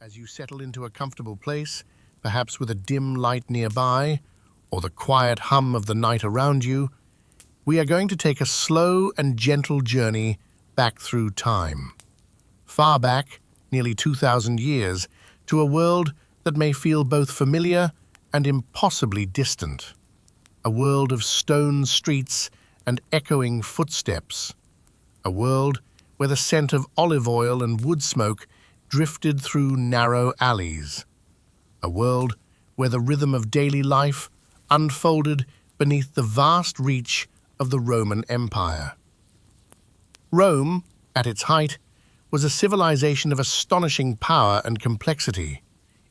As you settle into a comfortable place, perhaps with a dim light nearby, or the quiet hum of the night around you, we are going to take a slow and gentle journey back through time. Far back, nearly 2,000 years, to a world that may feel both familiar and impossibly distant. A world of stone streets and echoing footsteps. A world where the scent of olive oil and wood smoke drifted through narrow alleys. A world where the rhythm of daily life unfolded beneath the vast reach of the Roman Empire. Rome, at its height, was a civilization of astonishing power and complexity.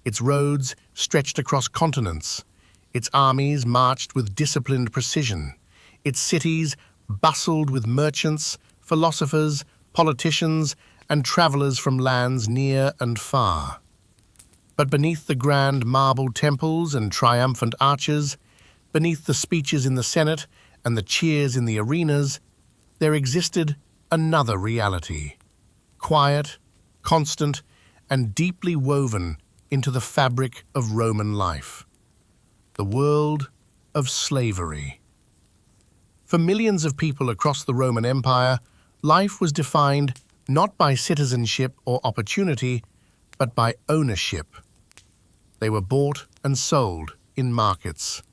Its roads stretched across continents. Its armies marched with disciplined precision. Its cities bustled with merchants, philosophers, politicians, and travelers from lands near and far. But beneath the grand marble temples and triumphant arches, beneath the speeches in the Senate and the cheers in the arenas, there existed another reality, quiet, constant, and deeply woven into the fabric of Roman life. The world of slavery. For millions of people across the Roman Empire, life was defined not by citizenship or opportunity, but by ownership. They were bought and sold in markets,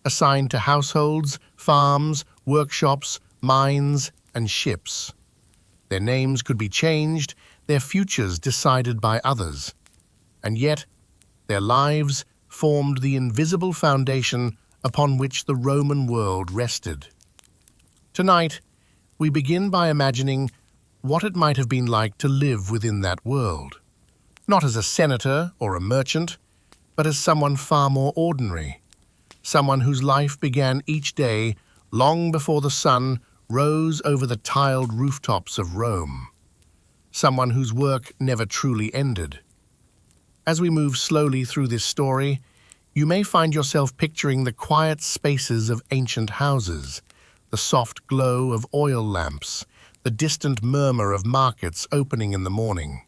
assigned to households, farms, workshops, mines, and ships. Their names could be changed, their futures decided by others, and yet their lives formed the invisible foundation upon which the Roman world rested. Tonight, we begin by imagining what it might have been like to live within that world, not as a senator or a merchant, but as someone far more ordinary, someone whose life began each day long before the sun rose over the tiled rooftops of Rome, someone whose work never truly ended. As we move slowly through this story, you may find yourself picturing the quiet spaces of ancient houses, the soft glow of oil lamps, the distant murmur of markets opening in the morning.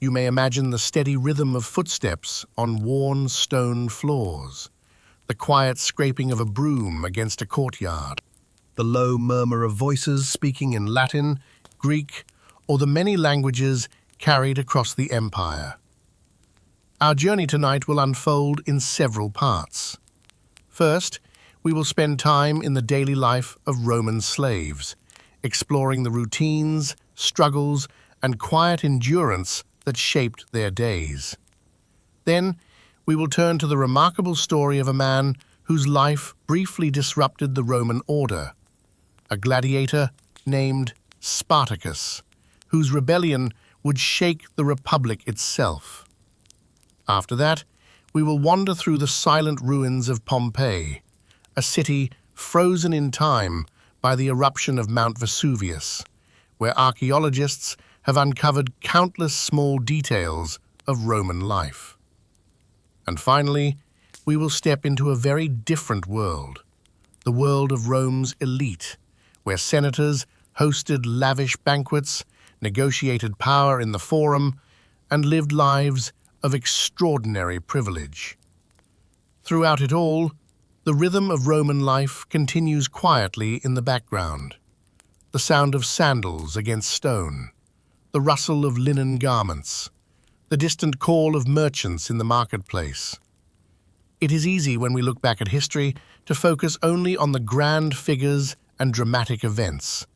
You may imagine the steady rhythm of footsteps on worn stone floors, the quiet scraping of a broom against a courtyard, the low murmur of voices speaking in Latin, Greek, or the many languages carried across the empire. Our journey tonight will unfold in several parts. First, we will spend time in the daily life of Roman slaves, exploring the routines, struggles, and quiet endurance that shaped their days. Then, we will turn to the remarkable story of a man whose life briefly disrupted the Roman order, a gladiator named Spartacus, whose rebellion would shake the Republic itself. After that, we will wander through the silent ruins of Pompeii, a city frozen in time by the eruption of Mount Vesuvius, where archaeologists have uncovered countless small details of Roman life. And finally, we will step into a very different world, the world of Rome's elite, where senators hosted lavish banquets, negotiated power in the forum, and lived lives of extraordinary privilege. Throughout it all, the rhythm of Roman life continues quietly in the background. The sound of sandals against stone, the rustle of linen garments, the distant call of merchants in the marketplace. It is easy when we look back at history to focus only on the grand figures and dramatic events,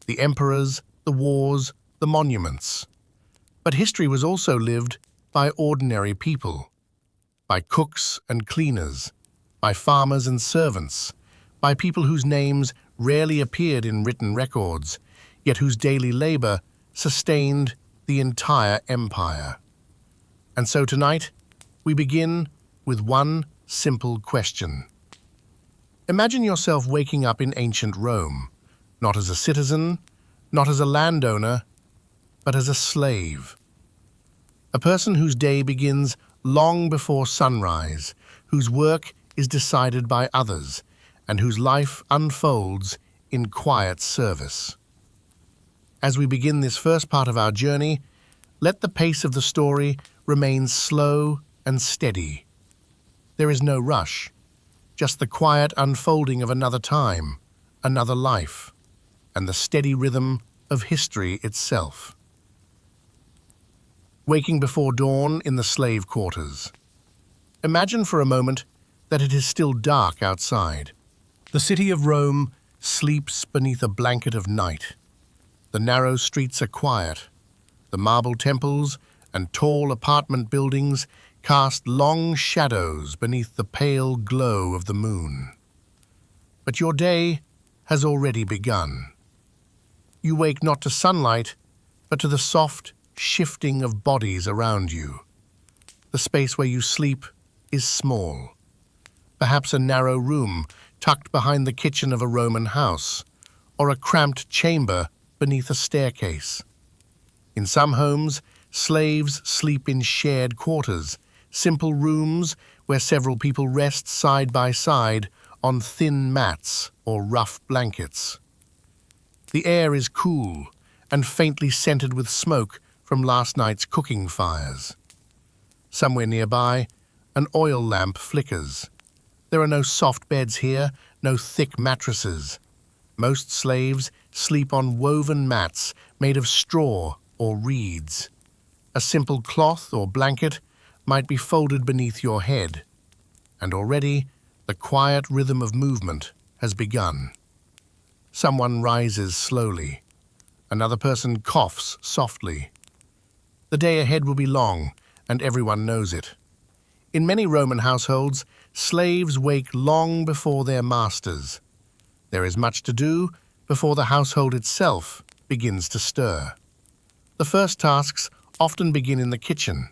the emperors, the wars, the monuments. But history was also lived by ordinary people, by cooks and cleaners, by farmers and servants, by people whose names rarely appeared in written records, yet whose daily labor sustained the entire empire. And so tonight, we begin with one simple question. Imagine yourself waking up in ancient Rome, not as a citizen, not as a landowner, but as a slave. A person whose day begins long before sunrise, whose work is decided by others, and whose life unfolds in quiet service. As we begin this first part of our journey, let the pace of the story remains slow and steady. There is no rush, just the quiet unfolding of another time, another life, and the steady rhythm of history itself. Waking before dawn in the slave quarters. Imagine for a moment that it is still dark outside. The city of Rome sleeps beneath a blanket of night. The narrow streets are quiet. The marble temples and tall apartment buildings cast long shadows beneath the pale glow of the moon. But your day has already begun. You wake not to sunlight, but to the soft shifting of bodies around you. The space where you sleep is small. Perhaps a narrow room tucked behind the kitchen of a Roman house, or a cramped chamber beneath a staircase. In some homes, slaves sleep in shared quarters, simple rooms where several people rest side by side on thin mats or rough blankets. The air is cool and faintly scented with smoke from last night's cooking fires. Somewhere nearby, an oil lamp flickers. There are no soft beds here, no thick mattresses. Most slaves sleep on woven mats made of straw or reeds. A simple cloth or blanket might be folded beneath your head, and already the quiet rhythm of movement has begun. Someone rises slowly. Another person coughs softly. The day ahead will be long, and everyone knows it. In many Roman households, slaves wake long before their masters. There is much to do before the household itself begins to stir. The first tasks often begin in the kitchen.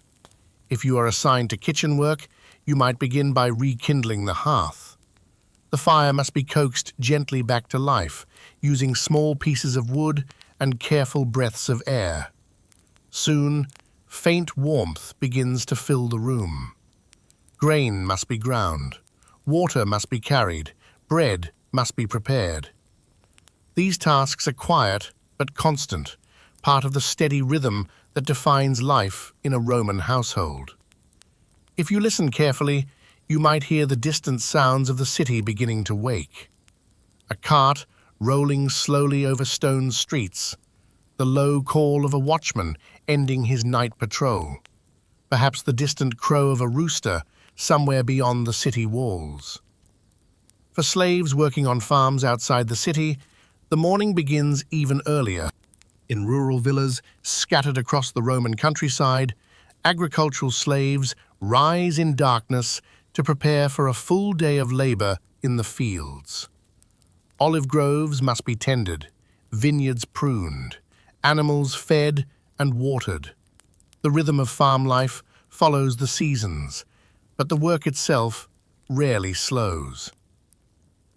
If you are assigned to kitchen work, you might begin by rekindling the hearth. The fire must be coaxed gently back to life, using small pieces of wood and careful breaths of air. Soon, faint warmth begins to fill the room. Grain must be ground, water must be carried, bread must be prepared. These tasks are quiet but constant, part of the steady rhythm that defines life in a Roman household. If you listen carefully, you might hear the distant sounds of the city beginning to wake. A cart rolling slowly over stone streets, the low call of a watchman ending his night patrol, perhaps the distant crow of a rooster somewhere beyond the city walls. For slaves working on farms outside the city, the morning begins even earlier. In rural villas scattered across the Roman countryside, agricultural slaves rise in darkness to prepare for a full day of labor in the fields. Olive groves must be tended, vineyards pruned, animals fed and watered. The rhythm of farm life follows the seasons, but the work itself rarely slows.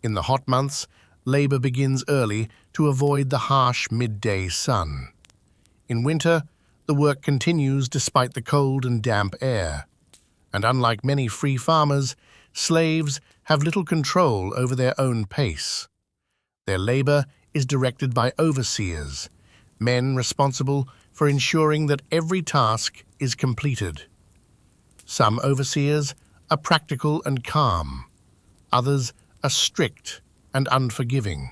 In the hot months, labor begins early to avoid the harsh midday sun. In winter, the work continues despite the cold and damp air. And unlike many free farmers, slaves have little control over their own pace. Their labor is directed by overseers, men responsible for ensuring that every task is completed. Some overseers are practical and calm. Others are strict and unforgiving.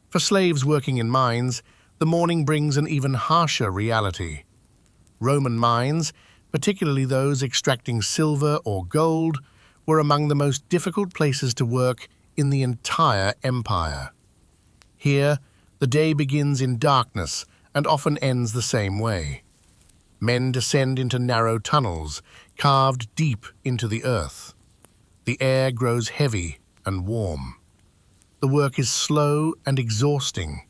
For slaves working in mines, the morning brings an even harsher reality. Roman mines, particularly those extracting silver or gold, were among the most difficult places to work in the entire empire. Here, the day begins in darkness and often ends the same way. Men descend into narrow tunnels, carved deep into the earth. The air grows heavy and warm. The work is slow and exhausting,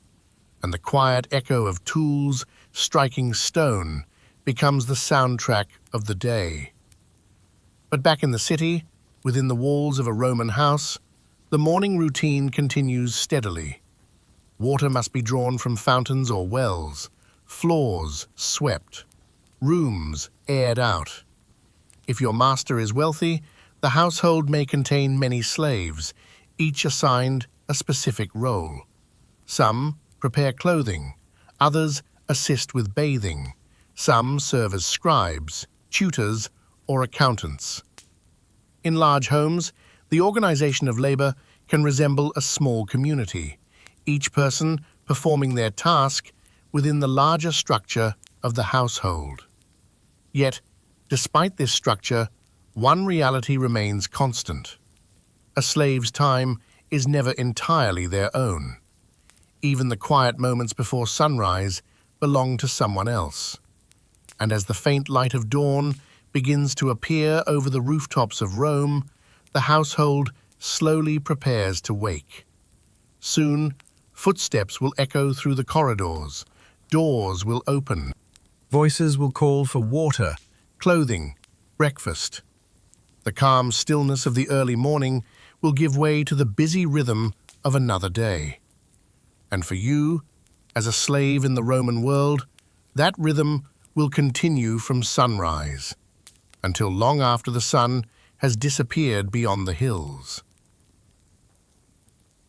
and the quiet echo of tools striking stone becomes the soundtrack of the day. But back in the city, within the walls of a Roman house, the morning routine continues steadily. Water must be drawn from fountains or wells, floors swept, rooms aired out. If your master is wealthy, the household may contain many slaves, each assigned a specific role. Some prepare clothing, others assist with bathing, some serve as scribes, tutors, or accountants. In large homes, the organization of labor can resemble a small community, each person performing their task within the larger structure of the household. Yet, despite this structure, one reality remains constant. A slave's time is never entirely their own. Even the quiet moments before sunrise belong to someone else. And as the faint light of dawn begins to appear over the rooftops of Rome, the household slowly prepares to wake. Soon, footsteps will echo through the corridors, doors will open, Voices will call for water. clothing, breakfast. The calm stillness of the early morning will give way to the busy rhythm of another day. And for you, as a slave in the Roman world, that rhythm will continue from sunrise until long after the sun has disappeared beyond the hills.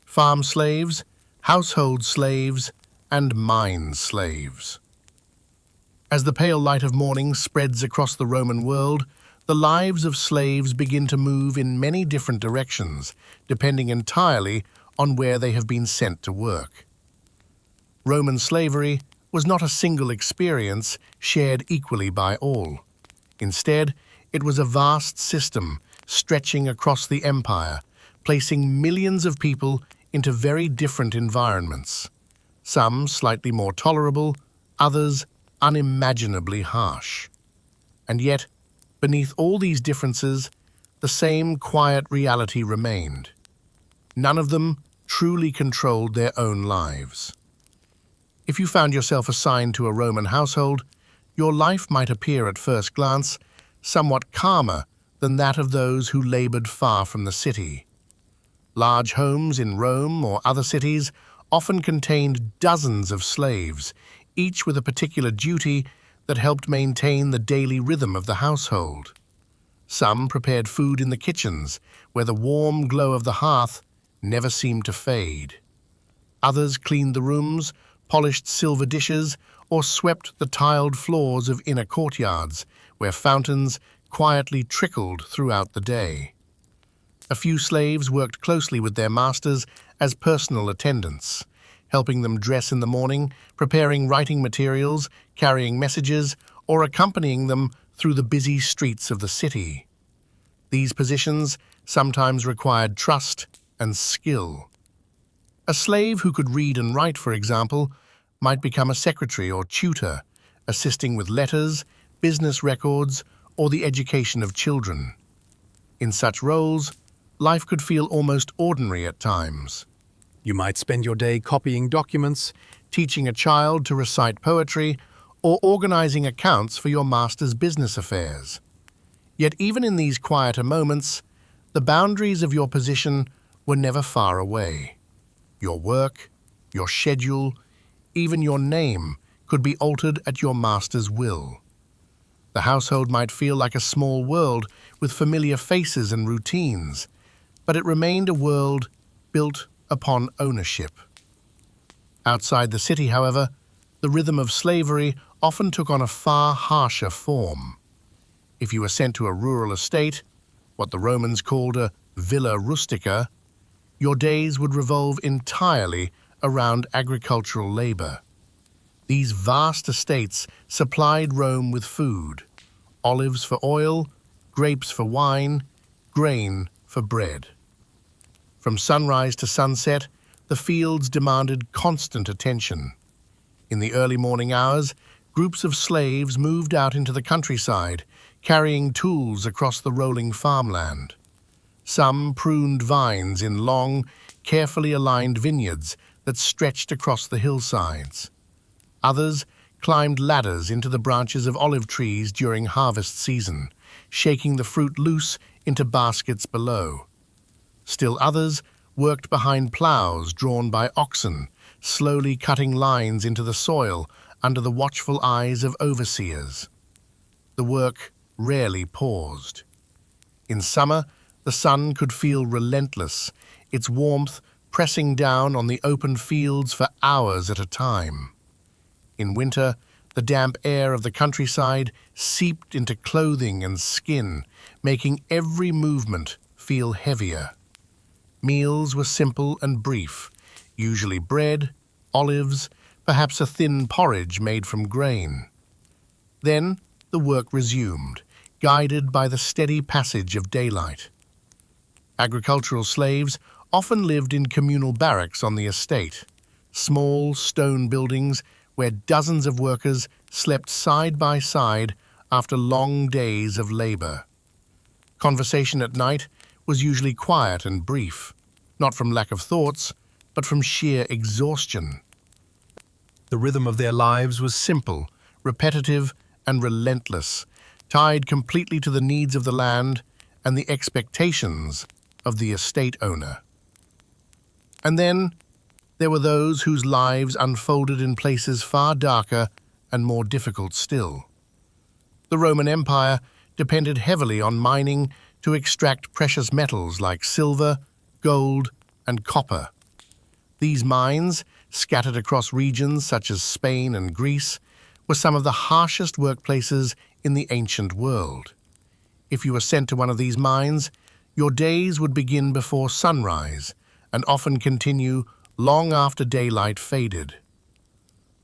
Farm slaves, household slaves, and mine slaves. As the pale light of morning spreads across the Roman world, the lives of slaves begin to move in many different directions, depending entirely on where they have been sent to work. Roman slavery was not a single experience shared equally by all. Instead, it was a vast system stretching across the empire, placing millions of people into very different environments. Some slightly more tolerable, others unimaginably harsh. And yet, beneath all these differences, the same quiet reality remained. None of them truly controlled their own lives. If you found yourself assigned to a Roman household, your life might appear at first glance somewhat calmer than that of those who labored far from the city. Large homes in Rome or other cities often contained dozens of slaves, each with a particular duty that helped maintain the daily rhythm of the household. Some prepared food in the kitchens, where the warm glow of the hearth never seemed to fade. Others cleaned the rooms, polished silver dishes, or swept the tiled floors of inner courtyards, where fountains quietly trickled throughout the day. A few slaves worked closely with their masters as personal attendants, helping them dress in the morning, preparing writing materials, carrying messages, or accompanying them through the busy streets of the city. These positions sometimes required trust and skill. A slave who could read and write, for example, might become a secretary or tutor, assisting with letters, business records, or the education of children. In such roles, life could feel almost ordinary at times. You might spend your day copying documents, Teaching a child to recite poetry, or organizing accounts for your master's business affairs. Yet even in these quieter moments, the boundaries of your position were never far away. Your work, your schedule, even your name could be altered at your master's will. The household might feel like a small world with familiar faces and routines, but it remained a world built upon ownership. Outside the city, however, the rhythm of slavery often took on a far harsher form. If you were sent to a rural estate, what the Romans called a villa rustica, your days would revolve entirely around agricultural labor. These vast estates supplied Rome with food: olives for oil, grapes for wine, grain for bread. From sunrise to sunset, the fields demanded constant attention. In the early morning hours, groups of slaves moved out into the countryside, carrying tools across the rolling farmland. Some pruned vines in long, carefully aligned vineyards that stretched across the hillsides. Others climbed ladders into the branches of olive trees during harvest season, shaking the fruit loose into baskets below. Still others worked behind plows drawn by oxen, slowly cutting lines into the soil under the watchful eyes of overseers. The work rarely paused. In summer, the sun could feel relentless, its warmth pressing down on the open fields for hours at a time. In winter, The damp air of the countryside seeped into clothing and skin, making every movement feel heavier. Meals were simple and brief, usually bread, olives, perhaps a thin porridge made from grain. Then the work resumed, guided by the steady passage of daylight. Agricultural slaves often lived in communal barracks on the estate, small stone buildings where dozens of workers slept side by side after long days of labor. Conversation at night was usually quiet and brief, not from lack of thoughts, but from sheer exhaustion. The rhythm of their lives was simple, repetitive, and relentless, tied completely to the needs of the land and the expectations of the estate owner. And then there were those whose lives unfolded in places far darker and more difficult still. The Roman Empire depended heavily on mining to extract precious metals like silver, gold, and copper. These mines, scattered across regions such as Spain and Greece, were some of the harshest workplaces in the ancient world. If you were sent to one of these mines, your days would begin before sunrise and often continue long after daylight faded.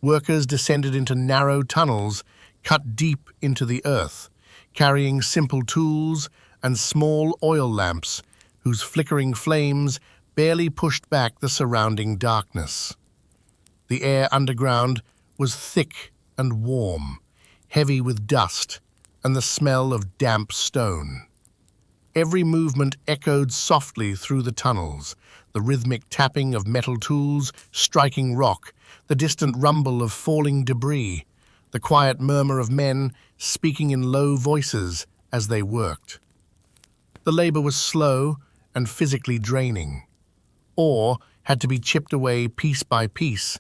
Workers descended into narrow tunnels cut deep into the earth, carrying simple tools and small oil lamps whose flickering flames barely pushed back the surrounding darkness. The air underground was thick and warm, heavy with dust and the smell of damp stone. Every movement echoed softly through the tunnels, the rhythmic tapping of metal tools striking rock, the distant rumble of falling debris, the quiet murmur of men speaking in low voices as they worked. The labor was slow and physically draining. Ore had to be chipped away piece by piece,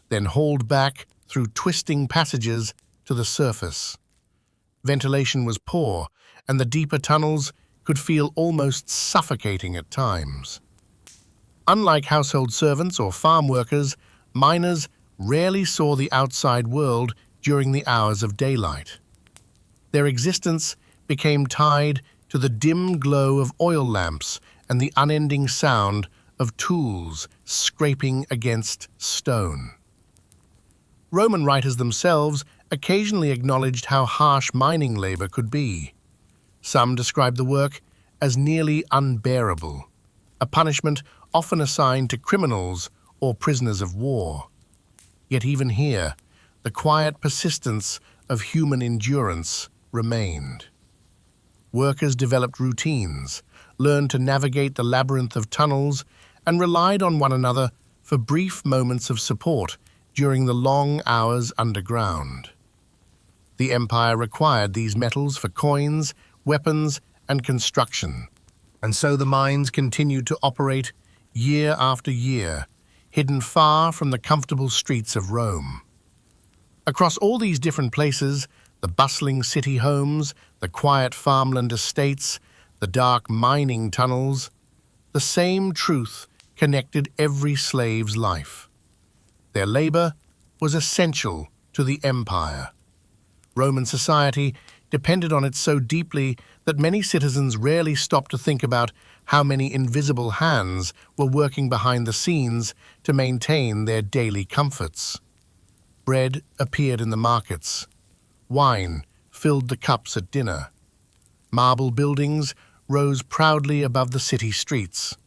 then hauled back through twisting passages to the surface. Ventilation was poor, and the deeper tunnels could feel almost suffocating at times. Unlike household servants or farm workers, miners rarely saw the outside world during the hours of daylight. Their existence became tied to the dim glow of oil lamps and the unending sound of tools scraping against stone. Roman writers themselves occasionally acknowledged how harsh mining labor could be. Some described the work as nearly unbearable, a punishment often assigned to criminals or prisoners of war. Yet even here, the quiet persistence of human endurance remained. Workers developed routines, learned to navigate the labyrinth of tunnels, and relied on one another for brief moments of support during the long hours underground. The empire required these metals for coins, weapons, and construction, and so the mines continued to operate year after year, hidden far from the comfortable streets of Rome. Across all these different places, the bustling city homes, the quiet farmland estates, the dark mining tunnels, the same truth connected every slave's life. Their labor was essential to the empire. Roman society depended on it so deeply that many citizens rarely stopped to think about how many invisible hands were working behind the scenes to maintain their daily comforts. Bread appeared in the markets. Wine filled the cups at dinner. Marble buildings rose proudly above the city streets.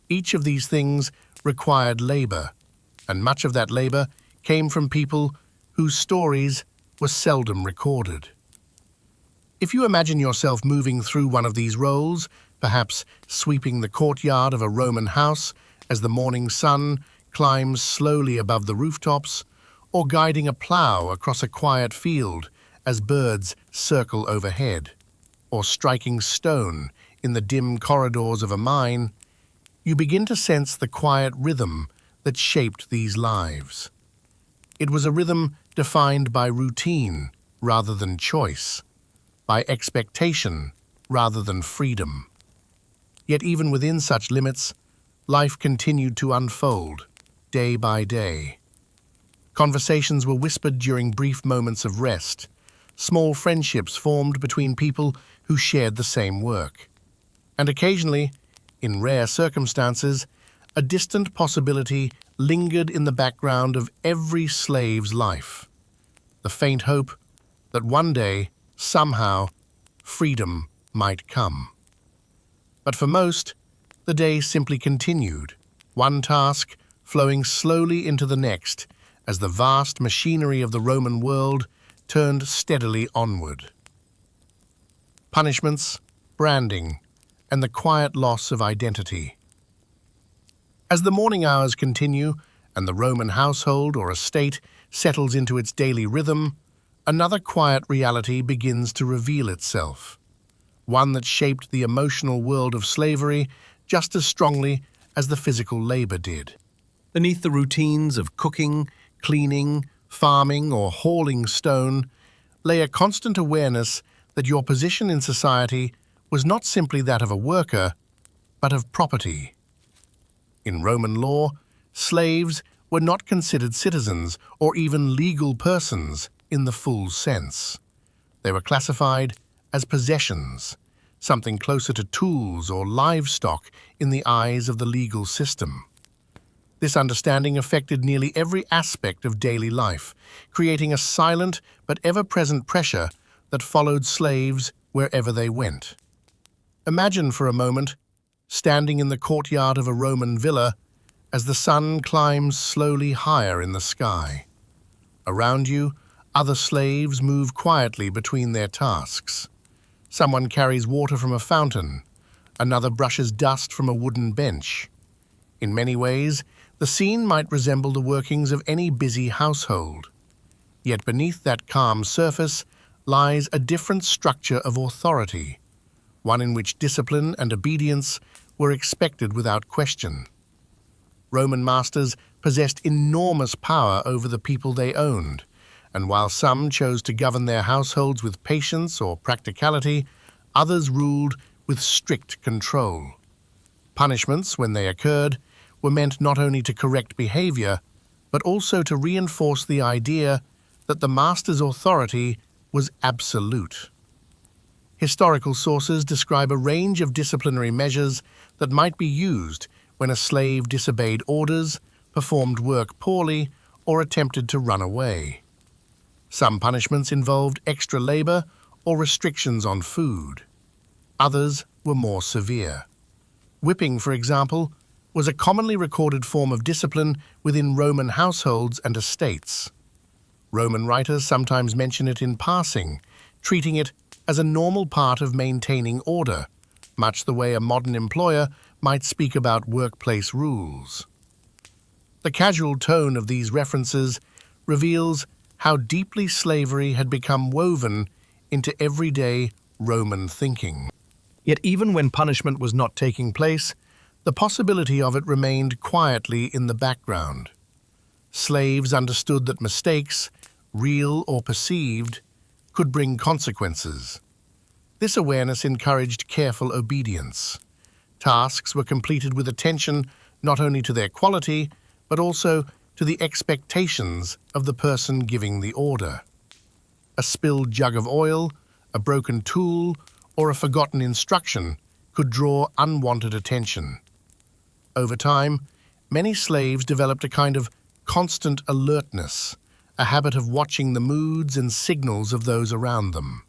Each of these things required labor, and much of that labor came from people whose stories were seldom recorded. If you imagine yourself moving through one of these roles, perhaps sweeping the courtyard of a Roman house as the morning sun climbs slowly above the rooftops, or guiding a plow across a quiet field as birds circle overhead, or striking stone in the dim corridors of a mine, you begin to sense the quiet rhythm that shaped these lives. It was a rhythm defined by routine rather than choice, by expectation rather than freedom. Yet even within such limits, life continued to unfold, day by day. Conversations were whispered during brief moments of rest. Small friendships formed between people who shared the same work. And occasionally, in rare circumstances, a distant possibility lingered in the background of every slave's life. The faint hope that one day, somehow, freedom might come. But for most, the day simply continued, one task flowing slowly into the next as the vast machinery of the Roman world turned steadily onward. Punishments, branding, and the quiet loss of identity. As the morning hours continue and the Roman household or estate settles into its daily rhythm, another quiet reality begins to reveal itself, one that shaped the emotional world of slavery just as strongly as the physical labor did. Beneath the routines of cooking, cleaning, farming, or hauling stone lay a constant awareness that your position in society was not simply that of a worker, but of property. In Roman law, slaves were not considered citizens or even legal persons in the full sense. They were classified as possessions, something closer to tools or livestock in the eyes of the legal system. This understanding affected nearly every aspect of daily life, creating a silent but ever-present pressure that followed slaves wherever they went. Imagine for a moment, standing in the courtyard of a Roman villa as the sun climbs slowly higher in the sky. Around you, other slaves move quietly between their tasks. Someone carries water from a fountain, another brushes dust from a wooden bench. In many ways, the scene might resemble the workings of any busy household. Yet beneath that calm surface lies a different structure of authority, one in which discipline and obedience were expected without question. Roman masters possessed enormous power over the people they owned, and while some chose to govern their households with patience or practicality, others ruled with strict control. Punishments, when they occurred, were meant not only to correct behavior, but also to reinforce the idea that the master's authority was absolute. Historical sources describe a range of disciplinary measures that might be used when a slave disobeyed orders, performed work poorly, or attempted to run away. Some punishments involved extra labor or restrictions on food. Others were more severe. Whipping, for example, was a commonly recorded form of discipline within Roman households and estates. Roman writers sometimes mention it in passing, treating it as a normal part of maintaining order, much the way a modern employer might speak about workplace rules. The casual tone of these references reveals how deeply slavery had become woven into everyday Roman thinking. Yet even when punishment was not taking place, the possibility of it remained quietly in the background. Slaves understood that mistakes, real or perceived, could bring consequences. This awareness encouraged careful obedience. Tasks were completed with attention not only to their quality, but also to the expectations of the person giving the order. A spilled jug of oil, a broken tool, or a forgotten instruction could draw unwanted attention. Over time, many slaves developed a kind of constant alertness, a habit of watching the moods and signals of those around them.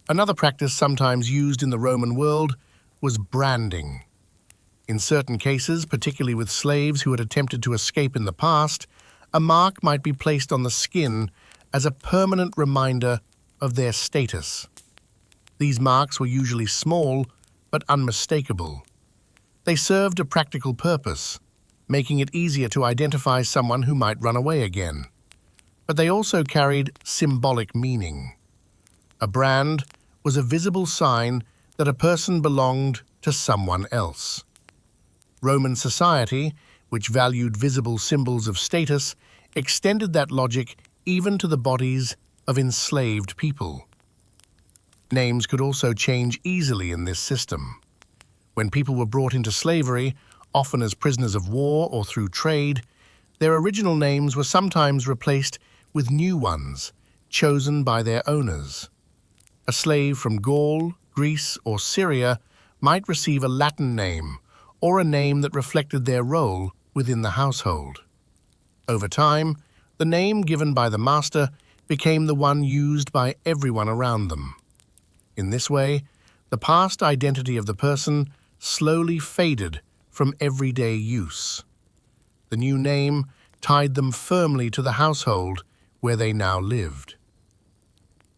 Another practice sometimes used in the Roman world was branding. In certain cases, particularly with slaves who had attempted to escape in the past, a mark might be placed on the skin as a permanent reminder of their status. These marks were usually small but unmistakable. They served a practical purpose, making it easier to identify someone who might run away again. But they also carried symbolic meaning. A brand was a visible sign that a person belonged to someone else. Roman society, which valued visible symbols of status, extended that logic even to the bodies of enslaved people. Names could also change easily in this system. When people were brought into slavery, often as prisoners of war or through trade, Their original names were sometimes replaced with new ones, chosen by their owners. A slave from Gaul, Greece, or Syria might receive a Latin name or a name that reflected their role within the household. Over time, the name given by the master became the one used by everyone around them. In this way, the past identity of the person slowly faded from everyday use. The new name tied them firmly to the household where they now lived.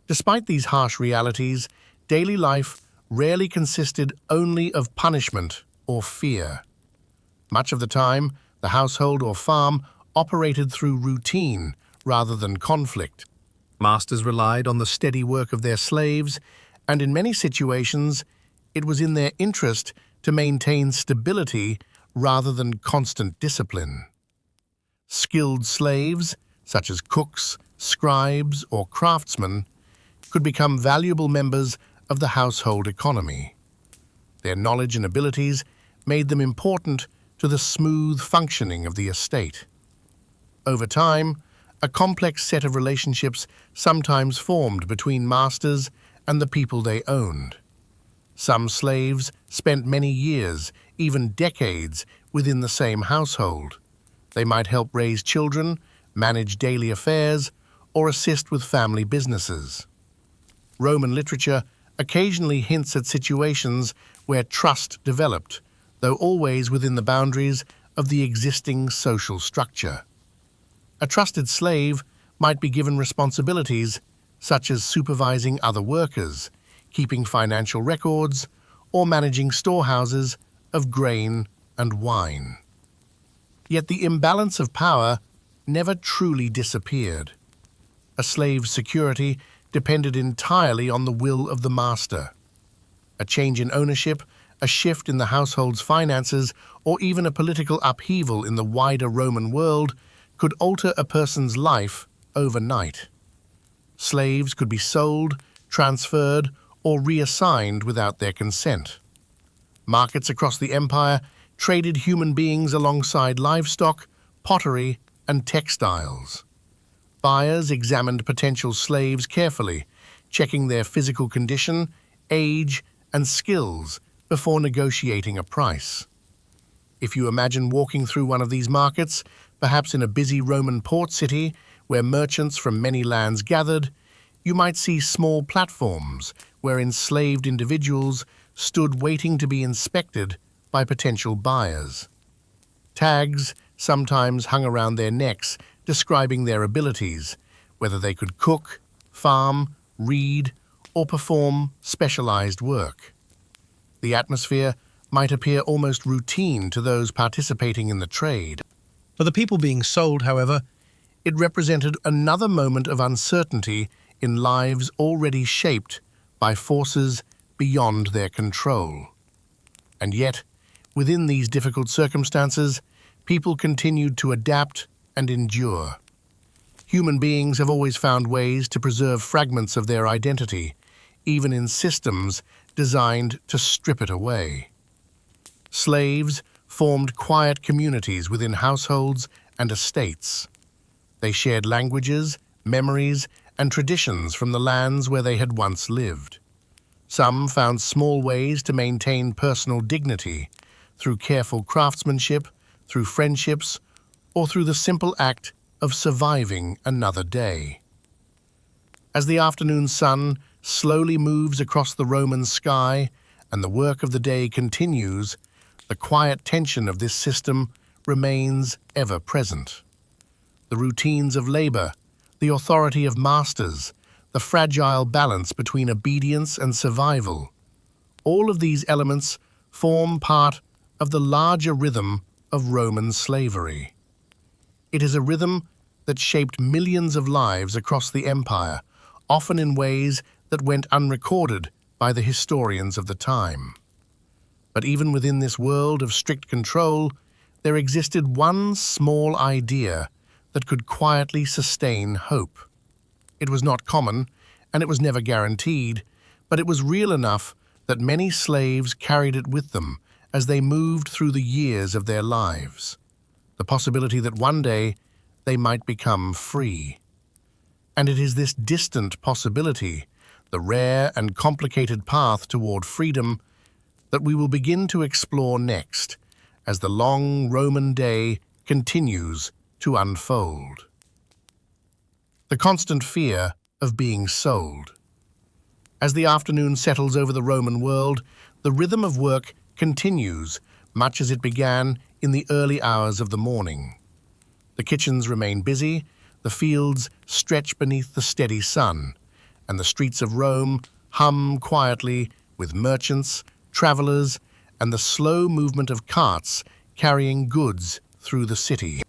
Despite these harsh realities, daily life rarely consisted only of punishment or fear. Much of the time, the household or farm operated through routine rather than conflict. Masters relied on the steady work of their slaves, and in many situations, it was in their interest to maintain stability rather than constant discipline. Skilled slaves, such as cooks, scribes, or craftsmen, could become valuable members of the household economy. Their knowledge and abilities made them important to the smooth functioning of the estate. Over time, a complex set of relationships sometimes formed between masters and the people they owned. Some slaves spent many years, even decades, within the same household. They might help raise children, manage daily affairs, or assist with family businesses. Roman literature occasionally hints at situations where trust developed, though always within the boundaries of the existing social structure. A trusted slave might be given responsibilities such as supervising other workers, keeping financial records, or managing storehouses of grain and wine. Yet the imbalance of power never truly disappeared. A slave's security depended entirely on the will of the master. A change in ownership, a shift in the household's finances, or even a political upheaval in the wider Roman world could alter a person's life overnight. Slaves could be sold, transferred, or reassigned without their consent. Markets across the empire traded human beings alongside livestock, pottery, and textiles. Buyers examined potential slaves carefully, checking their physical condition, age, and skills before negotiating a price. If you imagine walking through one of these markets, perhaps in a busy Roman port city where merchants from many lands gathered, you might see small platforms where enslaved individuals stood waiting to be inspected by potential buyers. Tags sometimes hung around their necks describing their abilities, whether they could cook, farm, read, or perform specialized work. The atmosphere might appear almost routine to those participating in the trade. For the people being sold, however, it represented another moment of uncertainty in lives already shaped by forces beyond their control. And yet, within these difficult circumstances, people continued to adapt and endure. Human beings have always found ways to preserve fragments of their identity, even in systems designed to strip it away. Slaves formed quiet communities within households and estates. They shared languages, memories, and traditions from the lands where they had once lived. Some found small ways to maintain personal dignity through careful craftsmanship, through friendships, or through the simple act of surviving another day. As the afternoon sun slowly moves across the Roman sky and the work of the day continues, the quiet tension of this system remains ever present. The routines of labor, the authority of masters, the fragile balance between obedience and survival, all of these elements form part of the larger rhythm of Roman slavery. It is a rhythm that shaped millions of lives across the empire, often in ways that went unrecorded by the historians of the time. But even within this world of strict control, there existed one small idea that could quietly sustain hope. It was not common, and it was never guaranteed, but it was real enough that many slaves carried it with them as they moved through the years of their lives. the possibility that one day they might become free. And it is this distant possibility, the rare and complicated path toward freedom, that we will begin to explore next as the long Roman day continues to unfold. The constant fear of being sold. As the afternoon settles over the Roman world, the rhythm of work continues much as it began in the early hours of the morning. The kitchens remain busy, the fields stretch beneath the steady sun, and the streets of Rome hum quietly with merchants, travelers, and the slow movement of carts carrying goods through the city.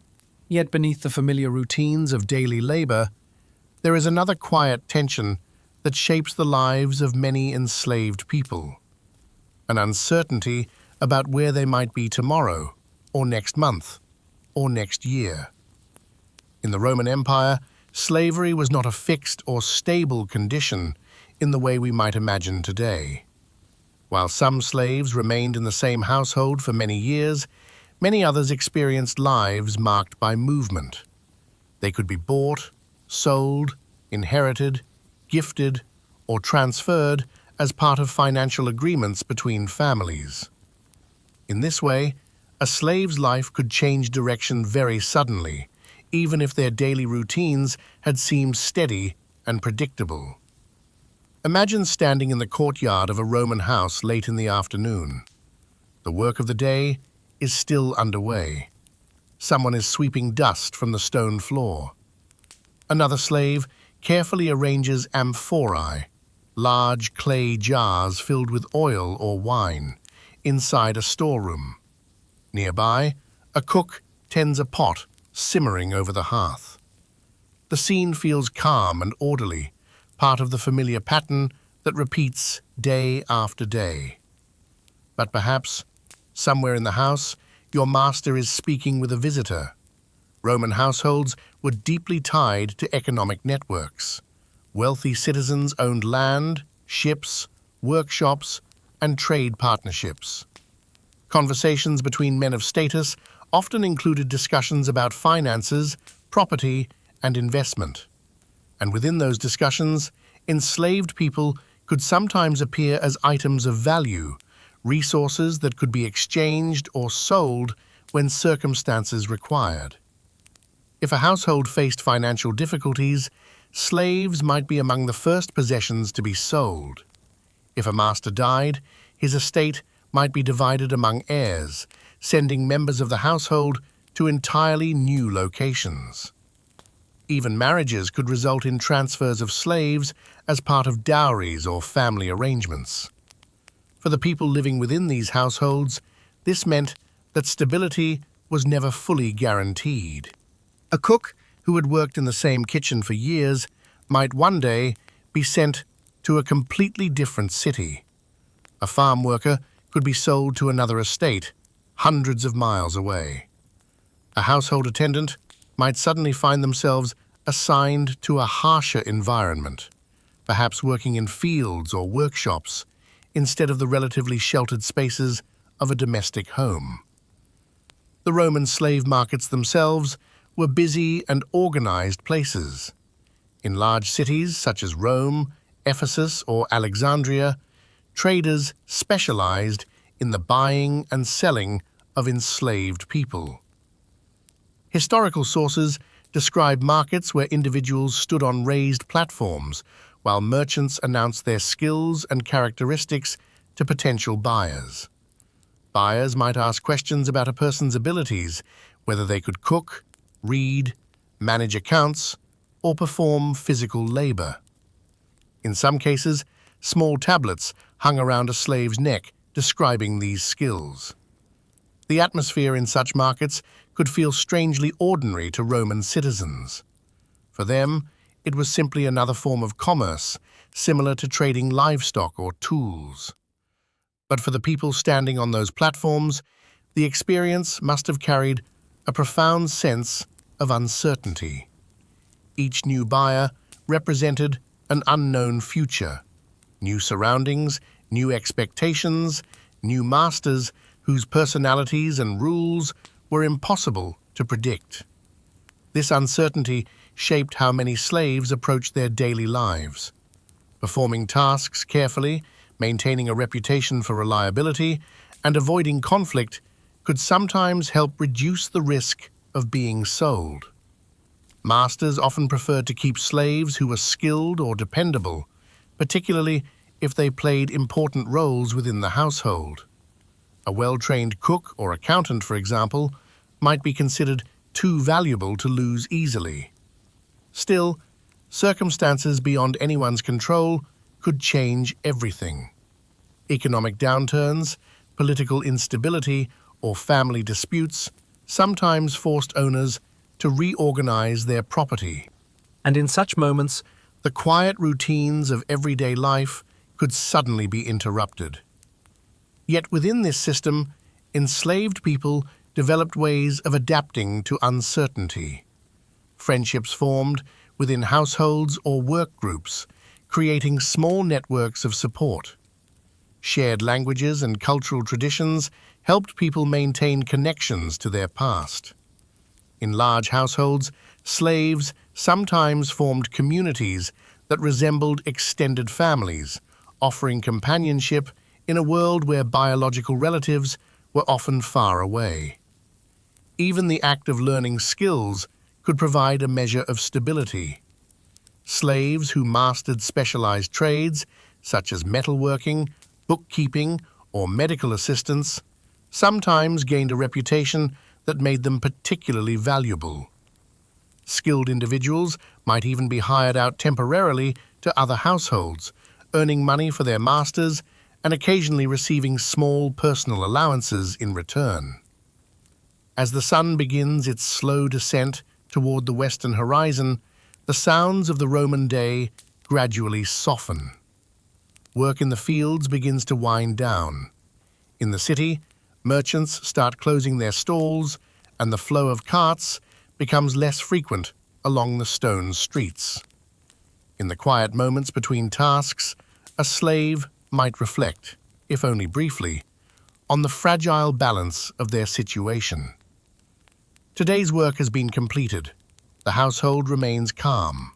Yet beneath the familiar routines of daily labor, there is another quiet tension that shapes the lives of many enslaved people. An uncertainty about where they might be tomorrow, or next month, or next year. In the Roman Empire, slavery was not a fixed or stable condition in the way we might imagine today. While some slaves remained in the same household for many years, many others experienced lives marked by movement. They could be bought, sold, inherited, gifted, or transferred as part of financial agreements between families. In this way, a slave's life could change direction very suddenly, even if their daily routines had seemed steady and predictable. Imagine standing in the courtyard of a Roman house late in the afternoon. The work of the day is still underway. Someone is sweeping dust from the stone floor. Another slave carefully arranges amphorae, large clay jars filled with oil or wine, inside a storeroom. Nearby, a cook tends a pot simmering over the hearth. The scene feels calm and orderly, part of the familiar pattern that repeats day after day. But perhaps, somewhere in the house, your master is speaking with a visitor. Roman households were deeply tied to economic networks. Wealthy citizens owned land, ships, workshops, and trade partnerships. Conversations between men of status often included discussions about finances, property, and investment. And within those discussions, enslaved people could sometimes appear as items of value, resources that could be exchanged or sold when circumstances required. If a household faced financial difficulties, slaves might be among the first possessions to be sold. If a master died, his estate might be divided among heirs, sending members of the household to entirely new locations. Even marriages could result in transfers of slaves as part of dowries or family arrangements. For the people living within these households, this meant that stability was never fully guaranteed. A cook who had worked in the same kitchen for years might one day be sent to a completely different city. A farm worker could be sold to another estate, hundreds of miles away. A household attendant might suddenly find themselves assigned to a harsher environment, perhaps working in fields or workshops instead of the relatively sheltered spaces of a domestic home. The Roman slave markets themselves were busy and organized places. In large cities such as Rome, Ephesus, or Alexandria, traders specialized in the buying and selling of enslaved people. Historical sources describe markets where individuals stood on raised platforms while merchants announced their skills and characteristics to potential buyers. Buyers might ask questions about a person's abilities, whether they could cook, read, manage accounts, or perform physical labor. In some cases, small tablets hung around a slave's neck describing these skills. The atmosphere in such markets could feel strangely ordinary to Roman citizens. For them, it was simply another form of commerce, similar to trading livestock or tools. But for the people standing on those platforms, the experience must have carried a profound sense of uncertainty. Each new buyer represented an unknown future, new surroundings, new expectations, new masters whose personalities and rules were impossible to predict. This uncertainty shaped how many slaves approached their daily lives. Performing tasks carefully, maintaining a reputation for reliability, and avoiding conflict could sometimes help reduce the risk of being sold. Masters often preferred to keep slaves who were skilled or dependable, particularly if they played important roles within the household. A well-trained cook or accountant, for example, might be considered too valuable to lose easily. Still, circumstances beyond anyone's control could change everything. Economic downturns, political instability, or family disputes sometimes forced owners to reorganize their property. And in such moments, The quiet routines of everyday life could suddenly be interrupted. Yet within this system, enslaved people developed ways of adapting to uncertainty. Friendships formed within households or work groups, creating small networks of support. Shared languages and cultural traditions helped people maintain connections to their past. In large households, slaves sometimes formed communities that resembled extended families, offering companionship in a world where biological relatives were often far away. Even the act of learning skills could provide a measure of stability. Slaves who mastered specialized trades, such as metalworking, bookkeeping, or medical assistance, sometimes gained a reputation that made them particularly valuable. Skilled individuals might even be hired out temporarily to other households, earning money for their masters and occasionally receiving small personal allowances in return. As the sun begins its slow descent toward the western horizon, the sounds of the Roman day gradually soften. Work in the fields begins to wind down. In the city, merchants start closing their stalls, and the flow of carts becomes less frequent along the stone streets. In the quiet moments between tasks, a slave might reflect, if only briefly, on the fragile balance of their situation. Today's work has been completed. The household remains calm.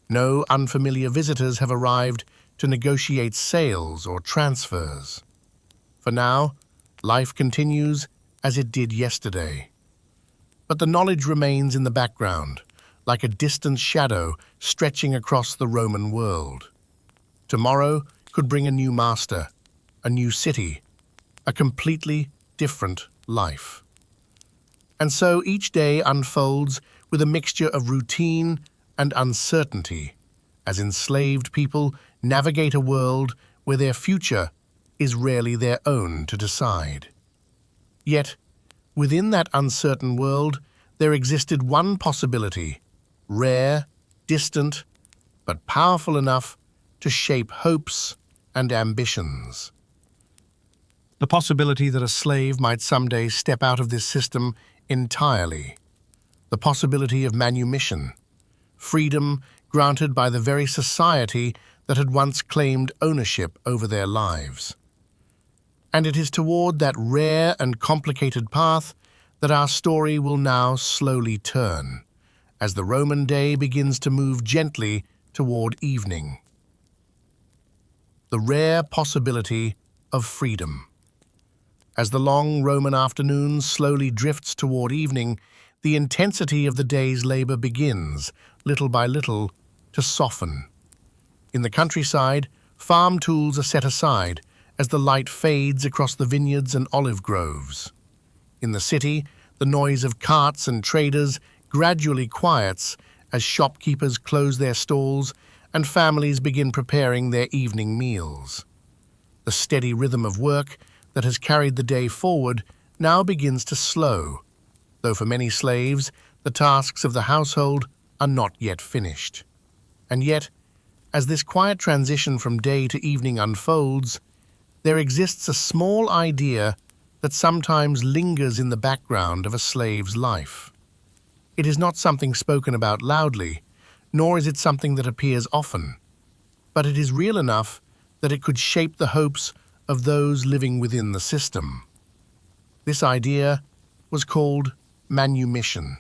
No unfamiliar visitors have arrived to negotiate sales or transfers. For now, life continues as it did yesterday. But the knowledge remains in the background, like a distant shadow stretching across the Roman world. Tomorrow could bring a new master, a new city, a completely different life. And so each day unfolds with a mixture of routine and uncertainty, as enslaved people navigate a world where their future is rarely their own to decide. Yet, within that uncertain world, there existed one possibility, rare, distant, but powerful enough to shape hopes and ambitions. The possibility that a slave might someday step out of this system entirely. The possibility of manumission, freedom granted by the very society that had once claimed ownership over their lives. And it is toward that rare and complicated path that our story will now slowly turn, as the Roman day begins to move gently toward evening. The rare possibility of freedom. As the long Roman afternoon slowly drifts toward evening, the intensity of the day's labor begins, little by little, to soften. In the countryside, farm tools are set aside as the light fades across the vineyards and olive groves. In the city, the noise of carts and traders gradually quiets as shopkeepers close their stalls and families begin preparing their evening meals. The steady rhythm of work that has carried the day forward now begins to slow, though for many slaves, the tasks of the household are not yet finished. And yet, as this quiet transition from day to evening unfolds, there exists a small idea that sometimes lingers in the background of a slave's life. It is not something spoken about loudly, nor is it something that appears often, but it is real enough that it could shape the hopes of those living within the system. This idea was called Manumission.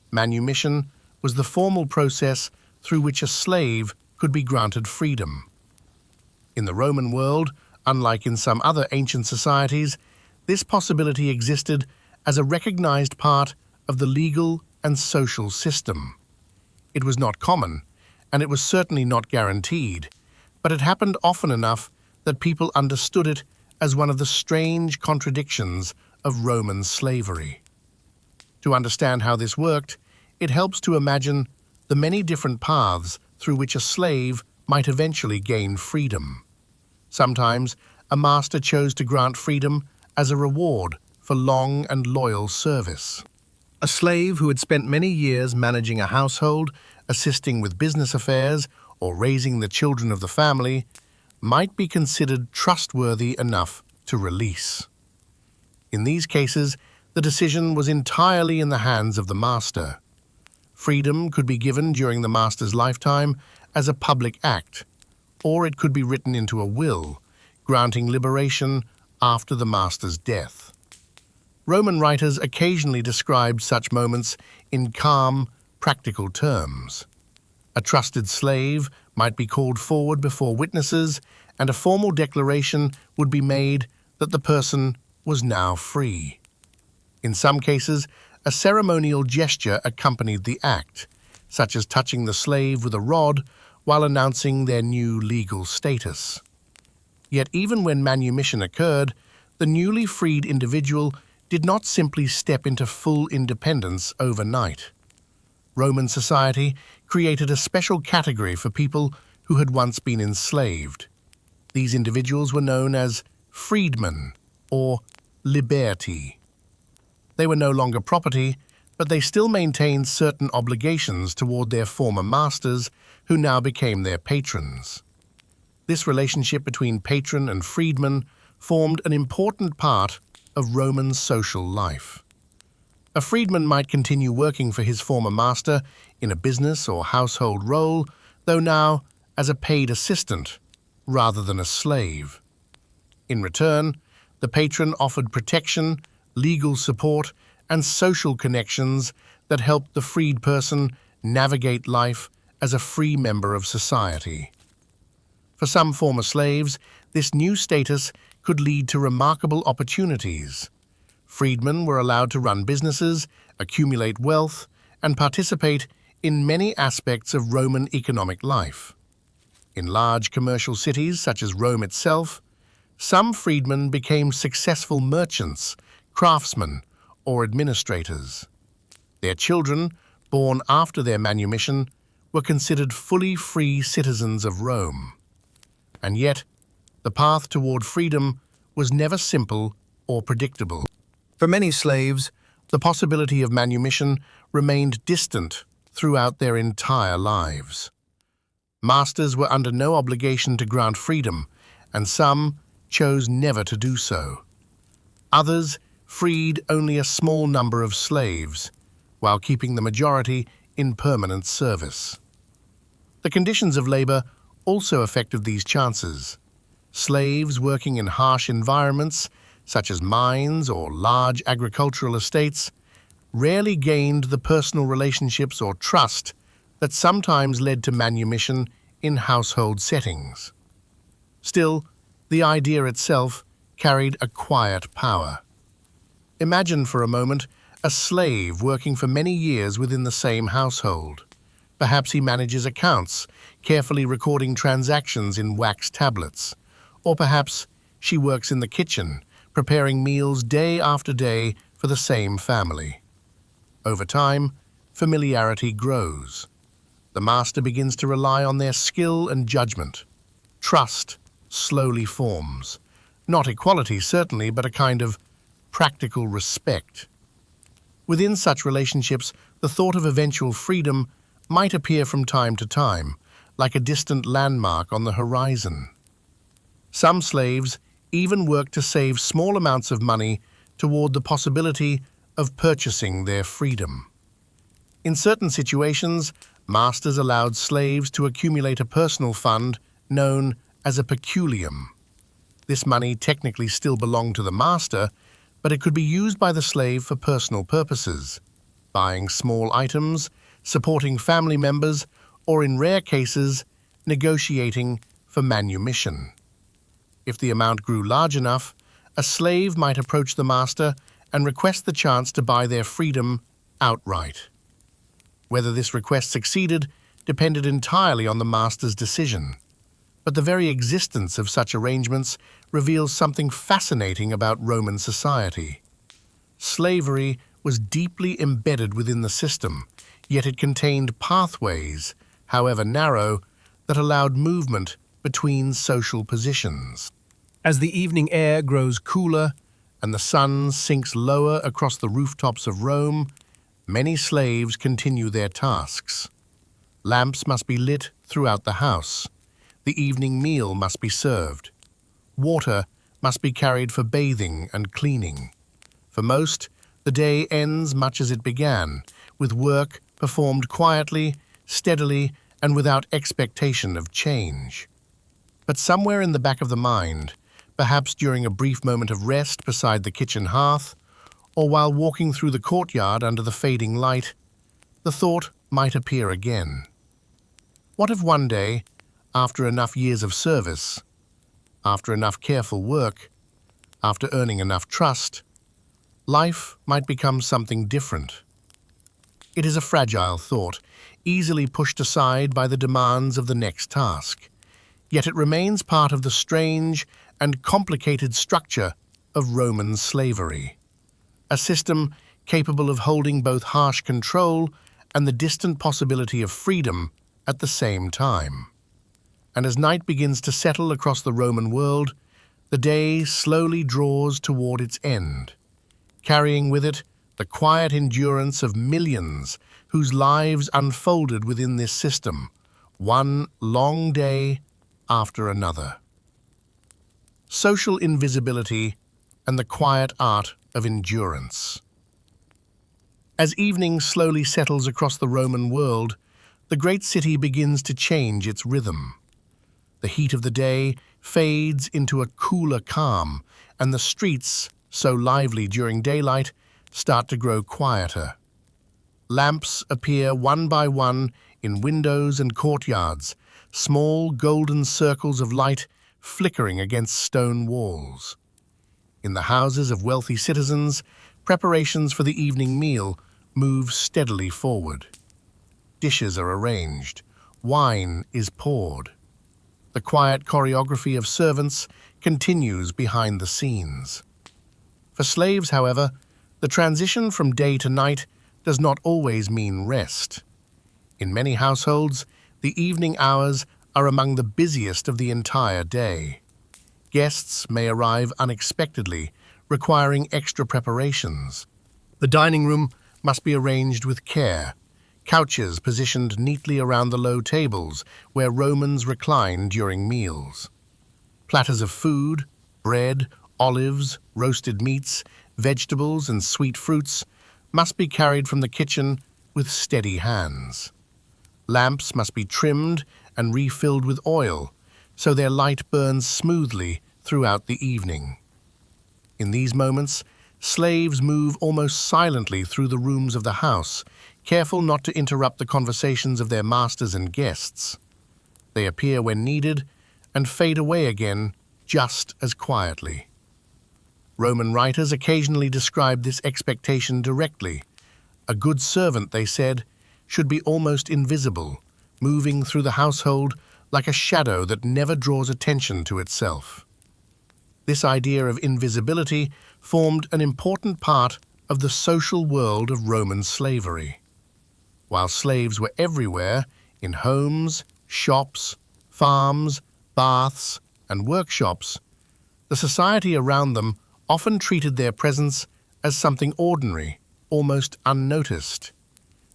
Manumission was the formal process through which a slave could be granted freedom. In the Roman world, unlike in some other ancient societies, this possibility existed as a recognized part of the legal and social system. It was not common, and it was certainly not guaranteed, but it happened often enough that people understood it as one of the strange contradictions of Roman slavery. To understand how this worked, it helps to imagine the many different paths through which a slave might eventually gain freedom. Sometimes, a master chose to grant freedom as a reward for long and loyal service. A slave who had spent many years managing a household, assisting with business affairs, or raising the children of the family, might be considered trustworthy enough to release. In these cases, the decision was entirely in the hands of the master. Freedom could be given during the master's lifetime as a public act, or it could be written into a will, granting liberation after the master's death. Roman writers occasionally described such moments in calm, practical terms. A trusted slave might be called forward before witnesses, and a formal declaration would be made that the person was now free. In some cases, a ceremonial gesture accompanied the act, such as touching the slave with a rod while announcing their new legal status. Yet even when manumission occurred, the newly freed individual did not simply step into full independence overnight. Roman society created a special category for people who had once been enslaved. These individuals were known as freedmen or liberti. They were no longer property, but they still maintained certain obligations toward their former masters, who now became their patrons. This relationship between patron and freedman formed an important part of Roman social life. A freedman might continue working for his former master in a business or household role, though now as a paid assistant rather than a slave. In return, the patron offered protection, legal support, and social connections that helped the freed person navigate life as a free member of society. For some former slaves, this new status could lead to remarkable opportunities. Freedmen were allowed to run businesses, accumulate wealth, and participate in many aspects of Roman economic life. In large commercial cities such as Rome itself, some freedmen became successful merchants, craftsmen, or administrators. Their children, born after their manumission, were considered fully free citizens of Rome. And yet, the path toward freedom was never simple or predictable. For many slaves, the possibility of manumission remained distant throughout their entire lives. Masters were under no obligation to grant freedom, and some chose never to do so. Others freed only a small number of slaves, while keeping the majority in permanent service. The conditions of labor also affected these chances. Slaves working in harsh environments, such as mines or large agricultural estates, rarely gained the personal relationships or trust that sometimes led to manumission in household settings. Still, the idea itself carried a quiet power. Imagine for a moment a slave working for many years within the same household. Perhaps he manages accounts, carefully recording transactions in wax tablets. Or perhaps she works in the kitchen, preparing meals day after day for the same family. Over time, familiarity grows. The master begins to rely on their skill and judgment. Trust slowly forms. Not equality, certainly, but a kind of practical respect. Within such relationships, the thought of eventual freedom might appear from time to time, like a distant landmark on the horizon. Some slaves even worked to save small amounts of money toward the possibility of purchasing their freedom. In certain situations, masters allowed slaves to accumulate a personal fund known as a peculium. This money technically still belonged to the master, but it could be used by the slave for personal purposes, buying small items, supporting family members, or in rare cases, negotiating for manumission. If the amount grew large enough, a slave might approach the master and request the chance to buy their freedom outright. Whether this request succeeded depended entirely on the master's decision. But the very existence of such arrangements reveals something fascinating about Roman society. Slavery was deeply embedded within the system, yet it contained pathways, however narrow, that allowed movement between social positions. As the evening air grows cooler And the sun sinks lower across the rooftops of Rome, many slaves continue their tasks. Lamps must be lit throughout the house. The evening meal must be served. Water must be carried for bathing and cleaning. For most, the day ends much as it began, with work performed quietly, steadily, and without expectation of change. But somewhere in the back of the mind, perhaps during a brief moment of rest beside the kitchen hearth, or while walking through the courtyard under the fading light, the thought might appear again. What if one day, after enough years of service, after enough careful work, after earning enough trust, life might become something different? It is a fragile thought, easily pushed aside by the demands of the next task. Yet it remains part of the strange and complicated structure of Roman slavery, a system capable of holding both harsh control and the distant possibility of freedom at the same time. And as night begins to settle across the Roman world, the day slowly draws toward its end, carrying with it the quiet endurance of millions whose lives unfolded within this system, one long day after another. Social invisibility and the quiet art of endurance. As evening slowly settles across the Roman world, the great city begins to change its rhythm. The heat of the day fades into a cooler calm, and the streets, so lively during daylight, start to grow quieter. Lamps appear one by one in windows and courtyards, small golden circles of light flickering against stone walls. In the houses of wealthy citizens, preparations for the evening meal move steadily forward. Dishes are arranged, wine is poured. The quiet choreography of servants continues behind the scenes. For slaves, however, the transition from day to night does not always mean rest. In many households, the evening hours are among the busiest of the entire day. Guests may arrive unexpectedly, requiring extra preparations. The dining room must be arranged with care, couches positioned neatly around the low tables where Romans reclined during meals. Platters of food, bread, olives, roasted meats, vegetables, and sweet fruits must be carried from the kitchen with steady hands. Lamps must be trimmed and refilled with oil, so their light burns smoothly throughout the evening. In these moments, slaves move almost silently through the rooms of the house, careful not to interrupt the conversations of their masters and guests. They appear when needed and fade away again just as quietly. Roman writers occasionally described this expectation directly. A good servant, they said, should be almost invisible, moving through the household like a shadow that never draws attention to itself. This idea of invisibility formed an important part of the social world of Roman slavery. While slaves were everywhere, in homes, shops, farms, baths, and workshops, the society around them often treated their presence as something ordinary, almost unnoticed.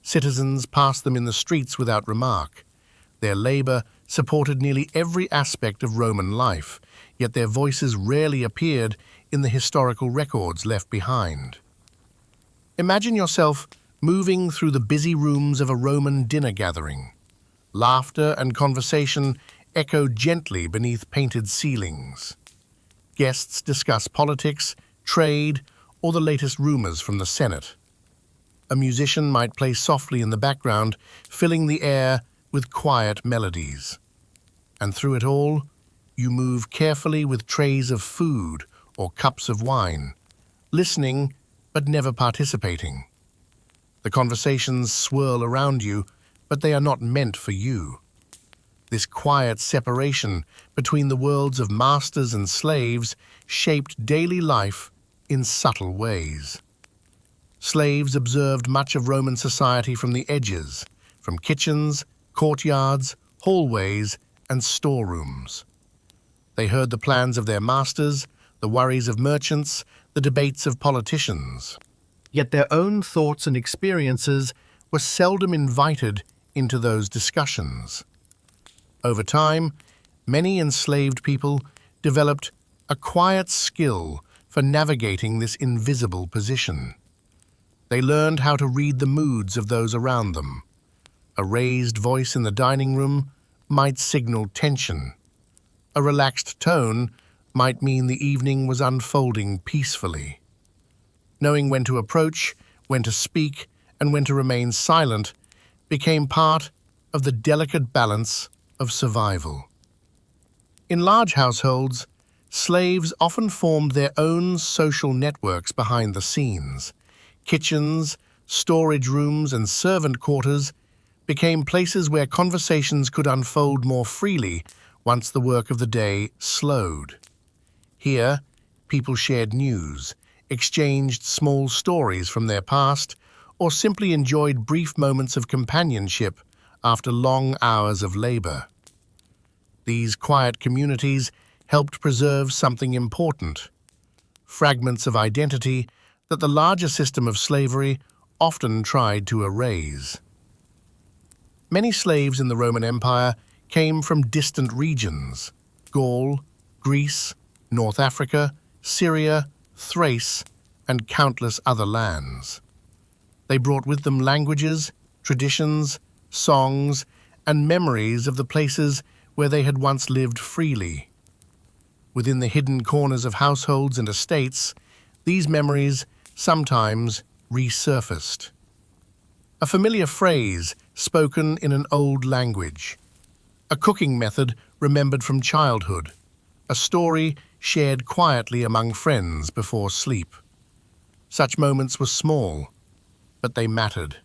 Citizens passed them in the streets without remark. Their labor supported nearly every aspect of Roman life, yet their voices rarely appeared in the historical records left behind. Imagine yourself moving through the busy rooms of a Roman dinner gathering. Laughter and conversation echo gently beneath painted ceilings. Guests discuss politics, trade, or the latest rumors from the Senate. A musician might play softly in the background, filling the air with quiet melodies. And through it all, you move carefully with trays of food or cups of wine, listening but never participating. The conversations swirl around you, but they are not meant for you. This quiet separation between the worlds of masters and slaves shaped daily life in subtle ways. Slaves observed much of Roman society from the edges, from kitchens, courtyards, hallways, and storerooms. They heard the plans of their masters, the worries of merchants, the debates of politicians. Yet their own thoughts and experiences were seldom invited into those discussions. Over time, many enslaved people developed a quiet skill for navigating this invisible position. They learned how to read the moods of those around them. A raised voice in the dining room might signal tension. A relaxed tone might mean the evening was unfolding peacefully. Knowing when to approach, when to speak, and when to remain silent became part of the delicate balance of survival. In large households, slaves often formed their own social networks behind the scenes. Kitchens, storage rooms, and servant quarters became places where conversations could unfold more freely once the work of the day slowed. Here, people shared news, exchanged small stories from their past, or simply enjoyed brief moments of companionship after long hours of labor. These quiet communities helped preserve something important, fragments of identity that the larger system of slavery often tried to erase. Many slaves in the Roman Empire came from distant regions: Gaul, Greece, North Africa, Syria, Thrace, and countless other lands. They brought with them languages, traditions, songs, and memories of the places where they had once lived freely. Within the hidden corners of households and estates, these memories sometimes resurfaced. A familiar phrase spoken in an old language, a cooking method remembered from childhood, a story shared quietly among friends before sleep. Such moments were small, but they mattered.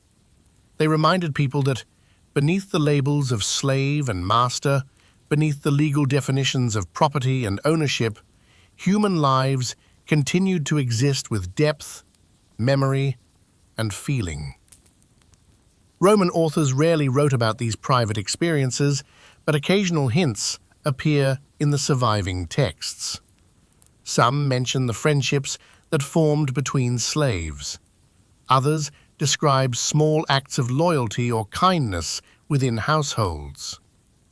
They reminded people that beneath the labels of slave and master, beneath the legal definitions of property and ownership, human lives continued to exist with depth, memory, and feeling. Roman authors rarely wrote about these private experiences, but occasional hints appear in the surviving texts. Some mention the friendships that formed between slaves. Others describe small acts of loyalty or kindness within households.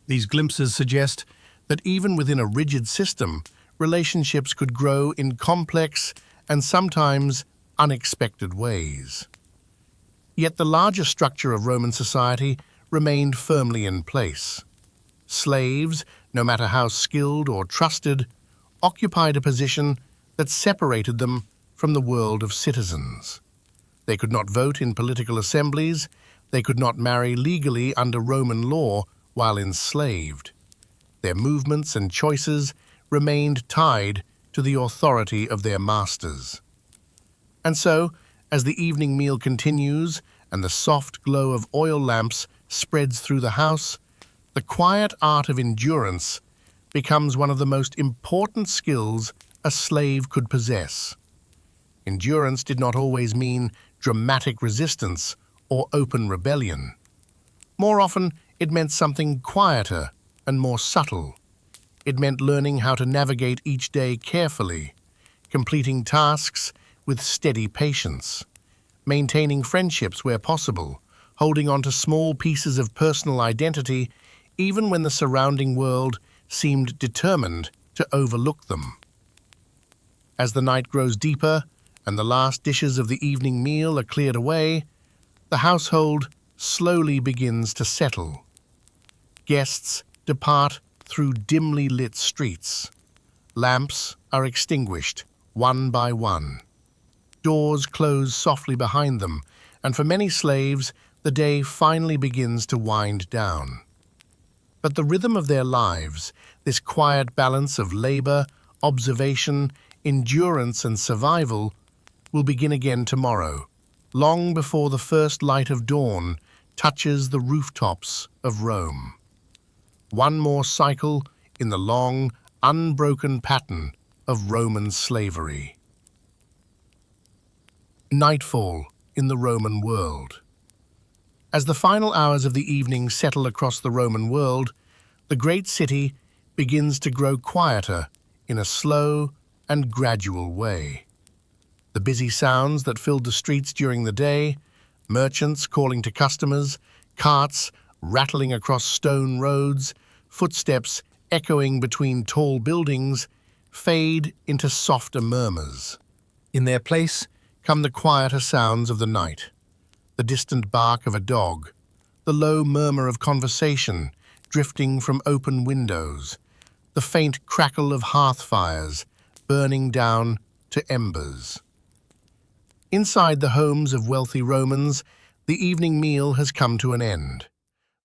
These glimpses suggest that even within a rigid system, relationships could grow in complex and sometimes unexpected ways. Yet the larger structure of Roman society remained firmly in place. Slaves, no matter how skilled or trusted, occupied a position that separated them from the world of citizens. They could not vote in political assemblies, they could not marry legally under Roman law while enslaved. Their movements and choices remained tied to the authority of their masters. And so, as the evening meal continues and the soft glow of oil lamps spreads through the house, the quiet art of endurance becomes one of the most important skills a slave could possess. Endurance did not always mean dramatic resistance or open rebellion. More often, it meant something quieter and more subtle. It meant learning how to navigate each day carefully, completing tasks with steady patience, maintaining friendships where possible, holding on to small pieces of personal identity even when the surrounding world seemed determined to overlook them. As the night grows deeper and the last dishes of the evening meal are cleared away, the household slowly begins to settle. Guests depart through dimly lit streets. Lamps are extinguished one by one. Doors close softly behind them, and for many slaves, the day finally begins to wind down. But the rhythm of their lives, this quiet balance of labor, observation, endurance, and survival, will begin again tomorrow, long before the first light of dawn touches the rooftops of Rome. One more cycle in the long, unbroken pattern of Roman slavery. Nightfall in the Roman world. As the final hours of the evening settle across the Roman world, the great city begins to grow quieter in a slow and gradual way. The busy sounds that filled the streets during the day, merchants calling to customers, carts rattling across stone roads, footsteps echoing between tall buildings, fade into softer murmurs. In their place, Come the quieter sounds of the night, the distant bark of a dog, the low murmur of conversation drifting from open windows, the faint crackle of hearth fires burning down to embers. Inside the homes of wealthy Romans, the evening meal has come to an end.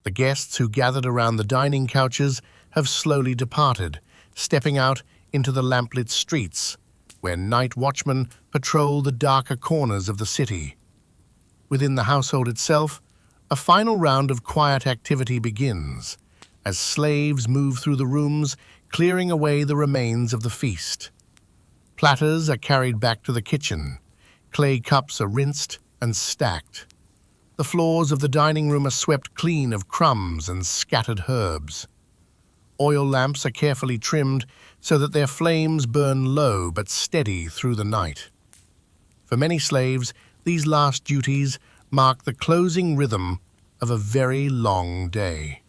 The guests who gathered around the dining couches have slowly departed, stepping out into the lamplit streets, where night watchmen patrol the darker corners of the city. Within the household itself, a final round of quiet activity begins, as slaves move through the rooms, clearing away the remains of the feast. Platters are carried back to the kitchen. Clay cups are rinsed and stacked. The floors of the dining room are swept clean of crumbs and scattered herbs. Oil lamps are carefully trimmed so that their flames burn low but steady through the night. For many slaves, these last duties mark the closing rhythm of a very long day.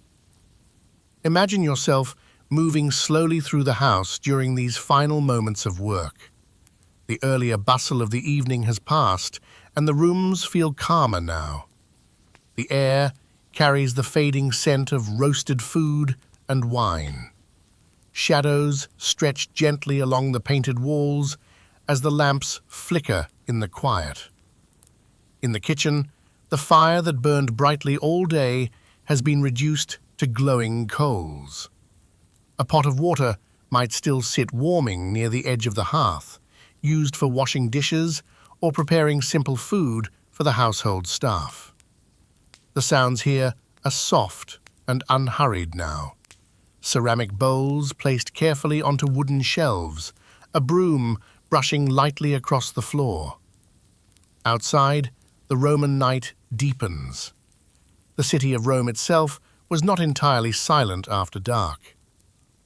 Imagine yourself moving slowly through the house during these final moments of work. The earlier bustle of the evening has passed, and the rooms feel calmer now. The air carries the fading scent of roasted food and wine. Shadows stretch gently along the painted walls as the lamps flicker in the quiet. In the kitchen, the fire that burned brightly all day has been reduced to glowing coals. A pot of water might still sit warming near the edge of the hearth, used for washing dishes or preparing simple food for the household staff. The sounds here are soft and unhurried now. Ceramic bowls placed carefully onto wooden shelves, a broom brushing lightly across the floor. Outside, the Roman night deepens. The city of Rome itself was not entirely silent after dark.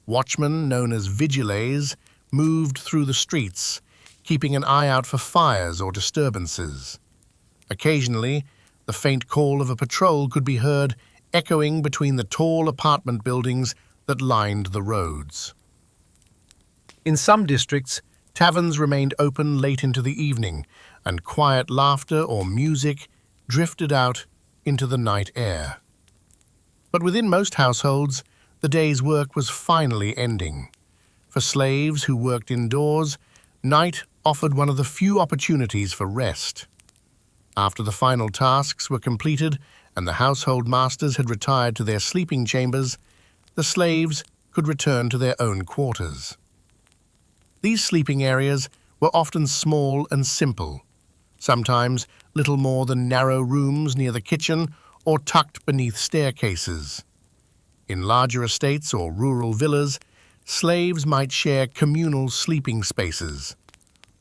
Watchmen, known as vigiles, moved through the streets, keeping an eye out for fires or disturbances. Occasionally, the faint call of a patrol could be heard echoing between the tall apartment buildings that lined the roads. in some districts, Taverns remained open late into the evening, and quiet laughter or music drifted out into the night air. But within most households, the day's work was finally ending. For slaves who worked indoors, night offered one of the few opportunities for rest. After the final tasks were completed and the household masters had retired to their sleeping chambers, the slaves could return to their own quarters. These sleeping areas were often small and simple, sometimes little more than narrow rooms near the kitchen or tucked beneath staircases. In larger estates or rural villas, slaves might share communal sleeping spaces.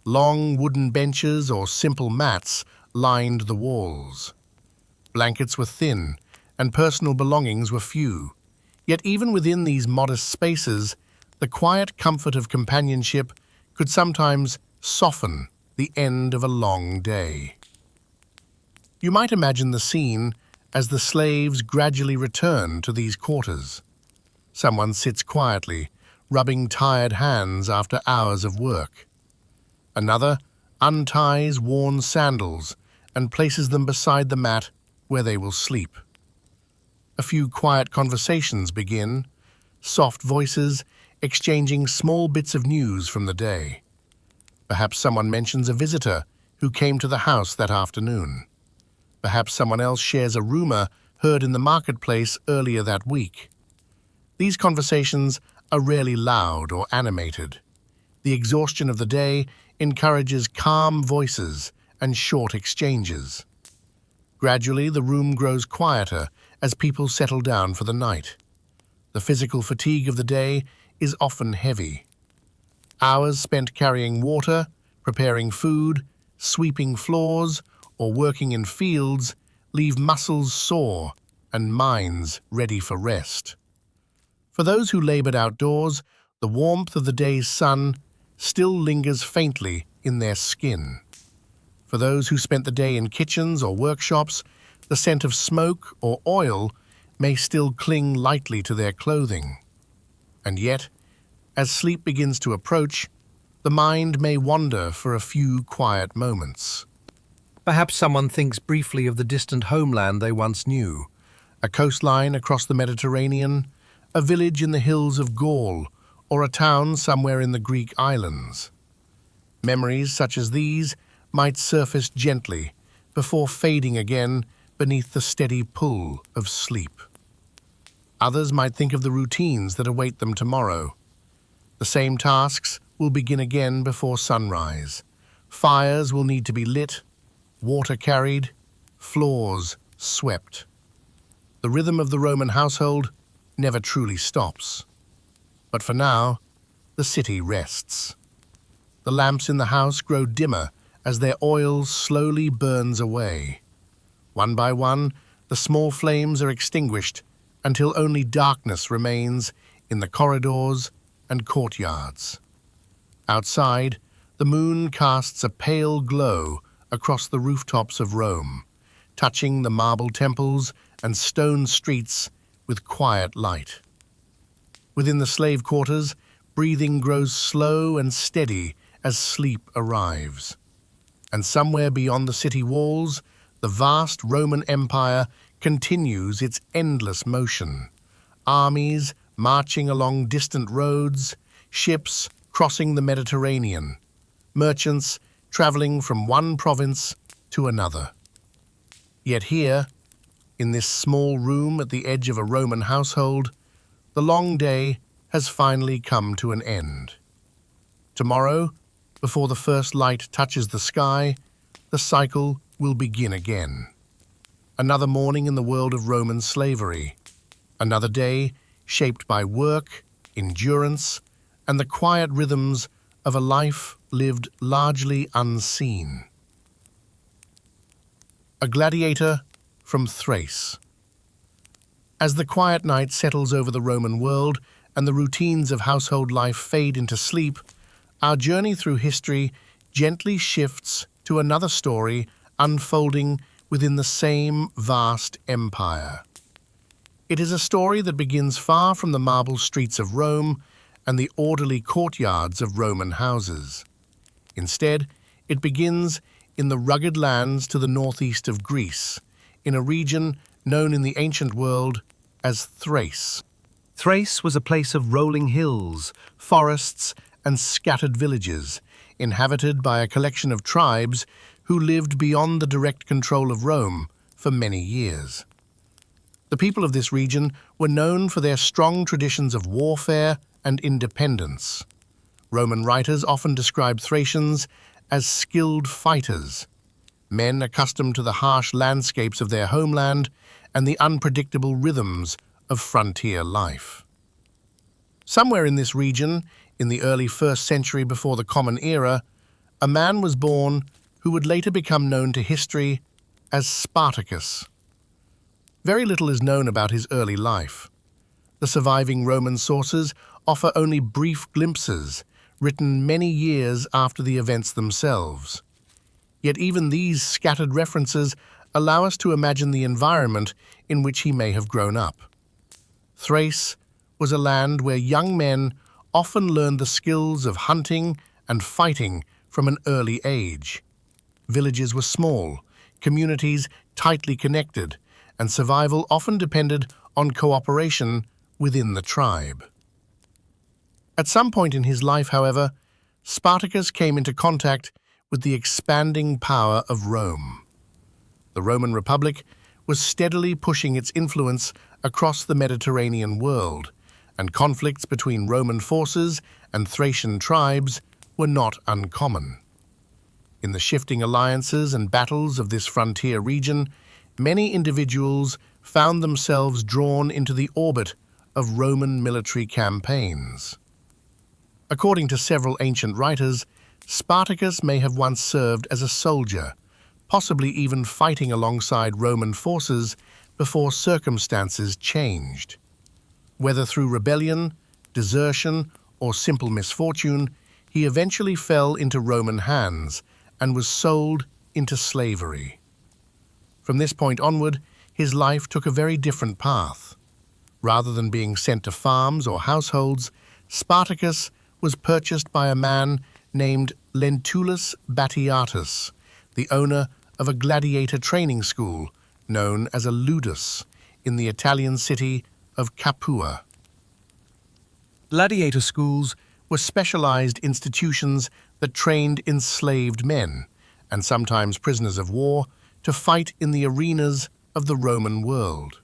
Long wooden benches or simple mats lined the walls. Blankets were thin, and personal belongings were few. Yet even within these modest spaces, the quiet comfort of companionship could sometimes soften the end of a long day. You might imagine the scene as the slaves gradually return to these quarters. Someone sits quietly, rubbing tired hands after hours of work. Another unties worn sandals and places them beside the mat where they will sleep. A few quiet conversations begin, soft voices exchanging small bits of news from the day. Perhaps someone mentions a visitor who came to the house that afternoon. Perhaps someone else shares a rumor heard in the marketplace earlier that week. These conversations are rarely loud or animated. The exhaustion of the day encourages calm voices and short exchanges. Gradually, the room grows quieter as people settle down for the night. The physical fatigue of the day is often heavy. Hours spent carrying water, preparing food, sweeping floors, or working in fields leave muscles sore and minds ready for rest. For those who labored outdoors, the warmth of the day's sun still lingers faintly in their skin. For those who spent the day in kitchens or workshops, the scent of smoke or oil may still cling lightly to their clothing. And yet, as sleep begins to approach, the mind may wander for a few quiet moments. Perhaps someone thinks briefly of the distant homeland they once knew. A coastline across the Mediterranean, a village in the hills of Gaul, or a town somewhere in the Greek islands. Memories such as these might surface gently before fading again beneath the steady pull of sleep. Others might think of the routines that await them tomorrow. The same tasks will begin again before sunrise. Fires will need to be lit, water carried, floors swept. The rhythm of the Roman household never truly stops. But for now, the city rests. The lamps in the house grow dimmer as their oil slowly burns away. One by one, the small flames are extinguished until only darkness remains in the corridors and courtyards. Outside, the moon casts a pale glow across the rooftops of Rome, touching the marble temples and stone streets with quiet light. Within the slave quarters, breathing grows slow and steady as sleep arrives. And somewhere beyond the city walls, the vast Roman Empire continues its endless motion. Armies marching along distant roads, ships crossing the Mediterranean, merchants traveling from one province to another. Yet here, in this small room at the edge of a Roman household, the long day has finally come to an end. Tomorrow, before the first light touches the sky, the cycle will begin again. Another morning in the world of Roman slavery. Another day shaped by work, endurance, and the quiet rhythms of a life lived largely unseen. A gladiator from Thrace. As the quiet night settles over the Roman world and the routines of household life fade into sleep, our journey through history gently shifts to another story unfolding within the same vast empire. It is a story that begins far from the marble streets of Rome and the orderly courtyards of Roman houses. Instead, it begins in the rugged lands to the northeast of Greece, in a region known in the ancient world as Thrace. Thrace was a place of rolling hills, Forests and scattered villages, inhabited by a collection of tribes who lived beyond the direct control of Rome for many years. The people of this region were known for their strong traditions of warfare and independence. Roman writers often describe Thracians as skilled fighters, men accustomed to the harsh landscapes of their homeland and the unpredictable rhythms of frontier life. Somewhere in this region, in the early 1st century before the Common Era, a man was born who would later become known to history as Spartacus. Very little is known about his early life. The surviving Roman sources offer only brief glimpses, written many years after the events themselves. Yet even these scattered references allow us to imagine the environment in which he may have grown up. Thrace was a land where young men often learned the skills of hunting and fighting from an early age. Villages were small, communities tightly connected, and survival often depended on cooperation within the tribe. At some point in his life, however, Spartacus came into contact with the expanding power of Rome. The Roman Republic was steadily pushing its influence across the Mediterranean world, and conflicts between Roman forces and Thracian tribes were not uncommon. In the shifting alliances and battles of this frontier region, many individuals found themselves drawn into the orbit of Roman military campaigns. According to several ancient writers, Spartacus may have once served as a soldier, possibly even fighting alongside Roman forces before circumstances changed. Whether through rebellion, desertion, or simple misfortune, he eventually fell into Roman hands and was sold into slavery. From this point onward, his life took a very different path. Rather than being sent to farms or households, Spartacus was purchased by a man named Lentulus Batiatus, the owner of a gladiator training school known as a ludus in the Italian city of Capua. Gladiator schools were specialized institutions that trained enslaved men, and sometimes prisoners of war, to fight in the arenas of the Roman world.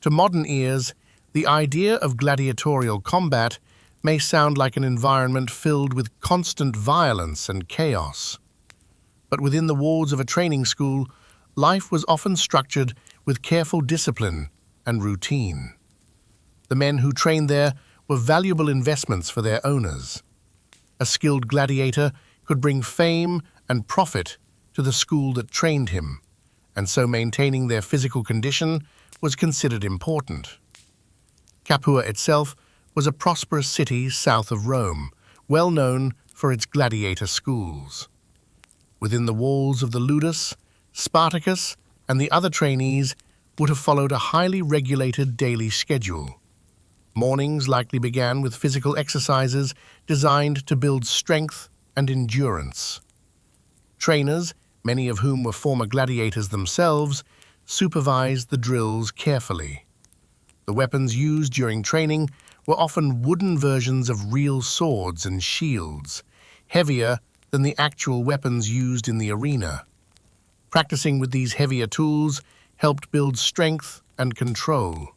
To modern ears, the idea of gladiatorial combat may sound like an environment filled with constant violence and chaos. But within the walls of a training school, life was often structured with careful discipline and routine. The men who trained there were valuable investments for their owners. A skilled gladiator could bring fame and profit to the school that trained him, and so maintaining their physical condition was considered important. Capua itself was a prosperous city south of Rome, well known for its gladiator schools. Within the walls of the ludus, Spartacus and the other trainees would have followed a highly regulated daily schedule. Mornings likely began with physical exercises designed to build strength and endurance. Trainers, many of whom were former gladiators themselves, supervised the drills carefully. The weapons used during training were often wooden versions of real swords and shields, heavier than the actual weapons used in the arena. Practicing with these heavier tools helped build strength and control.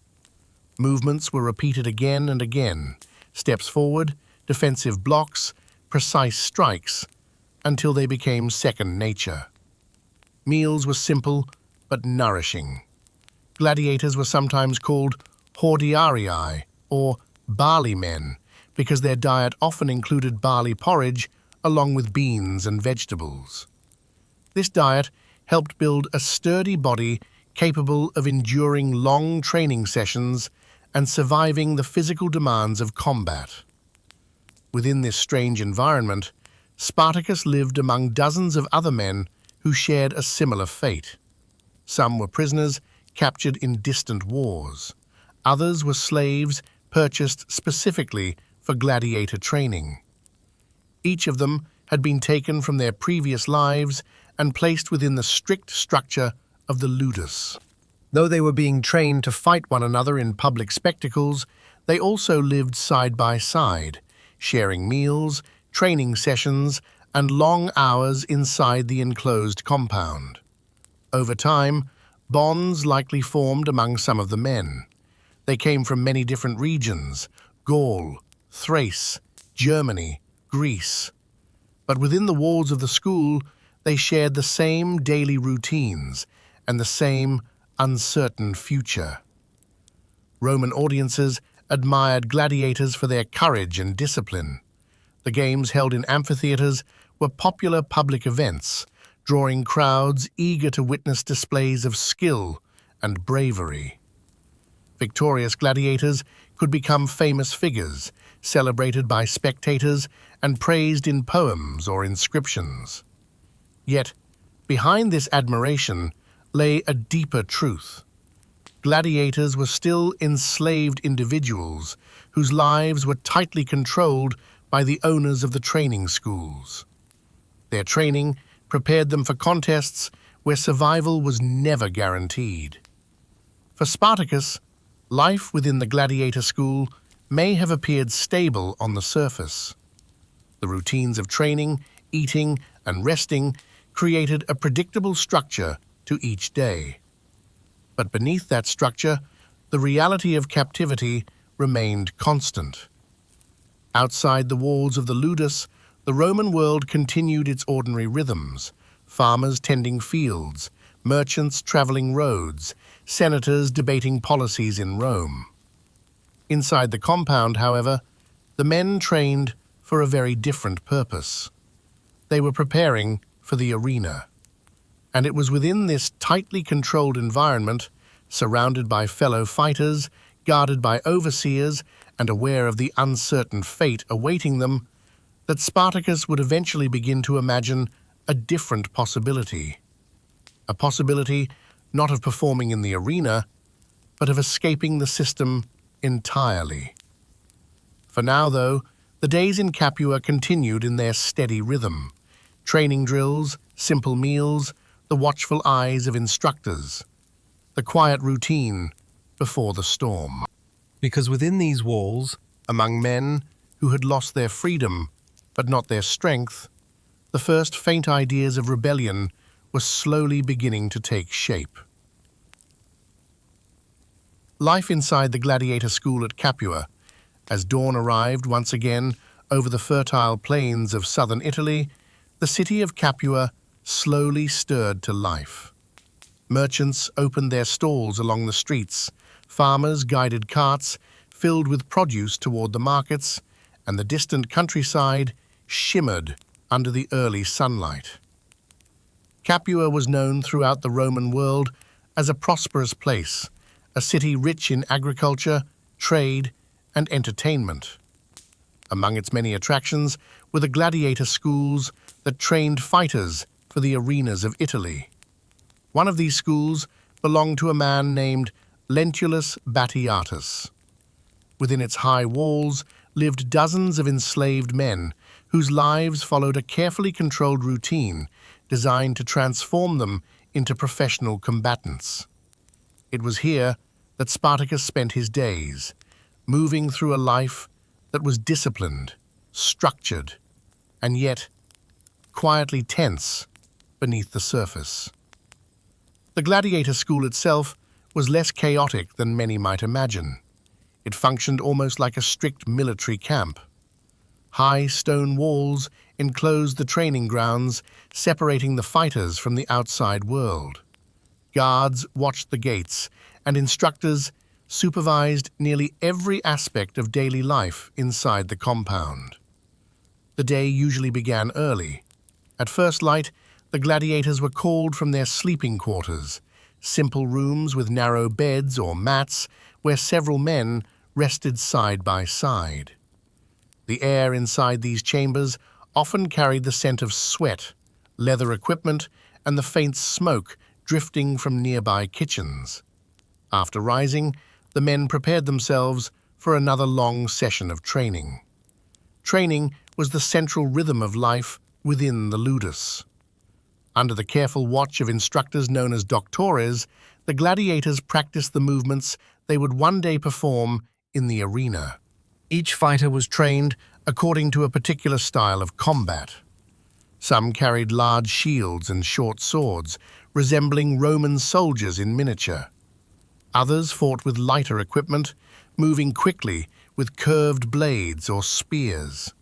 Movements were repeated again and again, steps forward, defensive blocks, precise strikes, until they became second nature. Meals were simple but nourishing. Gladiators were sometimes called hordearii, or barley men, because their diet often included barley porridge along with beans and vegetables. This diet helped build a sturdy body capable of enduring long training sessions and surviving the physical demands of combat. Within this strange environment, Spartacus lived among dozens of other men who shared a similar fate. Some were prisoners captured in distant wars. Others were slaves purchased specifically for gladiator training. Each of them had been taken from their previous lives and placed within the strict structure of the ludus. Though they were being trained to fight one another in public spectacles, they also lived side by side, sharing meals, training sessions, and long hours inside the enclosed compound. Over time, bonds likely formed among some of the men. They came from many different regions: Gaul, Thrace, Germany, Greece. But within the walls of the school, they shared the same daily routines and the same uncertain future. Roman audiences admired gladiators for their courage and discipline. The games held in amphitheaters were popular public events, drawing crowds eager to witness displays of skill and bravery. Victorious gladiators could become famous figures, celebrated by spectators and praised in poems or inscriptions. Yet, behind this admiration lay a deeper truth. Gladiators were still enslaved individuals whose lives were tightly controlled by the owners of the training schools. Their training prepared them for contests where survival was never guaranteed. For Spartacus, life within the gladiator school may have appeared stable on the surface. The routines of training, eating, and resting created a predictable structure to each day. But beneath that structure, the reality of captivity remained constant. Outside the walls of the ludus, the Roman world continued its ordinary rhythms: farmers tending fields, merchants traveling roads, senators debating policies in Rome. Inside the compound, however, the men trained for a very different purpose. They were preparing for the arena. And it was within this tightly controlled environment, surrounded by fellow fighters, guarded by overseers, and aware of the uncertain fate awaiting them, that Spartacus would eventually begin to imagine a different possibility. A possibility not of performing in the arena, but of escaping the system entirely. For now, though, the days in Capua continued in their steady rhythm. Training drills, simple meals, the watchful eyes of instructors, the quiet routine before the storm. Because within these walls, Among men who had lost their freedom, but not their strength, the first faint ideas of rebellion were slowly beginning to take shape. Life inside the gladiator school at Capua, as dawn arrived once again over the fertile plains of southern Italy, the city of Capua slowly stirred to life. Merchants opened their stalls along the streets, farmers guided carts filled with produce toward the markets, and the distant countryside shimmered under the early sunlight. Capua was known throughout the Roman world as a prosperous place, a city rich in agriculture, trade, and entertainment. Among its many attractions were the gladiator schools that trained fighters for the arenas of Italy. One of these schools belonged to a man named Lentulus Batiatus. Within its high walls lived dozens of enslaved men whose lives followed a carefully controlled routine designed to transform them into professional combatants. It was here that Spartacus spent his days, moving through a life that was disciplined, structured, and yet quietly tense beneath the surface. The gladiator school itself was less chaotic than many might imagine. It functioned almost like a strict military camp. High stone walls enclosed the training grounds, separating the fighters from the outside world. Guards watched the gates, and instructors supervised nearly every aspect of daily life inside the compound. The day usually began early. At first light, the gladiators were called from their sleeping quarters, simple rooms with narrow beds or mats where several men rested side by side. The air inside these chambers often carried the scent of sweat, leather equipment, and the faint smoke drifting from nearby kitchens. After rising, the men prepared themselves for another long session of training. Training was the central rhythm of life within the ludus. Under the careful watch of instructors known as doctores, the gladiators practiced the movements they would one day perform in the arena. Each fighter was trained according to a particular style of combat. Some carried large shields and short swords, resembling Roman soldiers in miniature. Others fought with lighter equipment, moving quickly with curved blades or spears.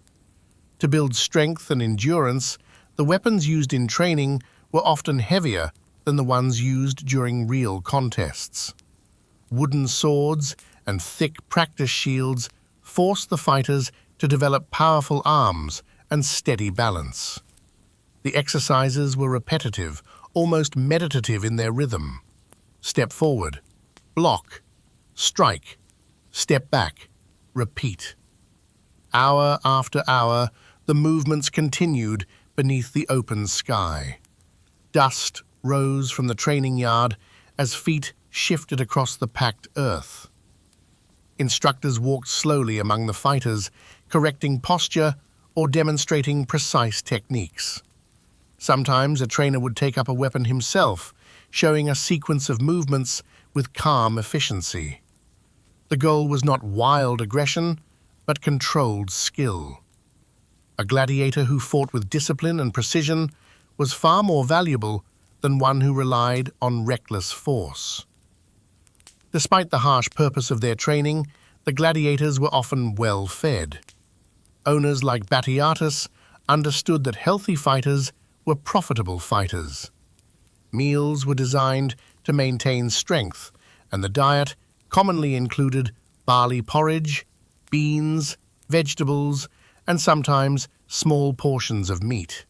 To build strength and endurance, the weapons used in training were often heavier than the ones used during real contests. Wooden swords and thick practice shields forced the fighters to develop powerful arms and steady balance. The exercises were repetitive, almost meditative in their rhythm. Step forward, block, strike, step back, repeat. Hour after hour, the movements continued beneath the open sky. Dust rose from the training yard as feet shifted across the packed earth. Instructors walked slowly among the fighters, correcting posture or demonstrating precise techniques. Sometimes a trainer would take up a weapon himself, showing a sequence of movements with calm efficiency. The goal was not wild aggression, but controlled skill. A gladiator who fought with discipline and precision was far more valuable than one who relied on reckless force. Despite the harsh purpose of their training, the gladiators were often well fed. Owners like Batiatus understood that healthy fighters were profitable fighters. Meals were designed to maintain strength, and the diet commonly included barley porridge, beans, vegetables, and sometimes small portions of meat.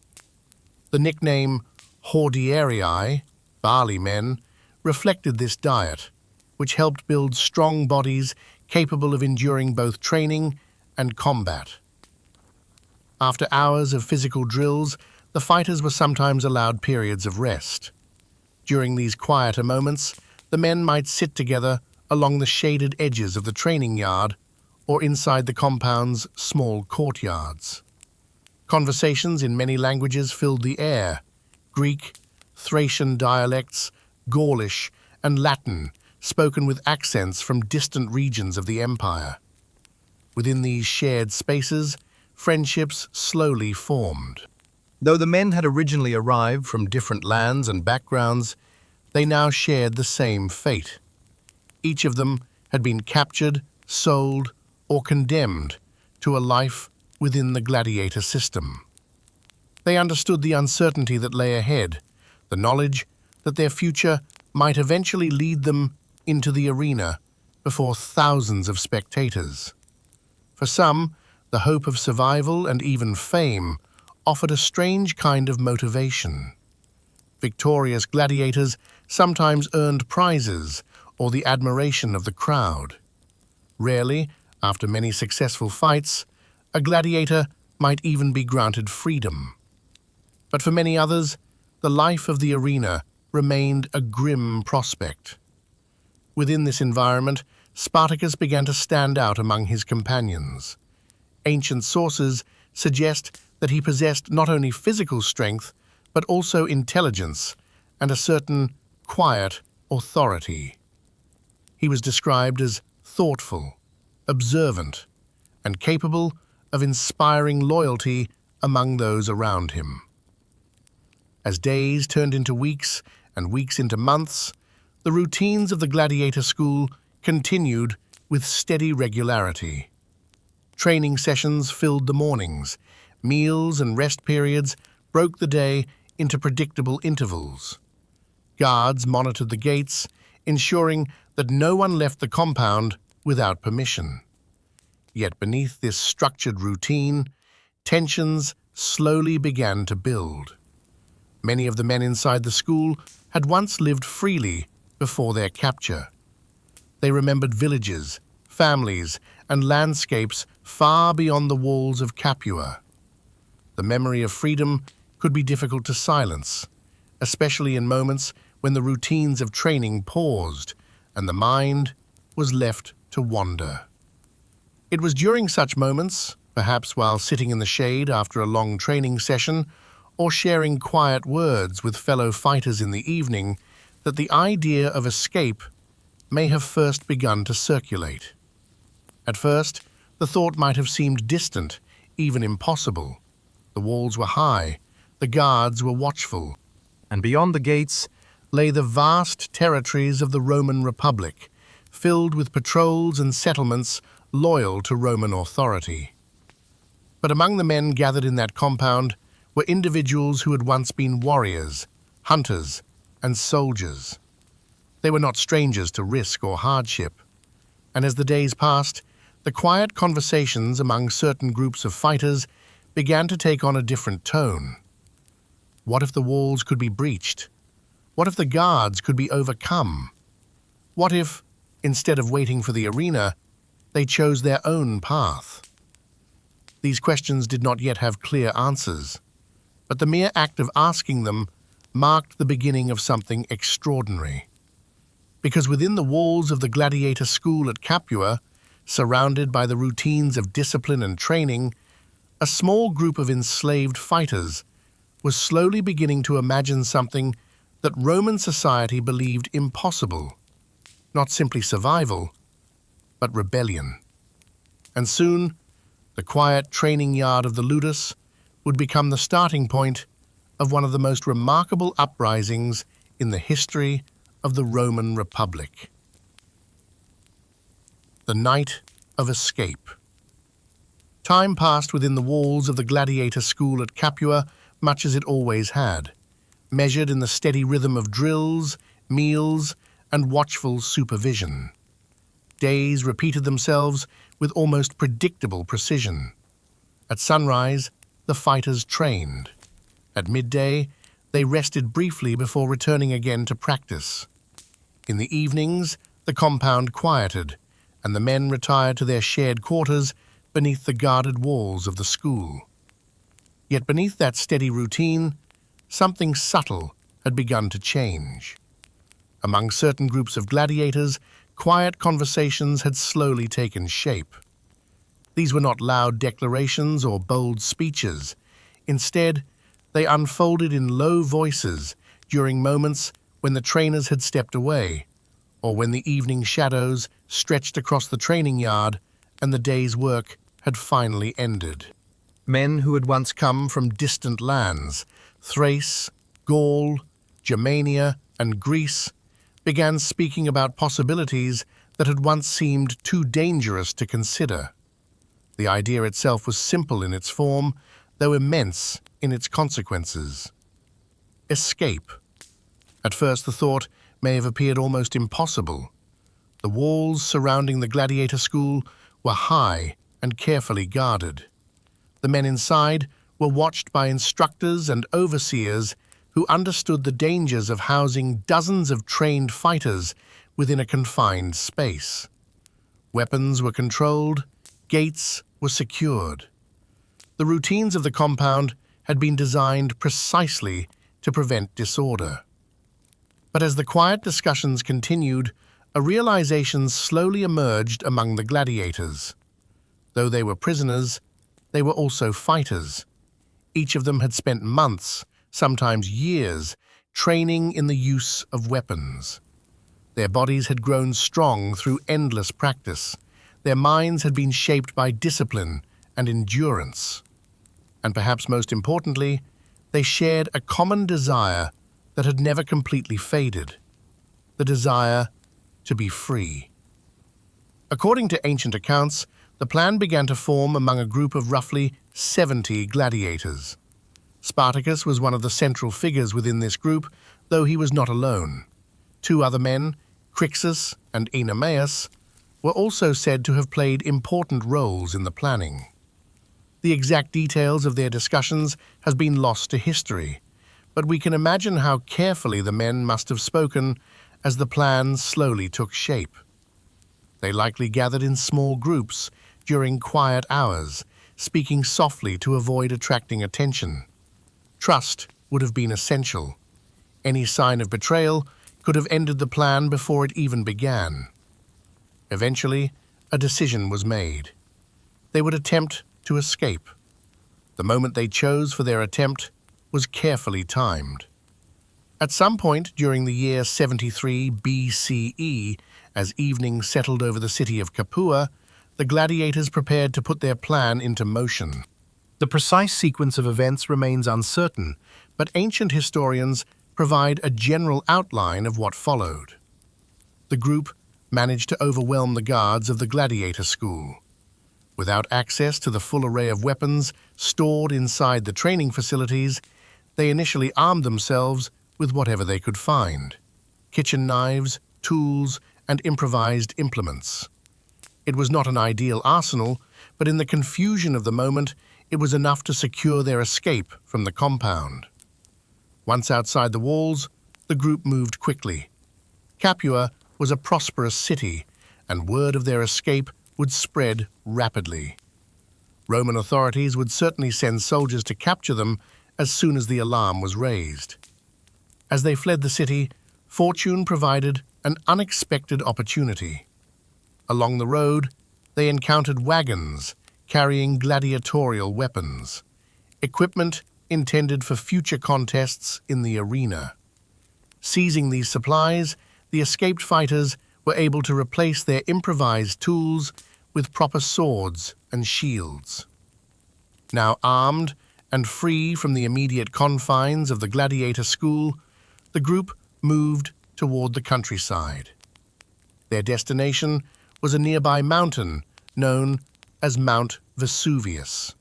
The nickname hordearii, barley men, reflected this diet, which helped build strong bodies capable of enduring both training and combat. After hours of physical drills, the fighters were sometimes allowed periods of rest. During these quieter moments, the men might sit together along the shaded edges of the training yard or inside the compound's small courtyards. Conversations in many languages filled the air: Greek, Thracian dialects, Gaulish, and Latin, spoken with accents from distant regions of the empire. Within these shared spaces, friendships slowly formed. Though the men had originally arrived from different lands and backgrounds, they now shared the same fate. Each of them had been captured, sold, or condemned to a life within the gladiator system. They understood the uncertainty that lay ahead, the knowledge that their future might eventually lead them into the arena before thousands of spectators. For some, the hope of survival and even fame offered a strange kind of motivation. Victorious gladiators sometimes earned prizes or the admiration of the crowd. Rarely, after many successful fights, a gladiator might even be granted freedom. But for many others, the life of the arena remained a grim prospect. Within this environment, Spartacus began to stand out among his companions. Ancient sources suggest that he possessed not only physical strength, but also intelligence and a certain quiet authority. He was described as thoughtful, observant, and capable of inspiring loyalty among those around him. As days turned into weeks and weeks into months, the routines of the gladiator school continued with steady regularity. Training sessions filled the mornings. Meals and rest periods broke the day into predictable intervals. Guards monitored the gates, ensuring that no one left the compound without permission. Yet beneath this structured routine, tensions slowly began to build. Many of the men inside the school had once lived freely before their capture. They remembered villages, families, and landscapes far beyond the walls of Capua. The memory of freedom could be difficult to silence, especially in moments when the routines of training paused and the mind was left to wander. It was during such moments, perhaps while sitting in the shade after a long training session or sharing quiet words with fellow fighters in the evening, that the idea of escape may have first begun to circulate. At first, the thought might have seemed distant, even impossible. The walls were high, the guards were watchful, and beyond the gates lay the vast territories of the Roman Republic, filled with patrols and settlements loyal to Roman authority. But among the men gathered in that compound were individuals who had once been warriors, hunters, and soldiers. They were not strangers to risk or hardship, and as the days passed, the quiet conversations among certain groups of fighters began to take on a different tone. What if the walls could be breached? What if the guards could be overcome? What if, instead of waiting for the arena, they chose their own path? These questions did not yet have clear answers, but the mere act of asking them marked the beginning of something extraordinary. Because within the walls of the gladiator school at Capua, surrounded by the routines of discipline and training, a small group of enslaved fighters was slowly beginning to imagine something that Roman society believed impossible, not simply survival, but rebellion. And soon, the quiet training yard of the Ludus would become the starting point of one of the most remarkable uprisings in the history of the Roman Republic. The Night of Escape. Time passed within the walls of the gladiator school at Capua much as it always had, measured in the steady rhythm of drills, meals, and watchful supervision. Days repeated themselves with almost predictable precision. At sunrise, the fighters trained. At midday, they rested briefly before returning again to practice. In the evenings, the compound quieted, and the men retired to their shared quarters beneath the guarded walls of the school. Yet beneath that steady routine, something subtle had begun to change. Among certain groups of gladiators, quiet conversations had slowly taken shape. These were not loud declarations or bold speeches. Instead, they unfolded in low voices during moments when the trainers had stepped away, or when the evening shadows stretched across the training yard and the day's work had finally ended. Men who had once come from distant lands, Thrace, Gaul, Germania, and Greece, began speaking about possibilities that had once seemed too dangerous to consider. The idea itself was simple in its form, though immense in its consequences. Escape. At first the thought may have appeared almost impossible. The walls surrounding the gladiator school were high and carefully guarded. The men inside were watched by instructors and overseers who understood the dangers of housing dozens of trained fighters within a confined space. Weapons were controlled, gates were secured. The routines of the compound had been designed precisely to prevent disorder. But as the quiet discussions continued, a realization slowly emerged among the gladiators. Though they were prisoners, they were also fighters. Each of them had spent months, sometimes years, training in the use of weapons. Their bodies had grown strong through endless practice. Their minds had been shaped by discipline and endurance. And perhaps most importantly, they shared a common desire that had never completely faded, the desire to be free. According to ancient accounts, the plan began to form among a group of roughly 70 gladiators. Spartacus was one of the central figures within this group, though he was not alone. Two other men, Crixus and Aeneas, were also said to have played important roles in the planning. The exact details of their discussions has been lost to history, but we can imagine how carefully the men must have spoken as the plan slowly took shape. They likely gathered in small groups during quiet hours, speaking softly to avoid attracting attention. Trust would have been essential. Any sign of betrayal could have ended the plan before it even began. Eventually, a decision was made. They would attempt to escape. The moment they chose for their attempt was carefully timed. At some point during the year 73 BCE, as evening settled over the city of Capua, the gladiators prepared to put their plan into motion. The precise sequence of events remains uncertain, but ancient historians provide a general outline of what followed. The group managed to overwhelm the guards of the gladiator school. Without access to the full array of weapons stored inside the training facilities, they initially armed themselves with whatever they could find: kitchen knives, tools, and improvised implements. It was not an ideal arsenal, but in the confusion of the moment, it was enough to secure their escape from the compound. Once outside the walls, the group moved quickly. Capua was a prosperous city, and word of their escape would spread rapidly. Roman authorities would certainly send soldiers to capture them as soon as the alarm was raised. As they fled the city, fortune provided an unexpected opportunity. Along the road, they encountered wagons carrying gladiatorial weapons, equipment intended for future contests in the arena. Seizing these supplies, the escaped fighters were able to replace their improvised tools with proper swords and shields. Now armed and free from the immediate confines of the gladiator school, the group moved toward the countryside. Their destination was a nearby mountain known as Mount Vesuvius.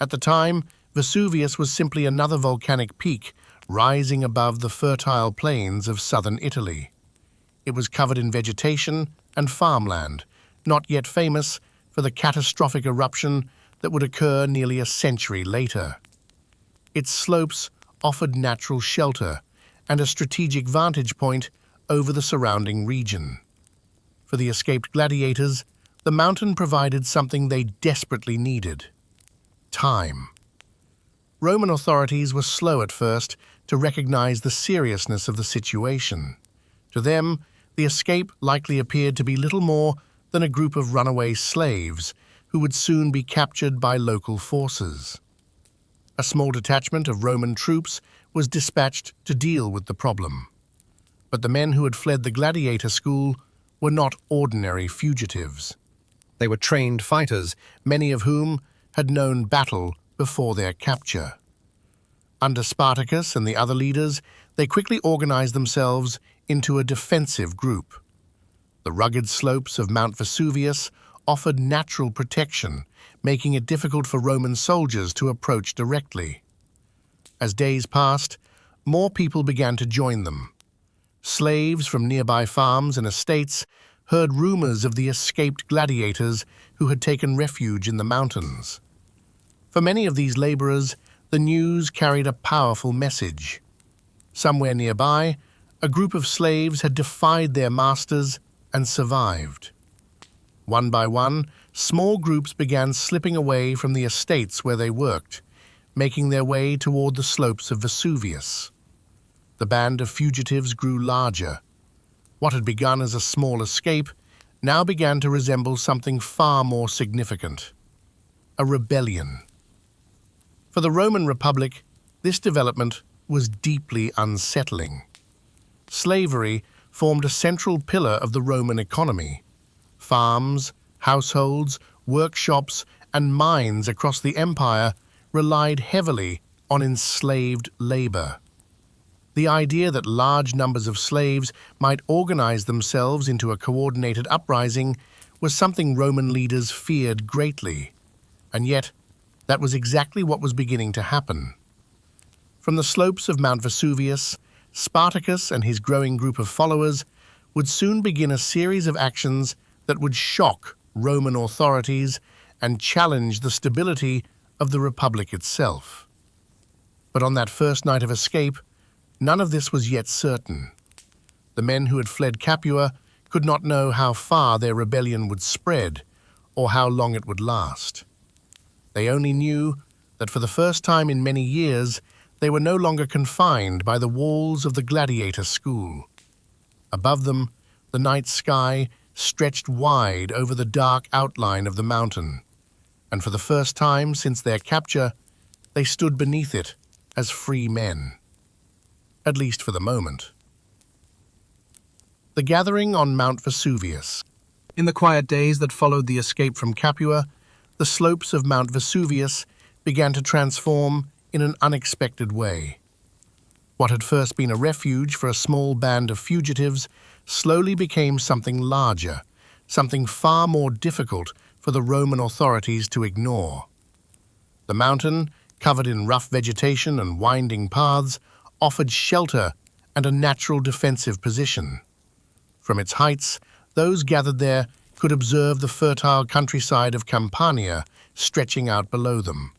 At the time, Vesuvius was simply another volcanic peak rising above the fertile plains of southern Italy. It was covered in vegetation and farmland, not yet famous for the catastrophic eruption that would occur nearly a century later. Its slopes offered natural shelter and a strategic vantage point over the surrounding region. For the escaped gladiators, the mountain provided something they desperately needed: time. Roman authorities were slow at first to recognize the seriousness of the situation. To them, the escape likely appeared to be little more than a group of runaway slaves who would soon be captured by local forces. A small detachment of Roman troops was dispatched to deal with the problem. But the men who had fled the gladiator school were not ordinary fugitives. They were trained fighters, Many of whom had known battle before their capture. Under Spartacus and the other leaders, they quickly organized themselves into a defensive group. The rugged slopes of Mount Vesuvius offered natural protection, making it difficult for Roman soldiers to approach directly. As days passed, more people began to join them. Slaves from nearby farms and estates heard rumors of the escaped gladiators who had taken refuge in the mountains. For many of these laborers, the news carried a powerful message. Somewhere nearby, a group of slaves had defied their masters and survived. One by one, small groups began slipping away from the estates where they worked, making their way toward the slopes of Vesuvius. The band of fugitives grew larger. What had begun as a small escape now began to resemble something far more significant: a rebellion. For the Roman Republic, this development was deeply unsettling. Slavery formed a central pillar of the Roman economy. Farms, households, workshops, and mines across the empire relied heavily on enslaved labor. The idea that large numbers of slaves might organize themselves into a coordinated uprising was something Roman leaders feared greatly, and yet that was exactly what was beginning to happen. From the slopes of Mount Vesuvius, Spartacus and his growing group of followers would soon begin a series of actions that would shock Roman authorities and challenge the stability of the Republic itself. But on that first night of escape, none of this was yet certain. The men who had fled Capua could not know how far their rebellion would spread or how long it would last. They only knew that for the first time in many years, they were no longer confined by the walls of the gladiator school. Above them, the night sky stretched wide over the dark outline of the mountain, and for the first time since their capture, they stood beneath it as free men. At least for the moment. The gathering on Mount Vesuvius. In the quiet days that followed the escape from Capua, the slopes of Mount Vesuvius began to transform in an unexpected way. What had first been a refuge for a small band of fugitives slowly became something larger, something far more difficult for the Roman authorities to ignore. The mountain, covered in rough vegetation and winding paths, offered shelter and a natural defensive position. From its heights, those gathered there could observe the fertile countryside of Campania stretching out below them.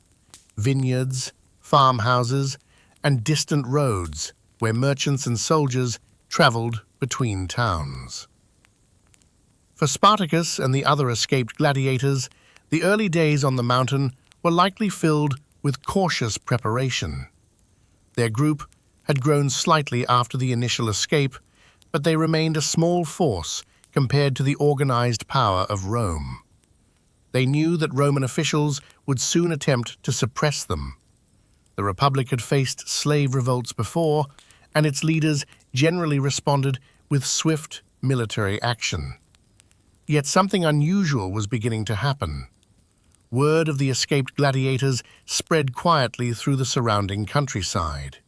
Vineyards, farmhouses, and distant roads where merchants and soldiers traveled between towns. For Spartacus and the other escaped gladiators, the early days on the mountain were likely filled with cautious preparation. Their group had grown slightly after the initial escape, but they remained a small force compared to the organized power of Rome. They knew that Roman officials would soon attempt to suppress them. The Republic had faced slave revolts before, and its leaders generally responded with swift military action. Yet something unusual was beginning to happen. Word of the escaped gladiators spread quietly through the surrounding countryside.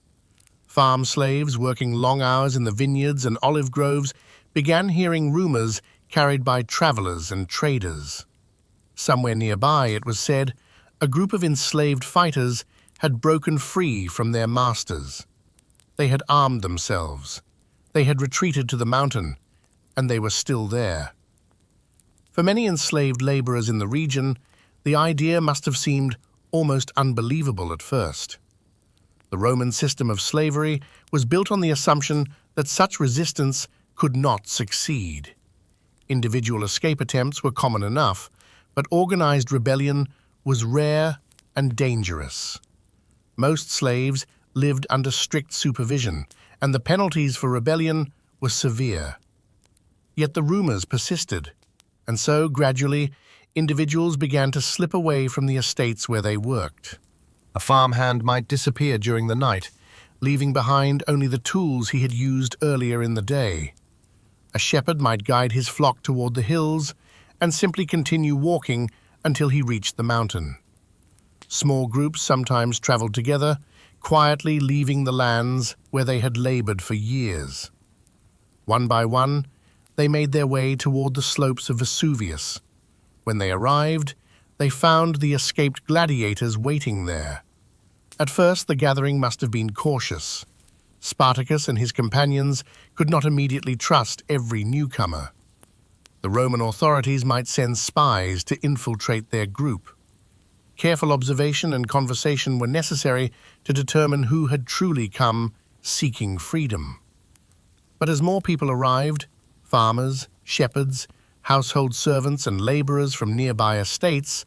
Farm slaves working long hours in the vineyards and olive groves began hearing rumors carried by travelers and traders. Somewhere nearby, it was said, a group of enslaved fighters had broken free from their masters. They had armed themselves. They had retreated to the mountain, and they were still there. For many enslaved laborers in the region, the idea must have seemed almost unbelievable at first. The Roman system of slavery was built on the assumption that such resistance could not succeed. Individual escape attempts were common enough, but organized rebellion was rare and dangerous. Most slaves lived under strict supervision, and the penalties for rebellion were severe. Yet the rumors persisted, and so, gradually, individuals began to slip away from the estates where they worked. A farmhand might disappear during the night, leaving behind only the tools he had used earlier in the day. A shepherd might guide his flock toward the hills and simply continue walking until he reached the mountain. Small groups sometimes traveled together, quietly leaving the lands where they had labored for years. One by one, they made their way toward the slopes of Vesuvius. When they arrived, they found the escaped gladiators waiting there. At first, the gathering must have been cautious. Spartacus and his companions could not immediately trust every newcomer. The Roman authorities might send spies to infiltrate their group. Careful observation and conversation were necessary to determine who had truly come seeking freedom. But as more people arrived, farmers, shepherds, household servants, and laborers from nearby estates,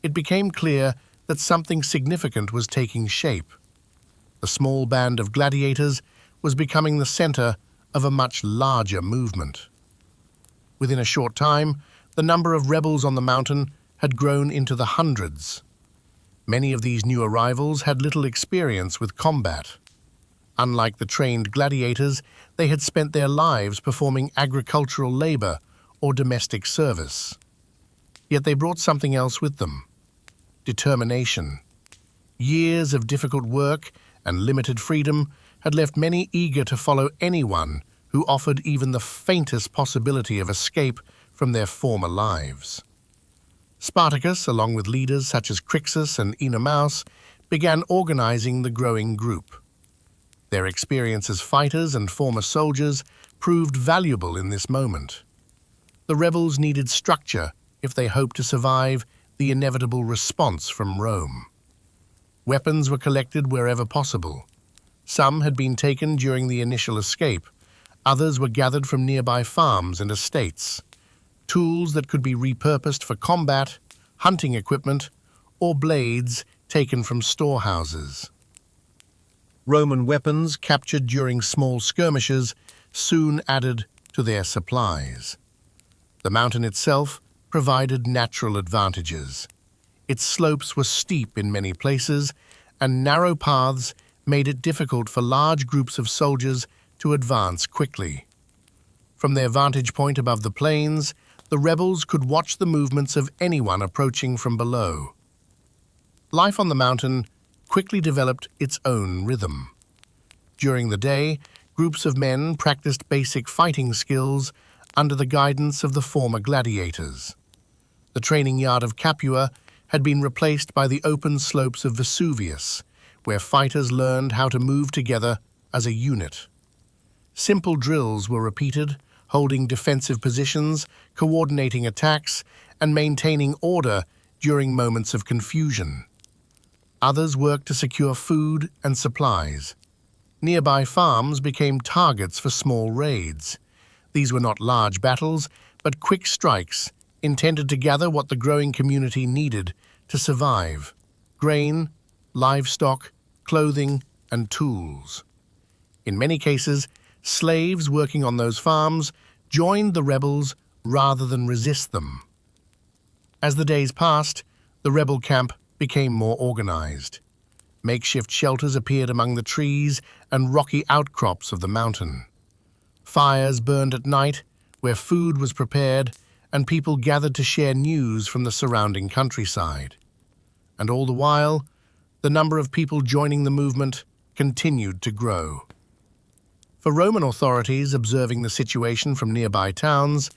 it became clear that something significant was taking shape. The small band of gladiators was becoming the center of a much larger movement. Within a short time, the number of rebels on the mountain had grown into the hundreds. Many of these new arrivals had little experience with combat. Unlike the trained gladiators, they had spent their lives performing agricultural labor or domestic service. Yet they brought something else with them: determination. Years of difficult work and limited freedom had left many eager to follow anyone who offered even the faintest possibility of escape from their former lives. Spartacus, along with leaders such as Crixus and Ennomaus, began organizing the growing group. Their experience as fighters and former soldiers proved valuable in this moment. The rebels needed structure if they hoped to survive the inevitable response from Rome. Weapons were collected wherever possible. Some had been taken during the initial escape. Others were gathered from nearby farms and estates. Tools that could be repurposed for combat, hunting equipment, or blades taken from storehouses. Roman weapons captured during small skirmishes soon added to their supplies. The mountain itself provided natural advantages. Its slopes were steep in many places, and narrow paths made it difficult for large groups of soldiers to advance quickly. From their vantage point above the plains, the rebels could watch the movements of anyone approaching from below. Life on the mountain quickly developed its own rhythm. During the day, groups of men practiced basic fighting skills under the guidance of the former gladiators. The training yard of Capua had been replaced by the open slopes of Vesuvius, where fighters learned how to move together as a unit. Simple drills were repeated, holding defensive positions, coordinating attacks, and maintaining order during moments of confusion. Others worked to secure food and supplies. Nearby farms became targets for small raids. These were not large battles, but quick strikes intended to gather what the growing community needed to survive: grain, livestock, clothing, and tools. In many cases, slaves working on those farms joined the rebels rather than resist them. As the days passed, the rebel camp became more organized. Makeshift shelters appeared among the trees and rocky outcrops of the mountain. Fires burned at night, where food was prepared, and people gathered to share news from the surrounding countryside. And all the while, the number of people joining the movement continued to grow. For Roman authorities observing the situation from nearby towns,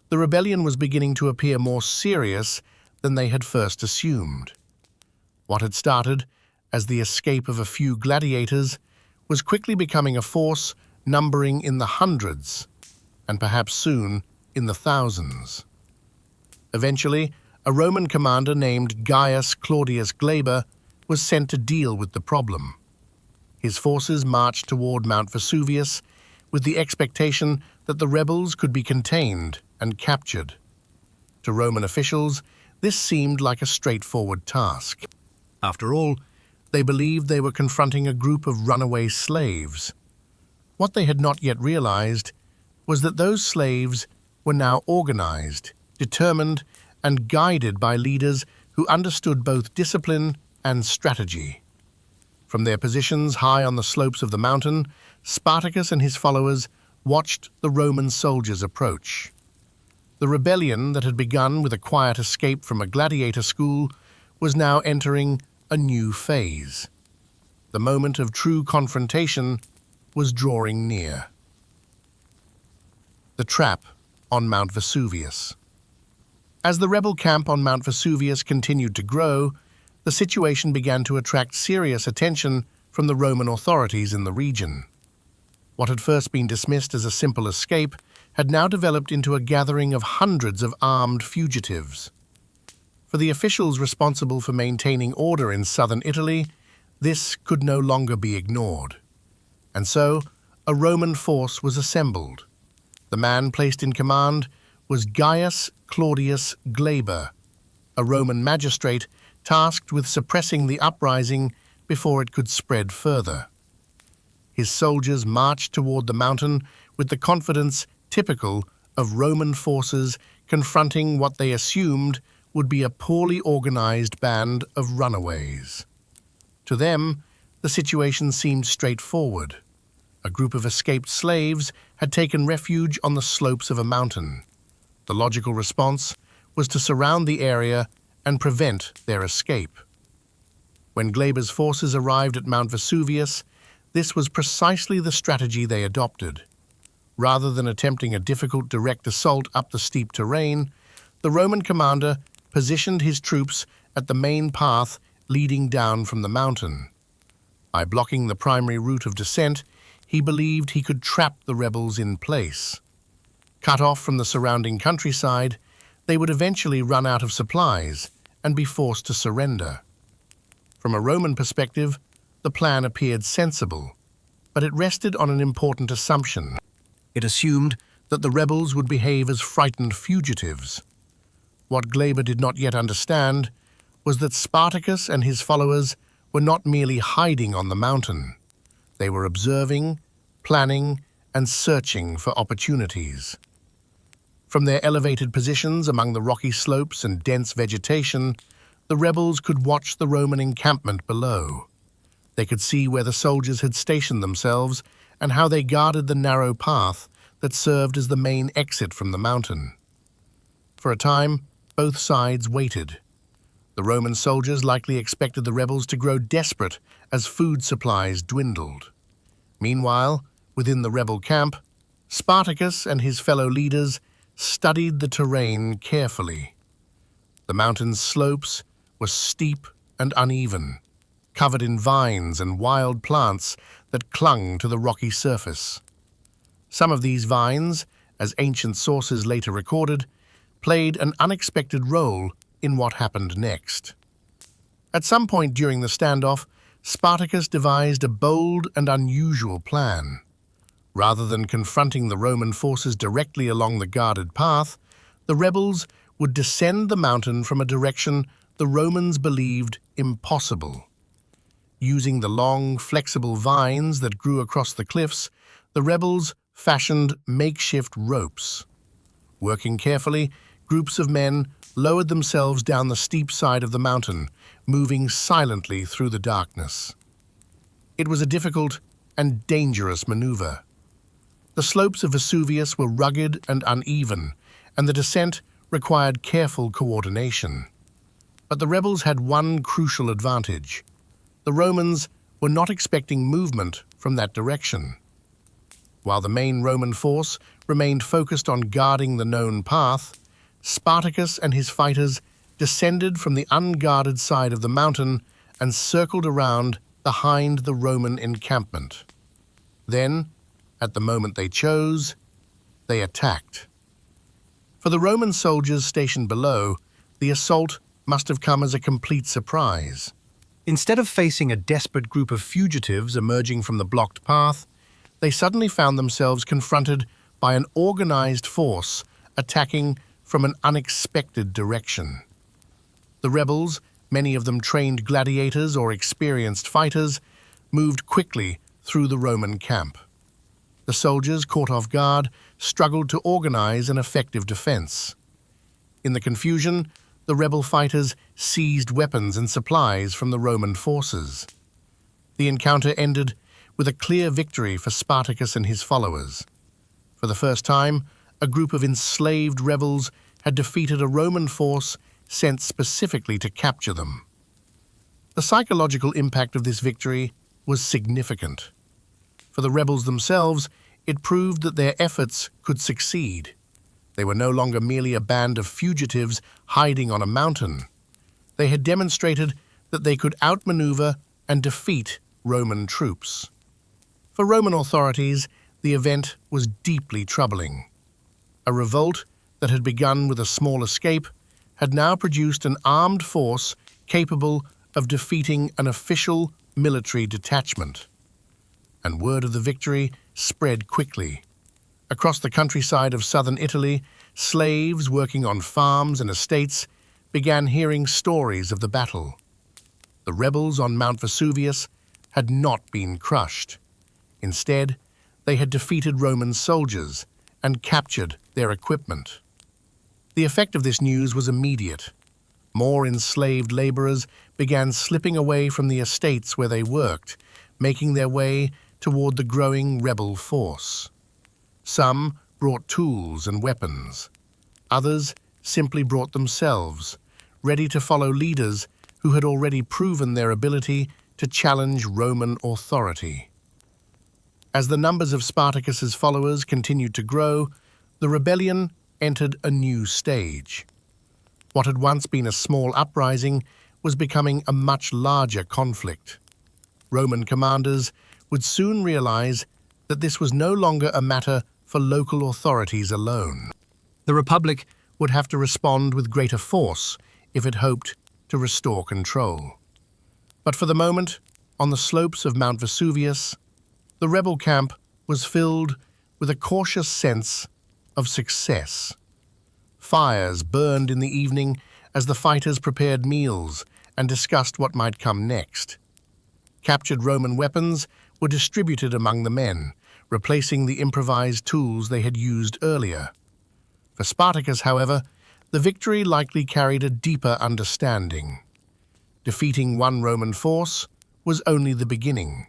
the rebellion was beginning to appear more serious than they had first assumed. What had started as the escape of a few gladiators was quickly becoming a force numbering in the hundreds, and perhaps soon in the thousands. Eventually, a Roman commander named Gaius Claudius Glaber was sent to deal with the problem. His forces marched toward Mount Vesuvius with the expectation that the rebels could be contained and captured. To Roman officials, this seemed like a straightforward task. After all, they believed they were confronting a group of runaway slaves. What they had not yet realized was that those slaves were now organized, determined, and guided by leaders who understood both discipline and strategy. From their positions high on the slopes of the mountain, Spartacus and his followers watched the Roman soldiers approach. The rebellion that had begun with a quiet escape from a gladiator school was now entering a new phase. The moment of true confrontation was drawing near. The trap on Mount Vesuvius. As the rebel camp on Mount Vesuvius continued to grow, the situation began to attract serious attention from the Roman authorities in the region. What had first been dismissed as a simple escape had now developed into a gathering of hundreds of armed fugitives. For the officials responsible for maintaining order in southern Italy, this could no longer be ignored. And so, a Roman force was assembled. The man placed in command was Gaius Claudius Glaber, a Roman magistrate tasked with suppressing the uprising before it could spread further. His soldiers marched toward the mountain with the confidence typical of Roman forces confronting what they assumed would be a poorly organized band of runaways. To them, the situation seemed straightforward. A group of escaped slaves had taken refuge on the slopes of a mountain. The logical response was to surround the area and prevent their escape. When Glaber's forces arrived at Mount Vesuvius, this was precisely the strategy they adopted. Rather than attempting a difficult direct assault up the steep terrain, the Roman commander positioned his troops at the main path leading down from the mountain. By blocking the primary route of descent, he believed he could trap the rebels in place. Cut off from the surrounding countryside, they would eventually run out of supplies and be forced to surrender. From a Roman perspective, the plan appeared sensible, but it rested on an important assumption. It assumed that the rebels would behave as frightened fugitives. What Glaber did not yet understand was that Spartacus and his followers were not merely hiding on the mountain. They were observing, planning, and searching for opportunities. From their elevated positions among the rocky slopes and dense vegetation, the rebels could watch the Roman encampment below. They could see where the soldiers had stationed themselves and how they guarded the narrow path that served as the main exit from the mountain. For a time, both sides waited. The Roman soldiers likely expected the rebels to grow desperate as food supplies dwindled. Meanwhile, within the rebel camp, Spartacus and his fellow leaders studied the terrain carefully. The mountain's slopes were steep and uneven, covered in vines and wild plants that clung to the rocky surface. Some of these vines, as ancient sources later recorded, played an unexpected role in what happened next. At some point during the standoff, Spartacus devised a bold and unusual plan. Rather than confronting the Roman forces directly along the guarded path, the rebels would descend the mountain from a direction the Romans believed impossible. Using the long, flexible vines that grew across the cliffs, the rebels fashioned makeshift ropes. Working carefully, groups of men lowered themselves down the steep side of the mountain, moving silently through the darkness. It was a difficult and dangerous maneuver. The slopes of Vesuvius were rugged and uneven, and the descent required careful coordination. But the rebels had one crucial advantage. The Romans were not expecting movement from that direction. While the main Roman force remained focused on guarding the known path, Spartacus and his fighters descended from the unguarded side of the mountain and circled around behind the Roman encampment. Then, at the moment they chose, they attacked. For the Roman soldiers stationed below, the assault must have come as a complete surprise. Instead of facing a desperate group of fugitives emerging from the blocked path, they suddenly found themselves confronted by an organized force attacking from an unexpected direction. The rebels, many of them trained gladiators or experienced fighters, moved quickly through the Roman camp. The soldiers, caught off guard, struggled to organize an effective defense. In the confusion, the rebel fighters seized weapons and supplies from the Roman forces. The encounter ended with a clear victory for Spartacus and his followers. For the first time, a group of enslaved rebels had defeated a Roman force sent specifically to capture them. The psychological impact of this victory was significant. For the rebels themselves, it proved that their efforts could succeed. They were no longer merely a band of fugitives hiding on a mountain. They had demonstrated that they could outmaneuver and defeat Roman troops. For Roman authorities, the event was deeply troubling. A revolt that had begun with a small escape had now produced an armed force capable of defeating an official military detachment. And word of the victory spread quickly. Across the countryside of southern Italy, slaves working on farms and estates began hearing stories of the battle. The rebels on Mount Vesuvius had not been crushed. Instead, they had defeated Roman soldiers and captured their equipment. The effect of this news was immediate. More enslaved laborers began slipping away from the estates where they worked, making their way toward the growing rebel force. Some brought tools and weapons. Others simply brought themselves, ready to follow leaders who had already proven their ability to challenge Roman authority. As the numbers of Spartacus's followers continued to grow, the rebellion entered a new stage. What had once been a small uprising was becoming a much larger conflict. Roman commanders would soon realize that this was no longer a matter for local authorities alone. The Republic would have to respond with greater force if it hoped to restore control. But for the moment, on the slopes of Mount Vesuvius, the rebel camp was filled with a cautious sense of success. Fires burned in the evening as the fighters prepared meals and discussed what might come next. Captured Roman weapons were distributed among the men, replacing the improvised tools they had used earlier. For Spartacus, however, the victory likely carried a deeper understanding. Defeating one Roman force was only the beginning.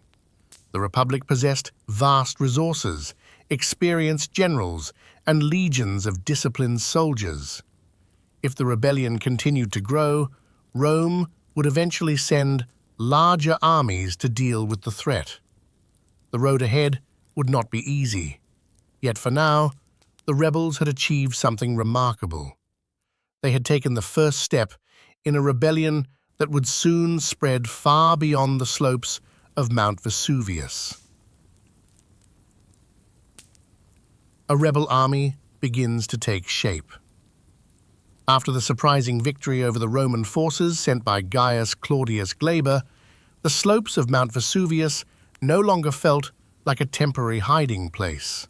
The Republic possessed vast resources, experienced generals, and legions of disciplined soldiers. If the rebellion continued to grow, Rome would eventually send larger armies to deal with the threat. The road ahead would not be easy. Yet for now, the rebels had achieved something remarkable. They had taken the first step in a rebellion that would soon spread far beyond the slopes of Mount Vesuvius. A rebel army begins to take shape. After the surprising victory over the Roman forces sent by Gaius Claudius Glaber, the slopes of Mount Vesuvius no longer felt like a temporary hiding place.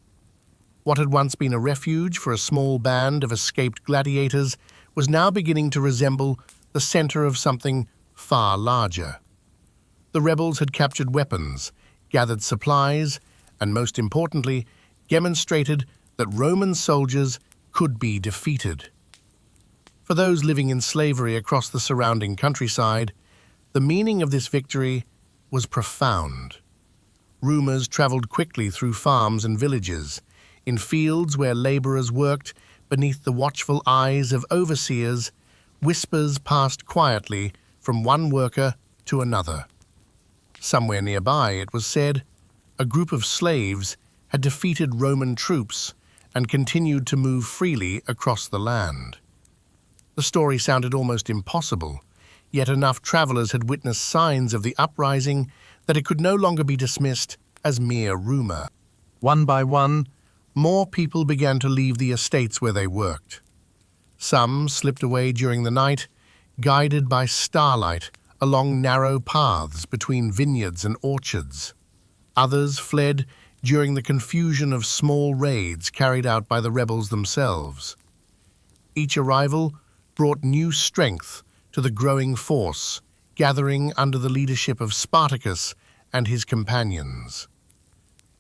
What had once been a refuge for a small band of escaped gladiators was now beginning to resemble the center of something far larger. The rebels had captured weapons, gathered supplies, and most importantly, demonstrated that Roman soldiers could be defeated. For those living in slavery across the surrounding countryside, the meaning of this victory was profound. Rumors traveled quickly through farms and villages. In fields where laborers worked, beneath the watchful eyes of overseers, whispers passed quietly from one worker to another. Somewhere nearby, it was said, a group of slaves had defeated Roman troops and continued to move freely across the land. The story sounded almost impossible, yet enough travelers had witnessed signs of the uprising that it could no longer be dismissed as mere rumor. One by one, more people began to leave the estates where they worked. Some slipped away during the night, guided by starlight along narrow paths between vineyards and orchards. Others fled during the confusion of small raids carried out by the rebels themselves. Each arrival brought new strength to the growing force, gathering under the leadership of Spartacus and his companions.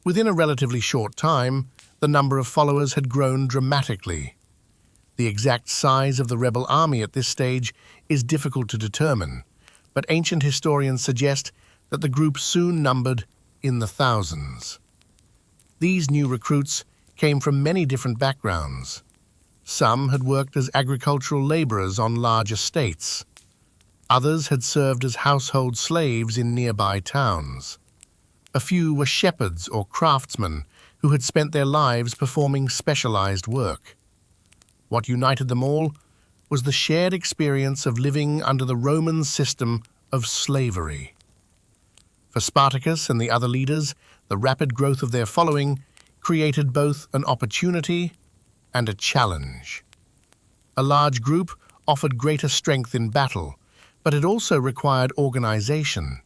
Within a relatively short time, the number of followers had grown dramatically. The exact size of the rebel army at this stage is difficult to determine, but ancient historians suggest that the group soon numbered in the thousands. These new recruits came from many different backgrounds. Some had worked as agricultural laborers on large estates. Others had served as household slaves in nearby towns. A few were shepherds or craftsmen who had spent their lives performing specialized work. What united them all was the shared experience of living under the Roman system of slavery. For Spartacus and the other leaders, the rapid growth of their following created both an opportunity and a challenge. A large group offered greater strength in battle, but it also required organization.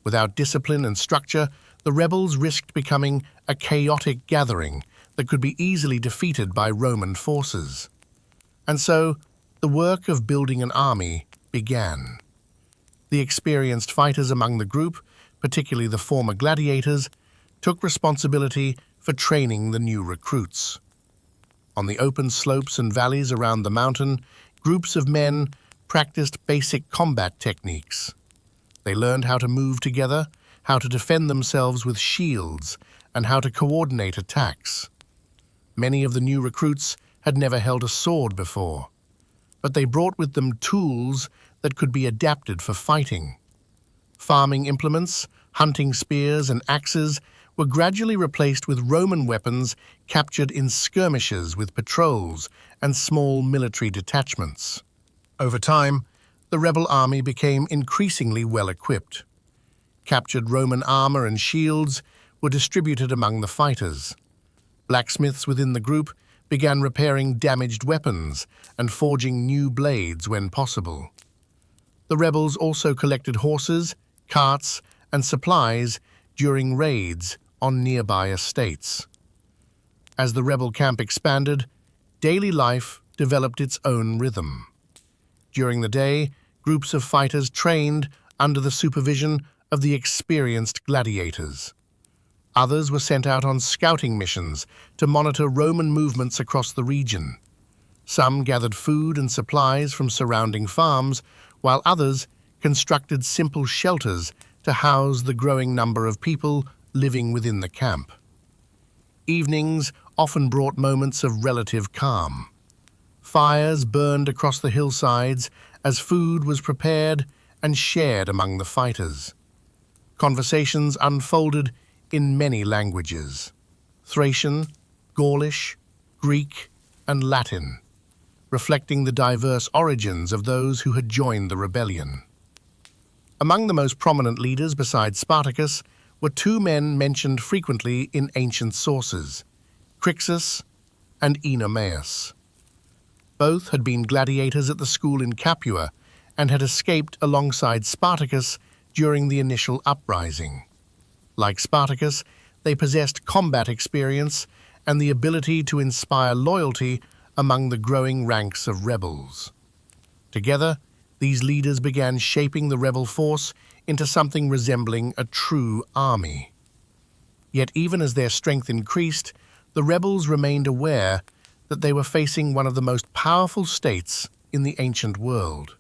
Without discipline and structure, the rebels risked becoming a chaotic gathering that could be easily defeated by Roman forces. And so, the work of building an army began. The experienced fighters among the group, particularly the former gladiators, took responsibility for training the new recruits. On the open slopes and valleys around the mountain, groups of men practiced basic combat techniques. They learned how to move together, how to defend themselves with shields, and how to coordinate attacks. Many of the new recruits had never held a sword before, but they brought with them tools that could be adapted for fighting. Farming implements, hunting spears, and axes were gradually replaced with Roman weapons captured in skirmishes with patrols and small military detachments. Over time, the rebel army became increasingly well-equipped. Captured Roman armor and shields were distributed among the fighters. Blacksmiths within the group began repairing damaged weapons and forging new blades when possible. The rebels also collected horses, carts, and supplies during raids on nearby estates. As the rebel camp expanded, daily life developed its own rhythm. During the day, groups of fighters trained under the supervision of the experienced gladiators. Others were sent out on scouting missions to monitor Roman movements across the region. Some gathered food and supplies from surrounding farms, while others constructed simple shelters to house the growing number of people living within the camp. Evenings often brought moments of relative calm. Fires burned across the hillsides as food was prepared and shared among the fighters. Conversations unfolded in many languages: Thracian, Gaulish, Greek, and Latin, reflecting the diverse origins of those who had joined the rebellion. Among the most prominent leaders besides Spartacus were two men mentioned frequently in ancient sources, Crixus and Oenomaus. Both had been gladiators at the school in Capua and had escaped alongside Spartacus during the initial uprising. Like Spartacus, they possessed combat experience and the ability to inspire loyalty among the growing ranks of rebels. Together, these leaders began shaping the rebel force into something resembling a true army. Yet even as their strength increased, the rebels remained aware that they were facing one of the most powerful states in the ancient world.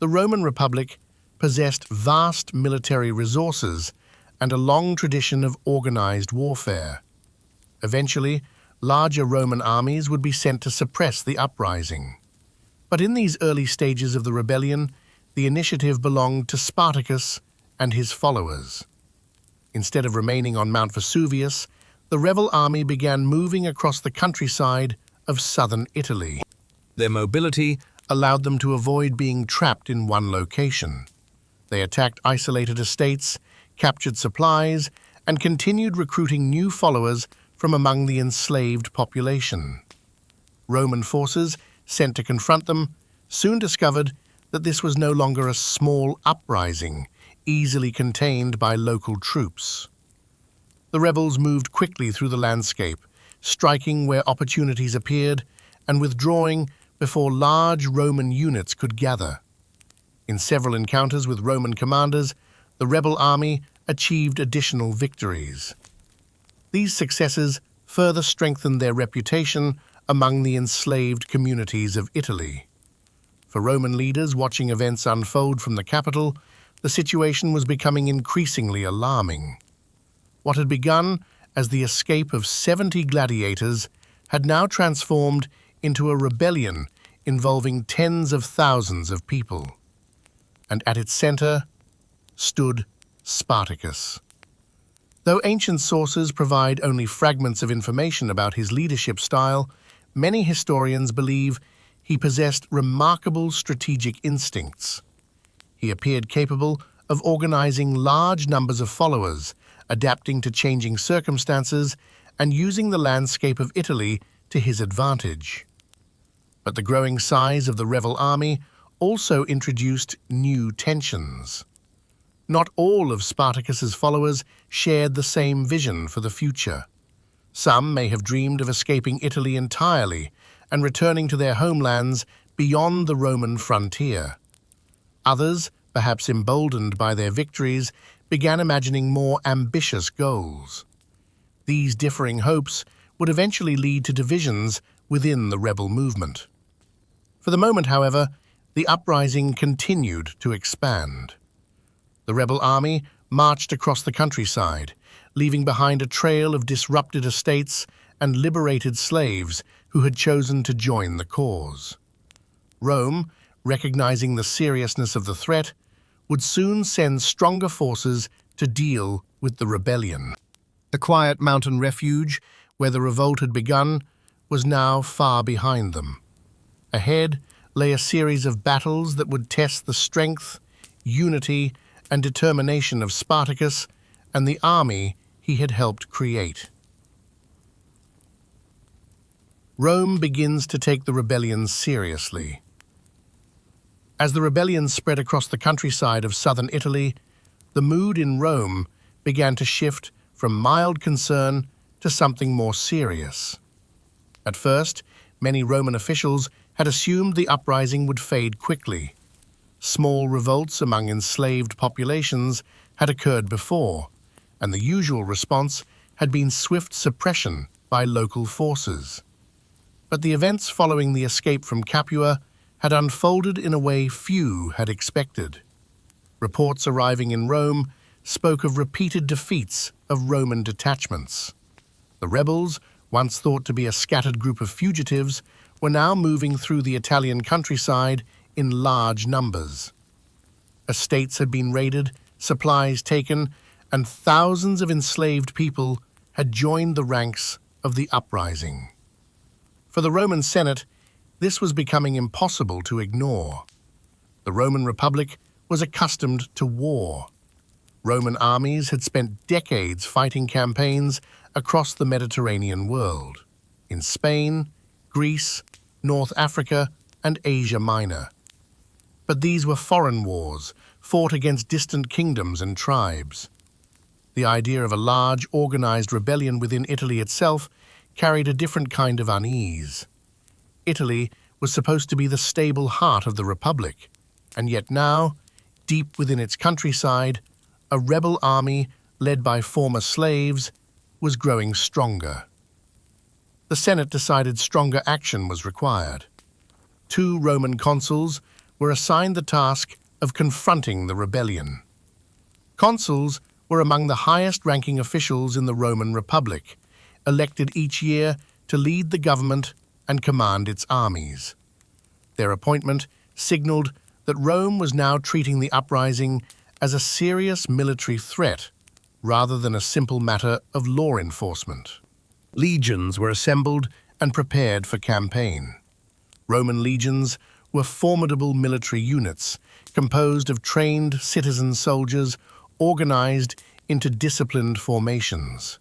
The Roman Republic possessed vast military resources and a long tradition of organized warfare. Eventually, larger Roman armies would be sent to suppress the uprising. But in these early stages of the rebellion, the initiative belonged to Spartacus and his followers. Instead of remaining on Mount Vesuvius, the rebel army began moving across the countryside of southern Italy. Their mobility allowed them to avoid being trapped in one location. They attacked isolated estates, captured supplies, and continued recruiting new followers from among the enslaved population. Roman forces, sent to confront them, soon discovered that this was no longer a small uprising, easily contained by local troops. The rebels moved quickly through the landscape, striking where opportunities appeared and withdrawing before large Roman units could gather. In several encounters with Roman commanders, the rebel army achieved additional victories. These successes further strengthened their reputation among the enslaved communities of Italy. For Roman leaders watching events unfold from the capital, the situation was becoming increasingly alarming. What had begun as the escape of 70 gladiators had now transformed into a rebellion involving tens of thousands of people. And at its center stood Spartacus. Though ancient sources provide only fragments of information about his leadership style, many historians believe he possessed remarkable strategic instincts. He appeared capable of organizing large numbers of followers, adapting to changing circumstances, and using the landscape of Italy to his advantage. But the growing size of the rebel army also introduced new tensions. Not all of Spartacus's followers shared the same vision for the future. Some may have dreamed of escaping Italy entirely and returning to their homelands beyond the Roman frontier. Others, perhaps emboldened by their victories, began imagining more ambitious goals. These differing hopes would eventually lead to divisions within the rebel movement. For the moment, however, the uprising continued to expand. The rebel army marched across the countryside, leaving behind a trail of disrupted estates and liberated slaves who had chosen to join the cause. Rome, recognizing the seriousness of the threat, would soon send stronger forces to deal with the rebellion. The quiet mountain refuge, where the revolt had begun, was now far behind them. Ahead lay a series of battles that would test the strength, unity, and determination of Spartacus and the army he had helped create. Rome begins to take the rebellion seriously. As the rebellion spread across the countryside of southern Italy, the mood in Rome began to shift from mild concern to something more serious. At first, many Roman officials had assumed the uprising would fade quickly. Small revolts among enslaved populations had occurred before, and the usual response had been swift suppression by local forces. But the events following the escape from Capua had unfolded in a way few had expected. Reports arriving in Rome spoke of repeated defeats of Roman detachments. The rebels, once thought to be a scattered group of fugitives, were now moving through the Italian countryside in large numbers. Estates had been raided, supplies taken, and thousands of enslaved people had joined the ranks of the uprising. For the Roman Senate, this was becoming impossible to ignore. The Roman Republic was accustomed to war. Roman armies had spent decades fighting campaigns across the Mediterranean world, in Spain, Greece, North Africa, and Asia Minor. But these were foreign wars, fought against distant kingdoms and tribes. The idea of a large, organized rebellion within Italy itself carried a different kind of unease. Italy was supposed to be the stable heart of the Republic, and yet now, deep within its countryside, a rebel army led by former slaves was growing stronger. The Senate decided stronger action was required. 2 Roman consuls were assigned the task of confronting the rebellion. Consuls were among the highest-ranking officials in the Roman Republic, elected each year to lead the government and command its armies. Their appointment signaled that Rome was now treating the uprising as a serious military threat rather than a simple matter of law enforcement. Legions were assembled and prepared for campaign. Roman legions were formidable military units composed of trained citizen soldiers organized into disciplined formations.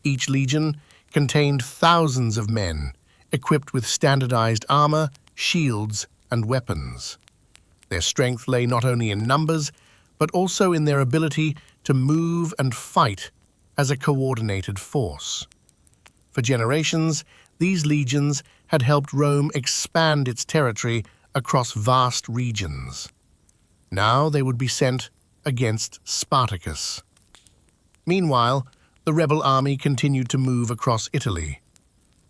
Each legion contained thousands of men equipped with standardized armor, shields, and weapons. Their strength lay not only in numbers, but also in their ability to move and fight as a coordinated force. For generations, these legions had helped Rome expand its territory across vast regions. Now they would be sent against Spartacus. Meanwhile, the rebel army continued to move across Italy.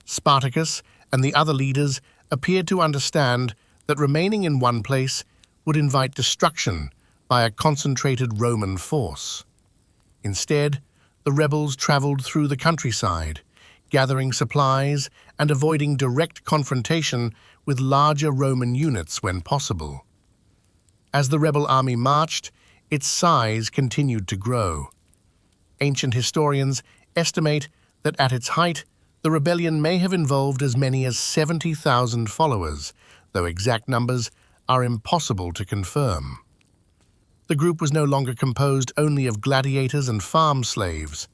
Spartacus and the other leaders appeared to understand that remaining in one place would invite destruction by a concentrated Roman force. Instead, the rebels traveled through the countryside, gathering supplies and avoiding direct confrontation with larger Roman units when possible. As the rebel army marched, its size continued to grow. Ancient historians estimate that at its height, the rebellion may have involved as many as 70,000 followers, though exact numbers are impossible to confirm. The group was no longer composed only of gladiators and farm slaves.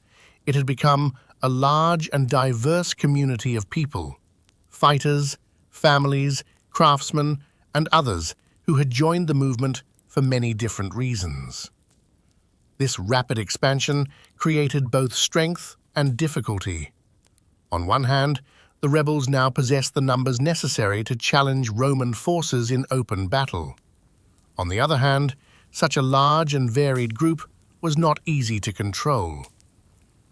It had become a large and diverse community of people, fighters, families, craftsmen, and others who had joined the movement for many different reasons. This rapid expansion created both strength and difficulty. On one hand, the rebels now possessed the numbers necessary to challenge Roman forces in open battle. On the other hand, such a large and varied group was not easy to control.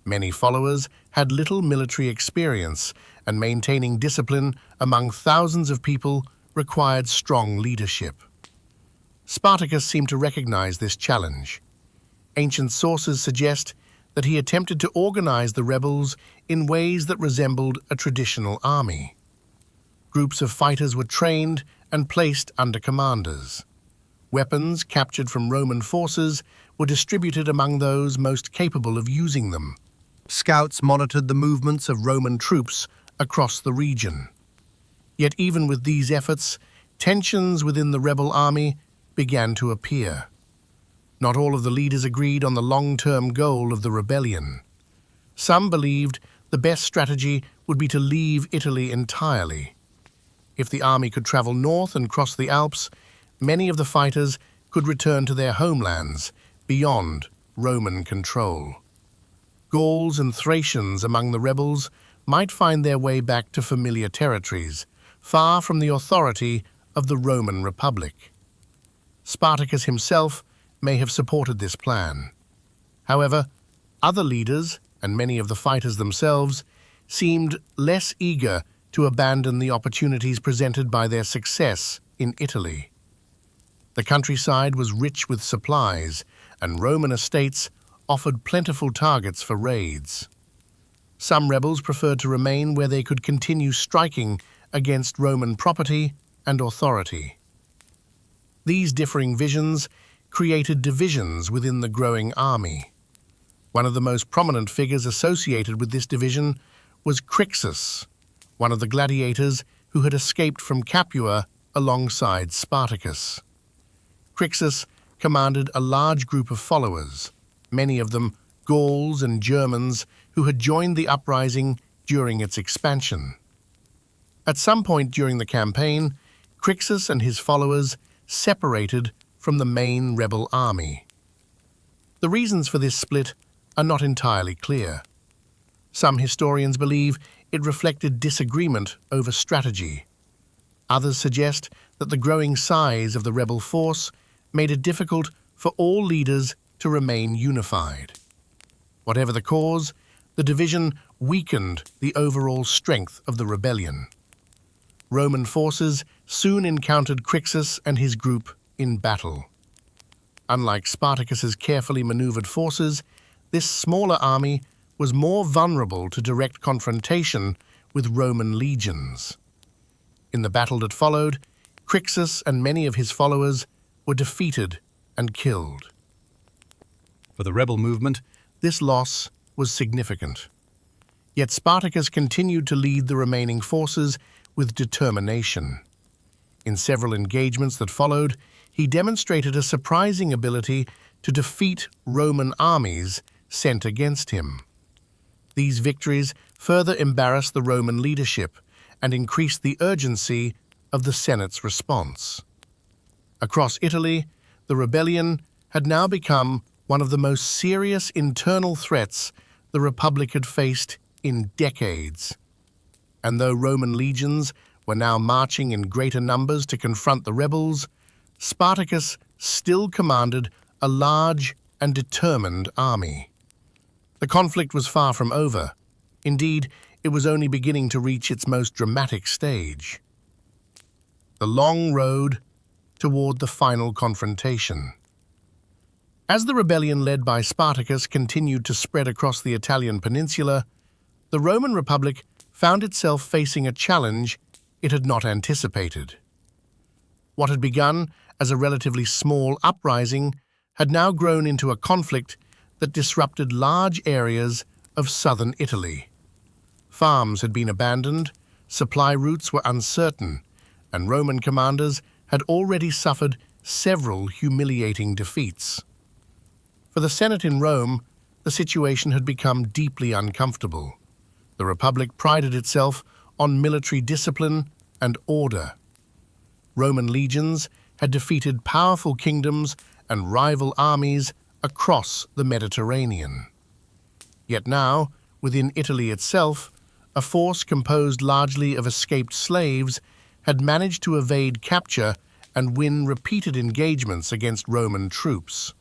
Many followers had little military experience, and maintaining discipline among thousands of people required strong leadership. Spartacus seemed to recognize this challenge. Ancient sources suggest that he attempted to organize the rebels in ways that resembled a traditional army. Groups of fighters were trained and placed under commanders. Weapons captured from Roman forces were distributed among those most capable of using them. Scouts monitored the movements of Roman troops across the region. Yet even with these efforts, tensions within the rebel army began to appear. Not all of the leaders agreed on the long-term goal of the rebellion. Some believed the best strategy would be to leave Italy entirely. If the army could travel north and cross the Alps, many of the fighters could return to their homelands beyond Roman control. Gauls and Thracians among the rebels might find their way back to familiar territories, far from the authority of the Roman Republic. Spartacus himself may have supported this plan. However, other leaders, and many of the fighters themselves, seemed less eager to abandon the opportunities presented by their success in Italy. The countryside was rich with supplies, and Roman estates offered plentiful targets for raids. Some rebels preferred to remain where they could continue striking against Roman property and authority. These differing visions created divisions within the growing army. One of the most prominent figures associated with this division was Crixus, one of the gladiators who had escaped from Capua alongside Spartacus. Crixus commanded a large group of followers, many of them Gauls and Germans who had joined the uprising during its expansion. At some point during the campaign, Crixus and his followers separated from the main rebel army. The reasons for this split are not entirely clear. Some historians believe it reflected disagreement over strategy. Others suggest that the growing size of the rebel force made it difficult for all leaders to remain unified. Whatever the cause, the division weakened the overall strength of the rebellion. Roman forces soon encountered Crixus and his group in battle. Unlike Spartacus's carefully maneuvered forces, this smaller army was more vulnerable to direct confrontation with Roman legions. In the battle that followed, Crixus and many of his followers were defeated and killed. For the rebel movement, This loss was significant. Yet Spartacus continued to lead the remaining forces with determination. In several engagements that followed, he demonstrated a surprising ability to defeat Roman armies sent against him. These victories further embarrassed the Roman leadership and increased the urgency of the Senate's response. Across Italy, the rebellion had now become one of the most serious internal threats the Republic had faced in decades. And though Roman legions were now marching in greater numbers to confront the rebels, Spartacus still commanded a large and determined army. The conflict was far from over. Indeed, it was only beginning to reach its most dramatic stage. The long road toward the final confrontation. As the rebellion led by Spartacus continued to spread across the Italian peninsula, the Roman Republic found itself facing a challenge it had not anticipated. What had begun as a relatively small uprising had now grown into a conflict that disrupted large areas of southern Italy. Farms had been abandoned, supply routes were uncertain, and Roman commanders had already suffered several humiliating defeats. For the Senate in Rome, the situation had become deeply uncomfortable. The Republic prided itself on military discipline and order. Roman legions had defeated powerful kingdoms and rival armies across the Mediterranean. Yet now, within Italy itself, a force composed largely of escaped slaves had managed to evade capture and win repeated engagements against Roman troops.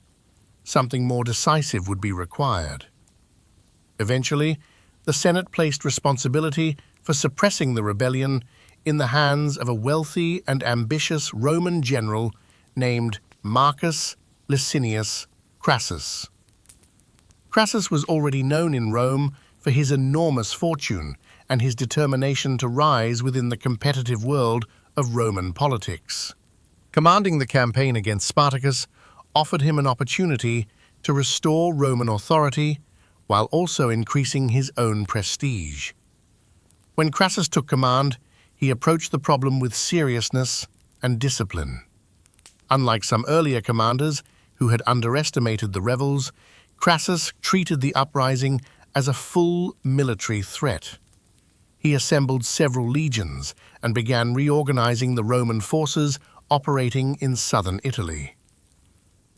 Something more decisive would be required. Eventually, the Senate placed responsibility for suppressing the rebellion in the hands of a wealthy and ambitious Roman general named Marcus Licinius Crassus. Crassus was already known in Rome for his enormous fortune and his determination to rise within the competitive world of Roman politics. Commanding the campaign against Spartacus offered him an opportunity to restore Roman authority while also increasing his own prestige. When Crassus took command, he approached the problem with seriousness and discipline. Unlike some earlier commanders who had underestimated the rebels, Crassus treated the uprising as a full military threat. He assembled several legions and began reorganizing the Roman forces operating in southern Italy.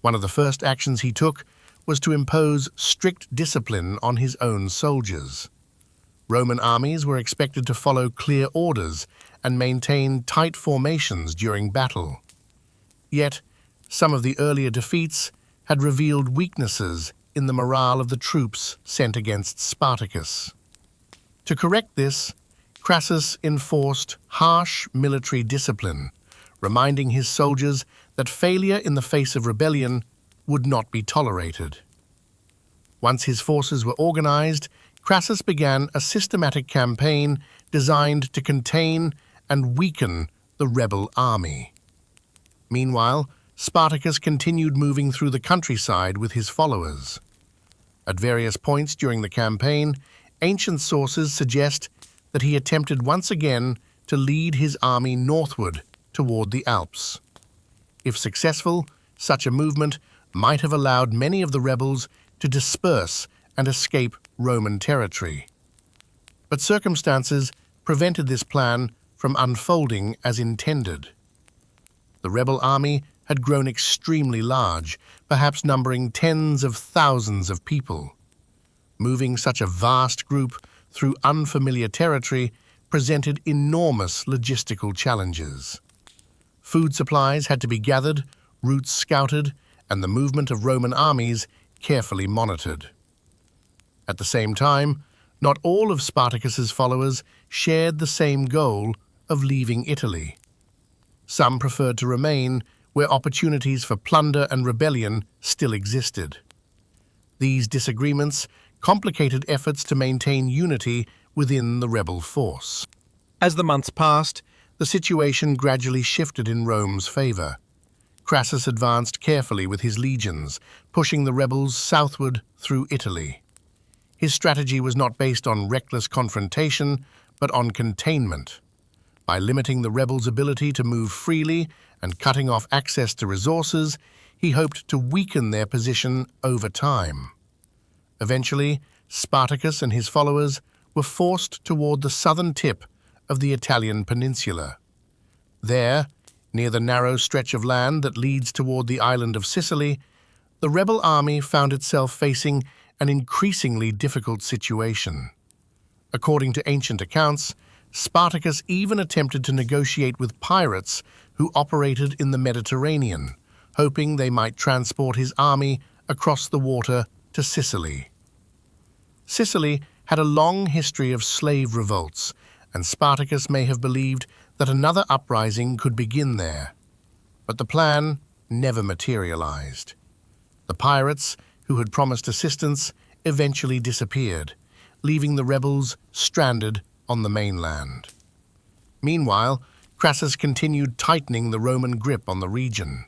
One of the first actions he took was to impose strict discipline on his own soldiers. Roman armies were expected to follow clear orders and maintain tight formations during battle. Yet, some of the earlier defeats had revealed weaknesses in the morale of the troops sent against Spartacus. To correct this, Crassus enforced harsh military discipline, reminding his soldiers that failure in the face of rebellion would not be tolerated. Once his forces were organized, Crassus began a systematic campaign designed to contain and weaken the rebel army. Meanwhile, Spartacus continued moving through the countryside with his followers. At various points during the campaign, ancient sources suggest that he attempted once again to lead his army northward toward the Alps. If successful, such a movement might have allowed many of the rebels to disperse and escape Roman territory. But circumstances prevented this plan from unfolding as intended. The rebel army had grown extremely large, perhaps numbering tens of thousands of people. Moving such a vast group through unfamiliar territory presented enormous logistical challenges. Food supplies had to be gathered, routes scouted, and the movement of Roman armies carefully monitored. At the same time, not all of Spartacus's followers shared the same goal of leaving Italy. Some preferred to remain where opportunities for plunder and rebellion still existed. These disagreements complicated efforts to maintain unity within the rebel force. As the months passed, The situation gradually shifted in Rome's favor. Crassus advanced carefully with his legions, pushing the rebels southward through Italy. His strategy was not based on reckless confrontation, but on containment. By limiting the rebels' ability to move freely and cutting off access to resources, he hoped to weaken their position over time. Eventually, Spartacus and his followers were forced toward the southern tip of the Italian peninsula. There, near the narrow stretch of land that leads toward the island of Sicily, the rebel army found itself facing an increasingly difficult situation. According to ancient accounts, Spartacus even attempted to negotiate with pirates who operated in the Mediterranean, hoping they might transport his army across the water to Sicily. Sicily had a long history of slave revolts, and Spartacus may have believed that another uprising could begin there. But the plan never materialized. The pirates, who had promised assistance, eventually disappeared, leaving the rebels stranded on the mainland. Meanwhile, Crassus continued tightening the Roman grip on the region.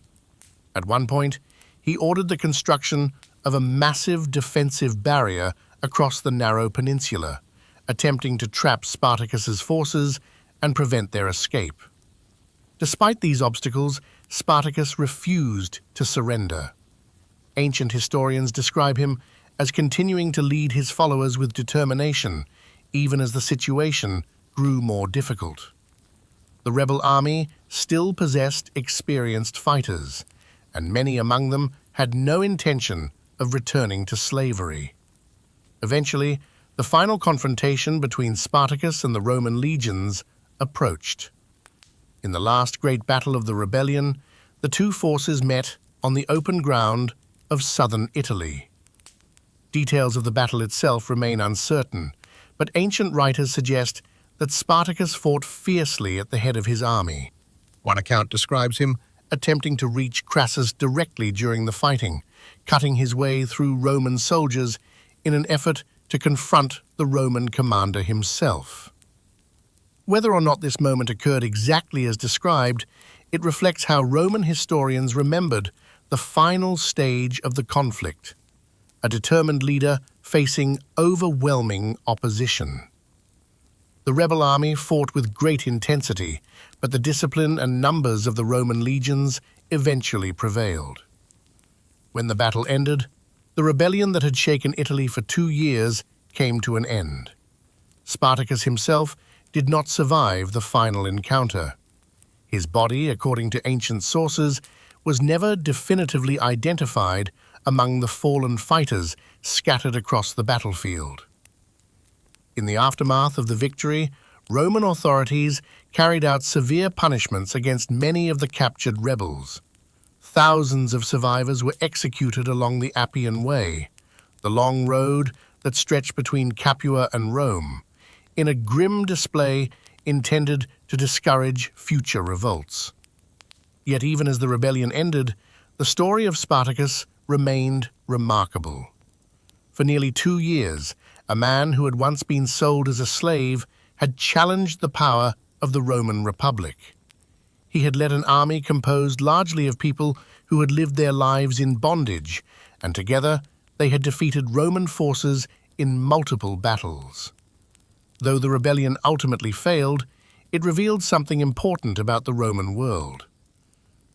At one point, he ordered the construction of a massive defensive barrier across the narrow peninsula, attempting to trap Spartacus's forces and prevent their escape. Despite these obstacles, Spartacus refused to surrender. Ancient historians describe him as continuing to lead his followers with determination, even as the situation grew more difficult. The rebel army still possessed experienced fighters, and many among them had no intention of returning to slavery. Eventually, the final confrontation between Spartacus and the Roman legions approached. In the last great battle of the rebellion, the two forces met on the open ground of southern Italy. Details of the battle itself remain uncertain, but ancient writers suggest that Spartacus fought fiercely at the head of his army. One account describes him attempting to reach Crassus directly during the fighting, cutting his way through Roman soldiers in an effort to confront the Roman commander himself. Whether or not this moment occurred exactly as described, it reflects how Roman historians remembered the final stage of the conflict, a determined leader facing overwhelming opposition. The rebel army fought with great intensity, but the discipline and numbers of the Roman legions eventually prevailed. When the battle ended, the rebellion that had shaken Italy for 2 years came to an end. Spartacus himself did not survive the final encounter. His body, according to ancient sources, was never definitively identified among the fallen fighters scattered across the battlefield. In the aftermath of the victory, Roman authorities carried out severe punishments against many of the captured rebels. Thousands of survivors were executed along the Appian Way, the long road that stretched between Capua and Rome, in a grim display intended to discourage future revolts. Yet even as the rebellion ended, the story of Spartacus remained remarkable. For nearly 2 years, a man who had once been sold as a slave had challenged the power of the Roman Republic. He had led an army composed largely of people who had lived their lives in bondage, and together they had defeated Roman forces in multiple battles. Though the rebellion ultimately failed, it revealed something important about the Roman world.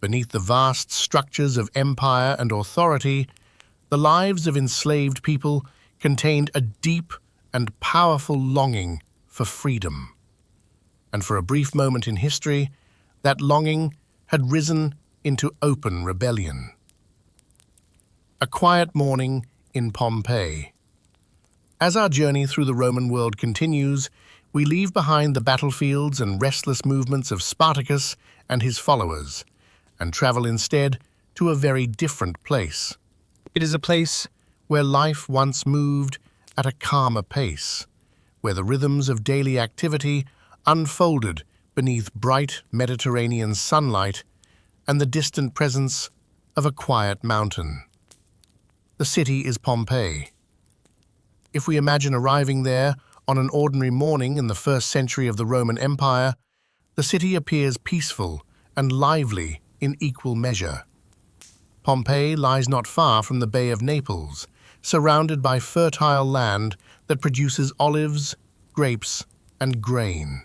Beneath the vast structures of empire and authority, the lives of enslaved people contained a deep and powerful longing for freedom. And for a brief moment in history, that longing had risen into open rebellion. A quiet morning in Pompeii. As our journey through the Roman world continues, we leave behind the battlefields and restless movements of Spartacus and his followers, and travel instead to a very different place. It is a place where life once moved at a calmer pace, where the rhythms of daily activity unfolded beneath bright Mediterranean sunlight and the distant presence of a quiet mountain. The city is Pompeii. If we imagine arriving there On an ordinary morning in the first century of the Roman Empire, the city appears peaceful and lively in equal measure. Pompeii lies not far from the Bay of Naples, surrounded by fertile land that produces olives, grapes, and grain.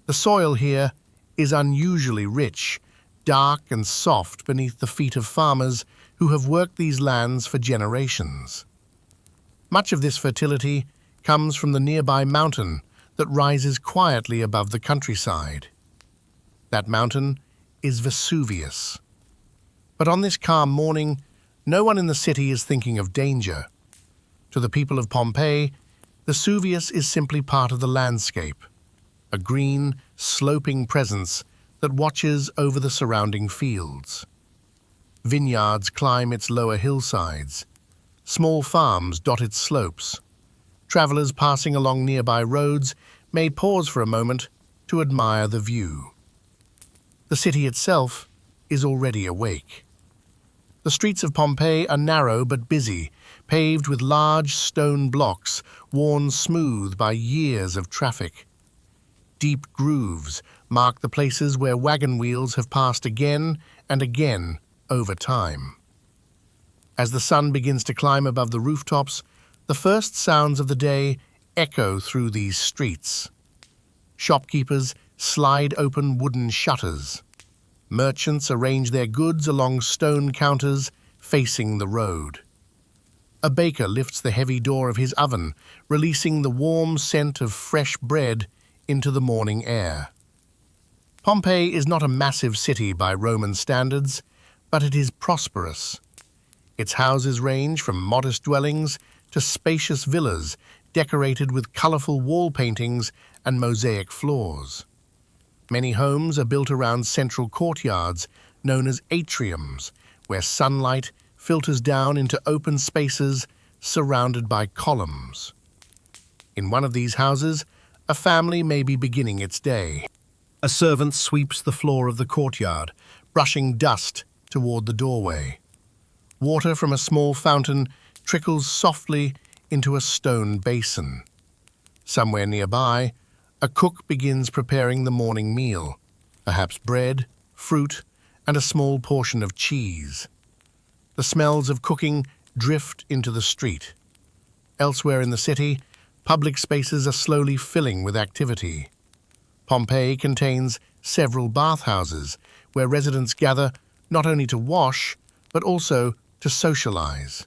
The soil here is unusually rich, dark and soft beneath the feet of farmers who have worked these lands for generations. Much of this fertility comes from the nearby mountain that rises quietly above the countryside. That mountain is Vesuvius. But on this calm morning, no one in the city is thinking of danger. To the people of Pompeii, Vesuvius is simply part of the landscape, a green, sloping presence that watches over the surrounding fields. Vineyards climb its lower hillsides. Small farms dot its slopes. Travelers passing along nearby roads may pause for a moment to admire the view. The city itself is already awake. The streets of Pompeii are narrow but busy, paved with large stone blocks worn smooth by years of traffic. Deep grooves mark the places where wagon wheels have passed again and again over time. As the sun begins to climb above the rooftops, the first sounds of the day echo through these streets. Shopkeepers slide open wooden shutters. Merchants arrange their goods along stone counters facing the road. A baker lifts the heavy door of his oven, releasing the warm scent of fresh bread into the morning air. Pompeii is not a massive city by Roman standards, but it is prosperous. Its houses range from modest dwellings to spacious villas decorated with colorful wall paintings and mosaic floors. Many homes are built around central courtyards known as atriums, where sunlight filters down into open spaces surrounded by columns. In one of these houses, a family may be beginning its day. A servant sweeps the floor of the courtyard, brushing dust toward the doorway. Water from a small fountain trickles softly into a stone basin. Somewhere nearby, a cook begins preparing the morning meal, perhaps bread, fruit, and a small portion of cheese. The smells of cooking drift into the street. Elsewhere in the city, public spaces are slowly filling with activity. Pompeii contains several bathhouses where residents gather not only to wash, but also to socialize.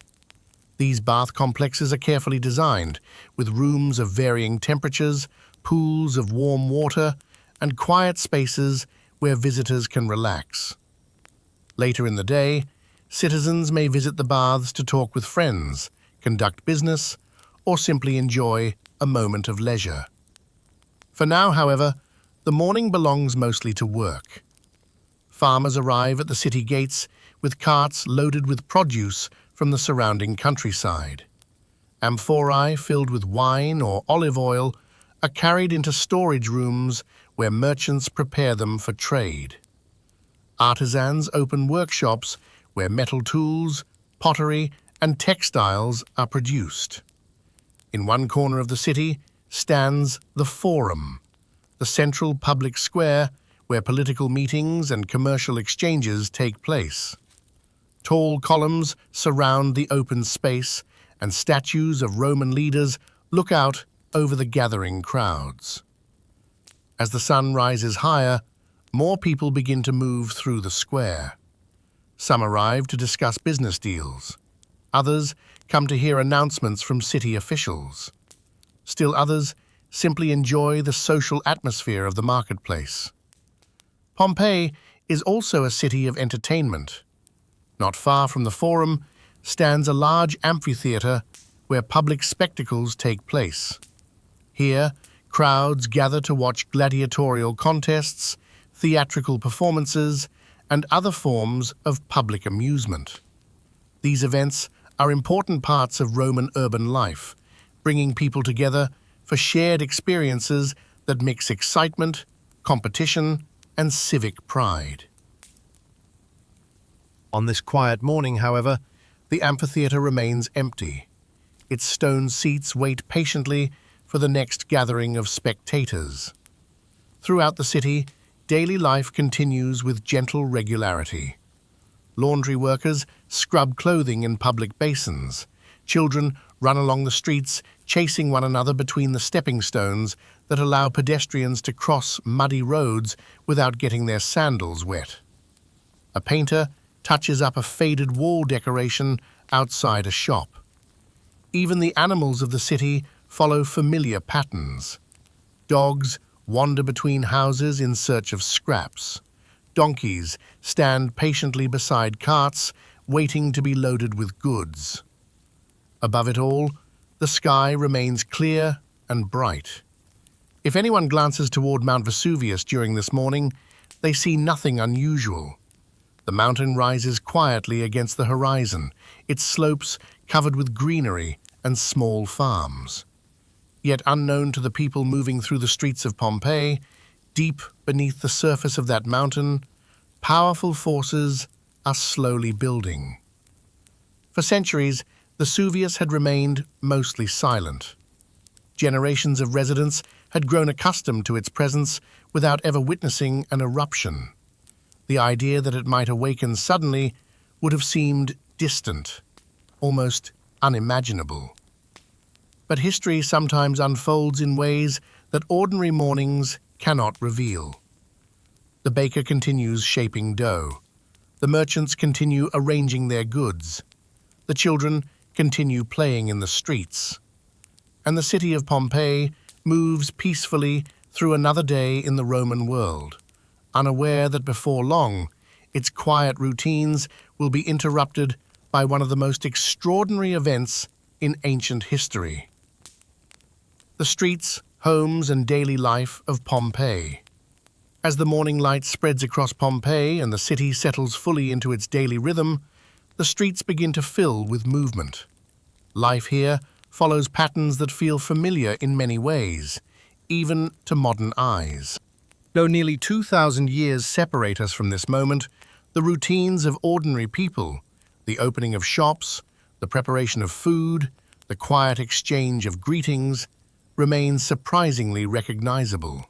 These bath complexes are carefully designed, with rooms of varying temperatures, pools of warm water, and quiet spaces where visitors can relax. Later in the day, citizens may visit the baths to talk with friends, conduct business, or simply enjoy a moment of leisure. For now, however, the morning belongs mostly to work. Farmers arrive at the city gates with carts loaded with produce from the surrounding countryside. Amphorae filled with wine or olive oil are carried into storage rooms where merchants prepare them for trade. Artisans open workshops where metal tools, pottery, and textiles are produced. In one corner of the city stands the Forum, the central public square where political meetings and commercial exchanges take place. Tall columns surround the open space, and statues of Roman leaders look out over the gathering crowds. As the sun rises higher, more people begin to move through the square. Some arrive to discuss business deals. Others come to hear announcements from city officials. Still others simply enjoy the social atmosphere of the marketplace. Pompeii is also a city of entertainment. Not far from the Forum stands a large amphitheater where public spectacles take place. Here, crowds gather to watch gladiatorial contests, theatrical performances, and other forms of public amusement. These events are important parts of Roman urban life, bringing people together for shared experiences that mix excitement, competition, and civic pride. On this quiet morning, however, the amphitheater remains empty. Its stone seats wait patiently for the next gathering of spectators. Throughout the city, daily life continues with gentle regularity. Laundry workers scrub clothing in public basins. Children run along the streets, chasing one another between the stepping stones that allow pedestrians to cross muddy roads without getting their sandals wet. A painter touches up a faded wall decoration outside a shop. Even the animals of the city follow familiar patterns. Dogs wander between houses in search of scraps. Donkeys stand patiently beside carts, waiting to be loaded with goods. Above it all, the sky remains clear and bright. If anyone glances toward Mount Vesuvius during this morning, they see nothing unusual. The mountain rises quietly against the horizon, its slopes covered with greenery and small farms. Yet unknown to the people moving through the streets of Pompeii, deep beneath the surface of that mountain, powerful forces are slowly building. For centuries, Vesuvius had remained mostly silent. Generations of residents had grown accustomed to its presence without ever witnessing an eruption. The idea that it might awaken suddenly would have seemed distant, almost unimaginable. But history sometimes unfolds in ways that ordinary mornings cannot reveal. The baker continues shaping dough. The merchants continue arranging their goods. The children continue playing in the streets. And the city of Pompeii moves peacefully through another day in the Roman world, unaware that before long, its quiet routines will be interrupted by one of the most extraordinary events in ancient history. The streets, homes, and daily life of Pompeii. As the morning light spreads across Pompeii and the city settles fully into its daily rhythm, the streets begin to fill with movement. Life here follows patterns that feel familiar in many ways, even to modern eyes. Though nearly 2,000 years separate us from this moment, the routines of ordinary people, the opening of shops, the preparation of food, the quiet exchange of greetings, remain surprisingly recognizable.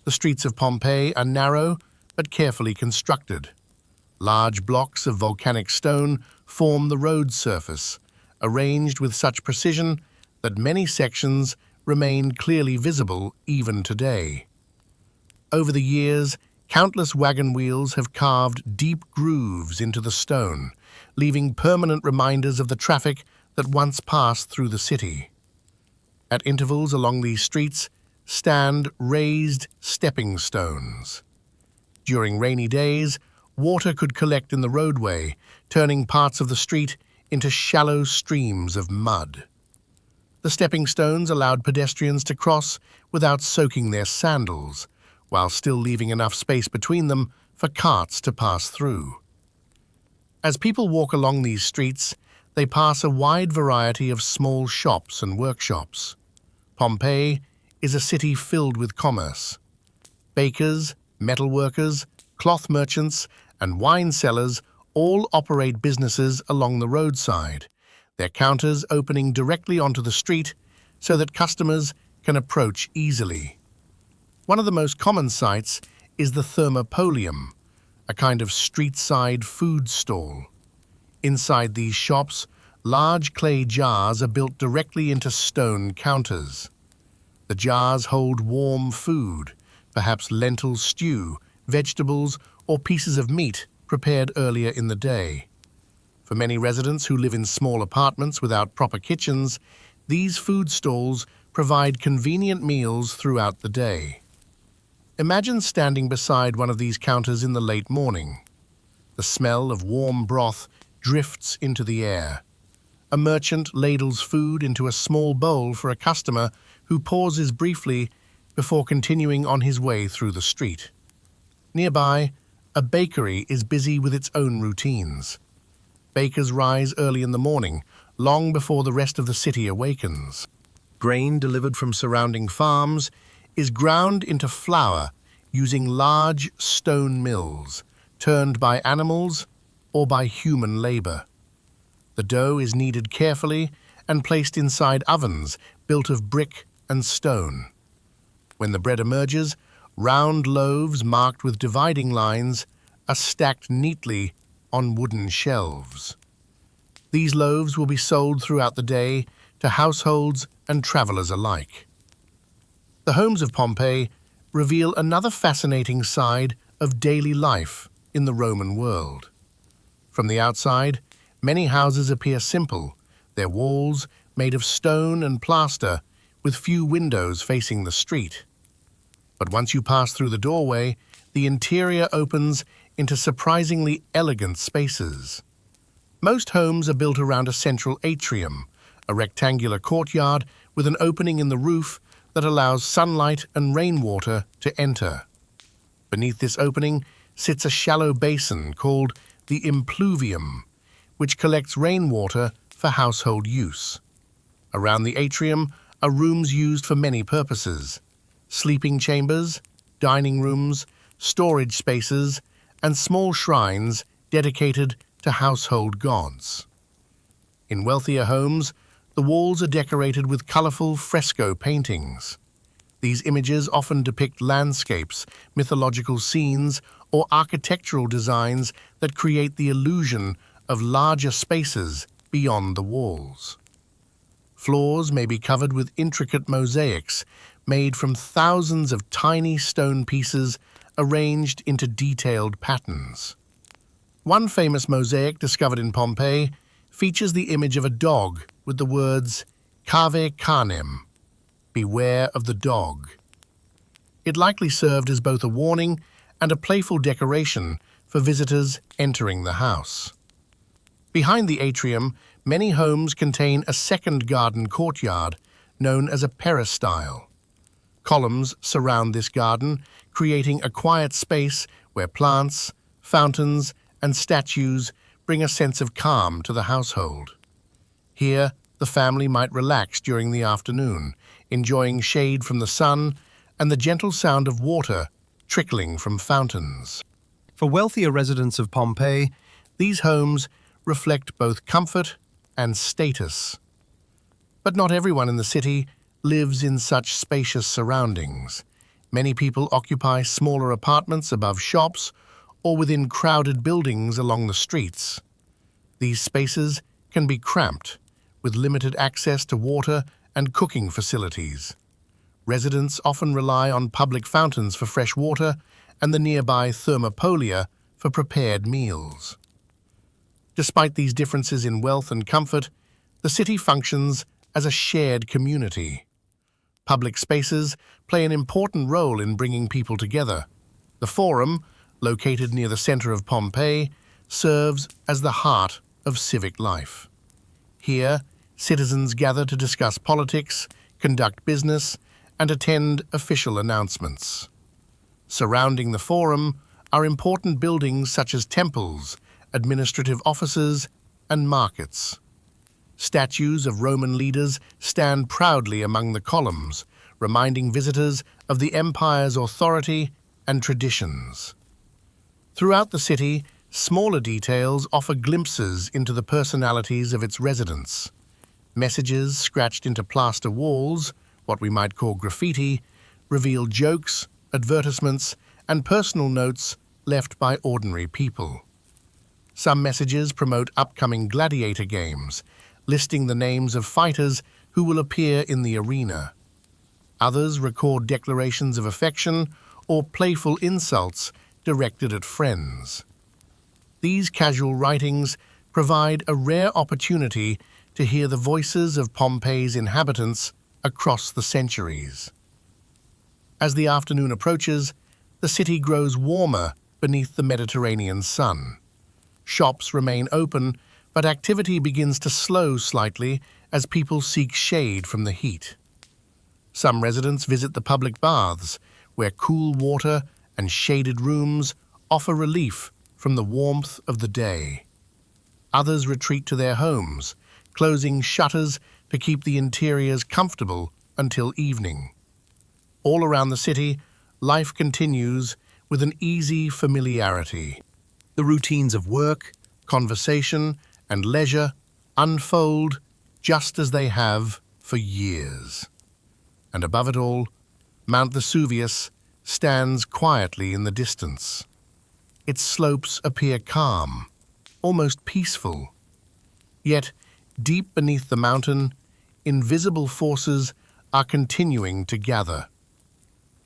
The streets of Pompeii are narrow but carefully constructed. Large blocks of volcanic stone form the road surface, arranged with such precision that many sections remain clearly visible even today. Over the years, countless wagon wheels have carved deep grooves into the stone, leaving permanent reminders of the traffic that once passed through the city. At intervals along these streets stand raised stepping stones. During rainy days, water could collect in the roadway, turning parts of the street into shallow streams of mud. The stepping stones allowed pedestrians to cross without soaking their sandals, while still leaving enough space between them for carts to pass through. As people walk along these streets, they pass a wide variety of small shops and workshops. Pompeii is a city filled with commerce. Bakers, metalworkers, cloth merchants, and wine sellers all operate businesses along the roadside, their counters opening directly onto the street so that customers can approach easily. One of the most common sights is the thermopolium, a kind of street-side food stall. Inside these shops, large clay jars are built directly into stone counters. The jars hold warm food, perhaps lentil stew, vegetables, or pieces of meat prepared earlier in the day. For many residents who live in small apartments without proper kitchens, these food stalls provide convenient meals throughout the day. Imagine standing beside one of these counters in the late morning. The smell of warm broth drifts into the air. A merchant ladles food into a small bowl for a customer who pauses briefly before continuing on his way through the street. Nearby, a bakery is busy with its own routines. Bakers rise early in the morning, long before the rest of the city awakens. Grain delivered from surrounding farms is ground into flour using large stone mills, turned by animals or by human labor. The dough is kneaded carefully and placed inside ovens built of brick and stone. When the bread emerges, round loaves marked with dividing lines are stacked neatly on wooden shelves. These loaves will be sold throughout the day to households and travelers alike. The homes of Pompeii reveal another fascinating side of daily life in the Roman world. From the outside, many houses appear simple, their walls made of stone and plaster with few windows facing the street. But once you pass through the doorway, the interior opens into surprisingly elegant spaces. Most homes are built around a central atrium, a rectangular courtyard with an opening in the roof that allows sunlight and rainwater to enter. Beneath this opening sits a shallow basin called the impluvium, which collects rainwater for household use. Around the atrium are rooms used for many purposes: sleeping chambers, dining rooms, storage spaces, and small shrines dedicated to household gods. In wealthier homes, the walls are decorated with colorful fresco paintings. These images often depict landscapes, mythological scenes, or architectural designs that create the illusion of larger spaces beyond the walls. Floors may be covered with intricate mosaics made from thousands of tiny stone pieces arranged into detailed patterns. One famous mosaic discovered in Pompeii features the image of a dog with the words "Cave Canem," beware of the dog. It likely served as both a warning and a playful decoration for visitors entering the house. Behind the atrium, many homes contain a second garden courtyard known as a peristyle. Columns surround this garden, creating a quiet space where plants, fountains, and statues bring a sense of calm to the household. Here, the family might relax during the afternoon, enjoying shade from the sun and the gentle sound of water trickling from fountains. For wealthier residents of Pompeii, These homes reflect both comfort and status. But not everyone in the city lives in such spacious surroundings. Many people occupy smaller apartments above shops or within crowded buildings along the streets. These spaces can be cramped, with limited access to water and cooking facilities. Residents often rely on public fountains for fresh water and the nearby thermopolia for prepared meals. Despite these differences in wealth and comfort, the city functions as a shared community. Public spaces play an important role in bringing people together. The Forum, located near the center of Pompeii, serves as the heart of civic life. Here, citizens gather to discuss politics, conduct business, and attend official announcements. Surrounding the Forum are important buildings such as temples, administrative offices, and markets. Statues of Roman leaders stand proudly among the columns, reminding visitors of the empire's authority and traditions. Throughout the city, smaller details offer glimpses into the personalities of its residents. Messages scratched into plaster walls, what we might call graffiti, reveal jokes, advertisements, and personal notes left by ordinary people. Some messages promote upcoming gladiator games, listing the names of fighters who will appear in the arena. Others record declarations of affection or playful insults directed at friends. These casual writings provide a rare opportunity to hear the voices of Pompeii's inhabitants across the centuries. As the afternoon approaches, the city grows warmer beneath the Mediterranean sun. Shops remain open, but activity begins to slow slightly as people seek shade from the heat. Some residents visit the public baths, where cool water and shaded rooms offer relief from the warmth of the day. Others retreat to their homes, closing shutters to keep the interiors comfortable until evening. All around the city, life continues with an easy familiarity. The routines of work, conversation, and leisure unfold just as they have for years. And above it all, Mount Vesuvius stands quietly in the distance. Its slopes appear calm, almost peaceful. Yet, deep beneath the mountain, invisible forces are continuing to gather.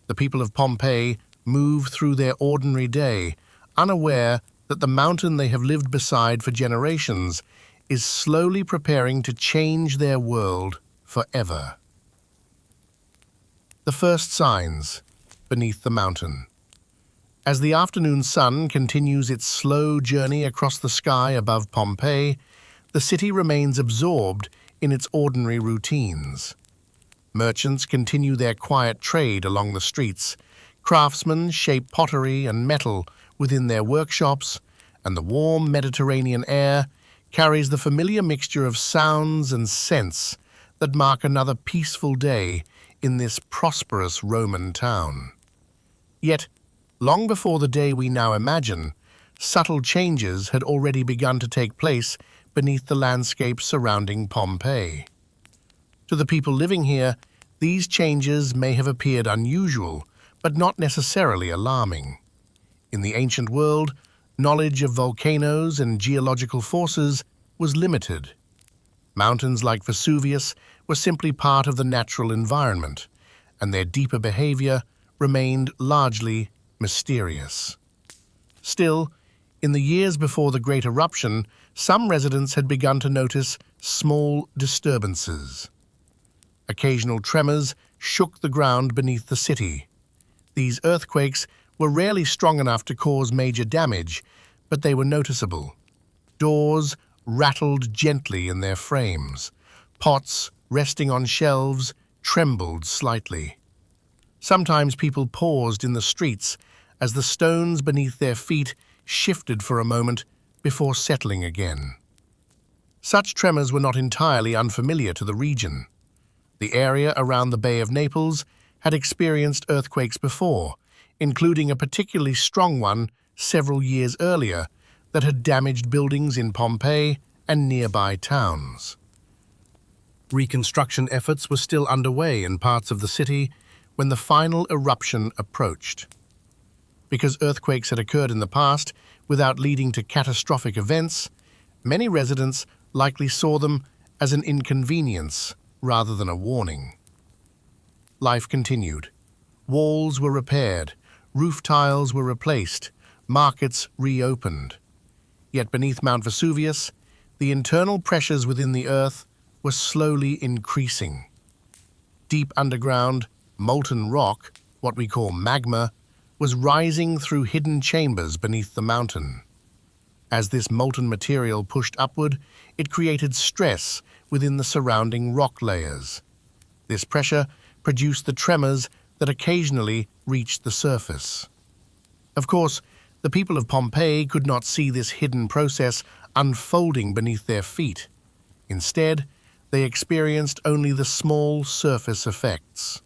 The people of Pompeii move through their ordinary day, unaware that the mountain they have lived beside for generations is slowly preparing to change their world forever. The first signs beneath the mountain. As the afternoon sun continues its slow journey across the sky above Pompeii, the city remains absorbed in its ordinary routines. Merchants continue their quiet trade along the streets, craftsmen shape pottery and metal within their workshops, and the warm Mediterranean air carries the familiar mixture of sounds and scents that mark another peaceful day in this prosperous Roman town. Yet, long before the day we now imagine, subtle changes had already begun to take place beneath the landscape surrounding Pompeii. To the people living here, these changes may have appeared unusual, but not necessarily alarming. In the ancient world, knowledge of volcanoes and geological forces was limited. Mountains like Vesuvius were simply part of the natural environment, and their deeper behavior remained largely mysterious. Still, in the years before the Great Eruption, some residents had begun to notice small disturbances. Occasional tremors shook the ground beneath the city. These earthquakes were rarely strong enough to cause major damage, but they were noticeable. Doors rattled gently in their frames. Pots resting on shelves trembled slightly. Sometimes people paused in the streets as the stones beneath their feet shifted for a moment before settling again. Such tremors were not entirely unfamiliar to the region. The area around the Bay of Naples had experienced earthquakes before, including a particularly strong one several years earlier that had damaged buildings in Pompeii and nearby towns. Reconstruction efforts were still underway in parts of the city when the final eruption approached. Because earthquakes had occurred in the past without leading to catastrophic events, many residents likely saw them as an inconvenience rather than a warning. Life continued. Walls were repaired, roof tiles were replaced, markets reopened. Yet beneath Mount Vesuvius, the internal pressures within the earth were slowly increasing. Deep underground, molten rock, what we call magma, was rising through hidden chambers beneath the mountain. As this molten material pushed upward, it created stress within the surrounding rock layers. This pressure produced the tremors that occasionally reached the surface. Of course, the people of Pompeii could not see this hidden process unfolding beneath their feet. Instead, they experienced only the small surface effects.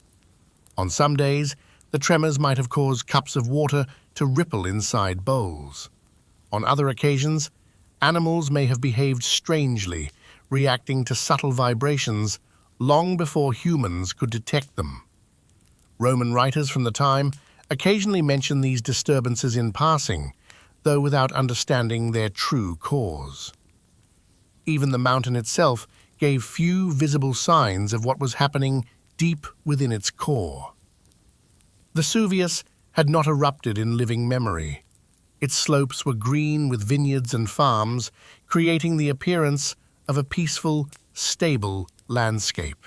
On some days, the tremors might have caused cups of water to ripple inside bowls. On other occasions, animals may have behaved strangely, reacting to subtle vibrations long before humans could detect them. Roman writers from the time occasionally mention these disturbances in passing, though without understanding their true cause. Even the mountain itself gave few visible signs of what was happening deep within its core. Vesuvius had not erupted in living memory. Its slopes were green with vineyards and farms, creating the appearance of a peaceful, stable landscape.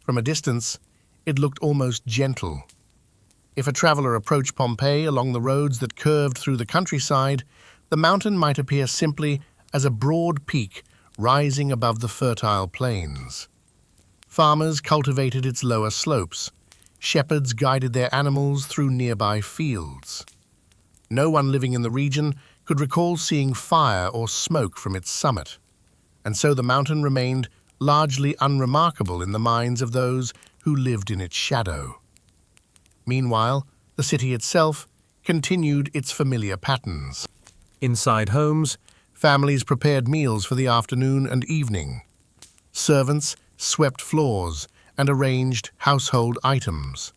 From a distance, it looked almost gentle. If a traveler approached Pompeii along the roads that curved through the countryside, the mountain might appear simply as a broad peak rising above the fertile plains. Farmers cultivated its lower slopes. Shepherds guided their animals through nearby fields. No one living in the region could recall seeing fire or smoke from its summit, and so the mountain remained largely unremarkable in the minds of those who lived in its shadow. Meanwhile, the city itself continued its familiar patterns. Inside homes, families prepared meals for the afternoon and evening. Servants swept floors and arranged household items.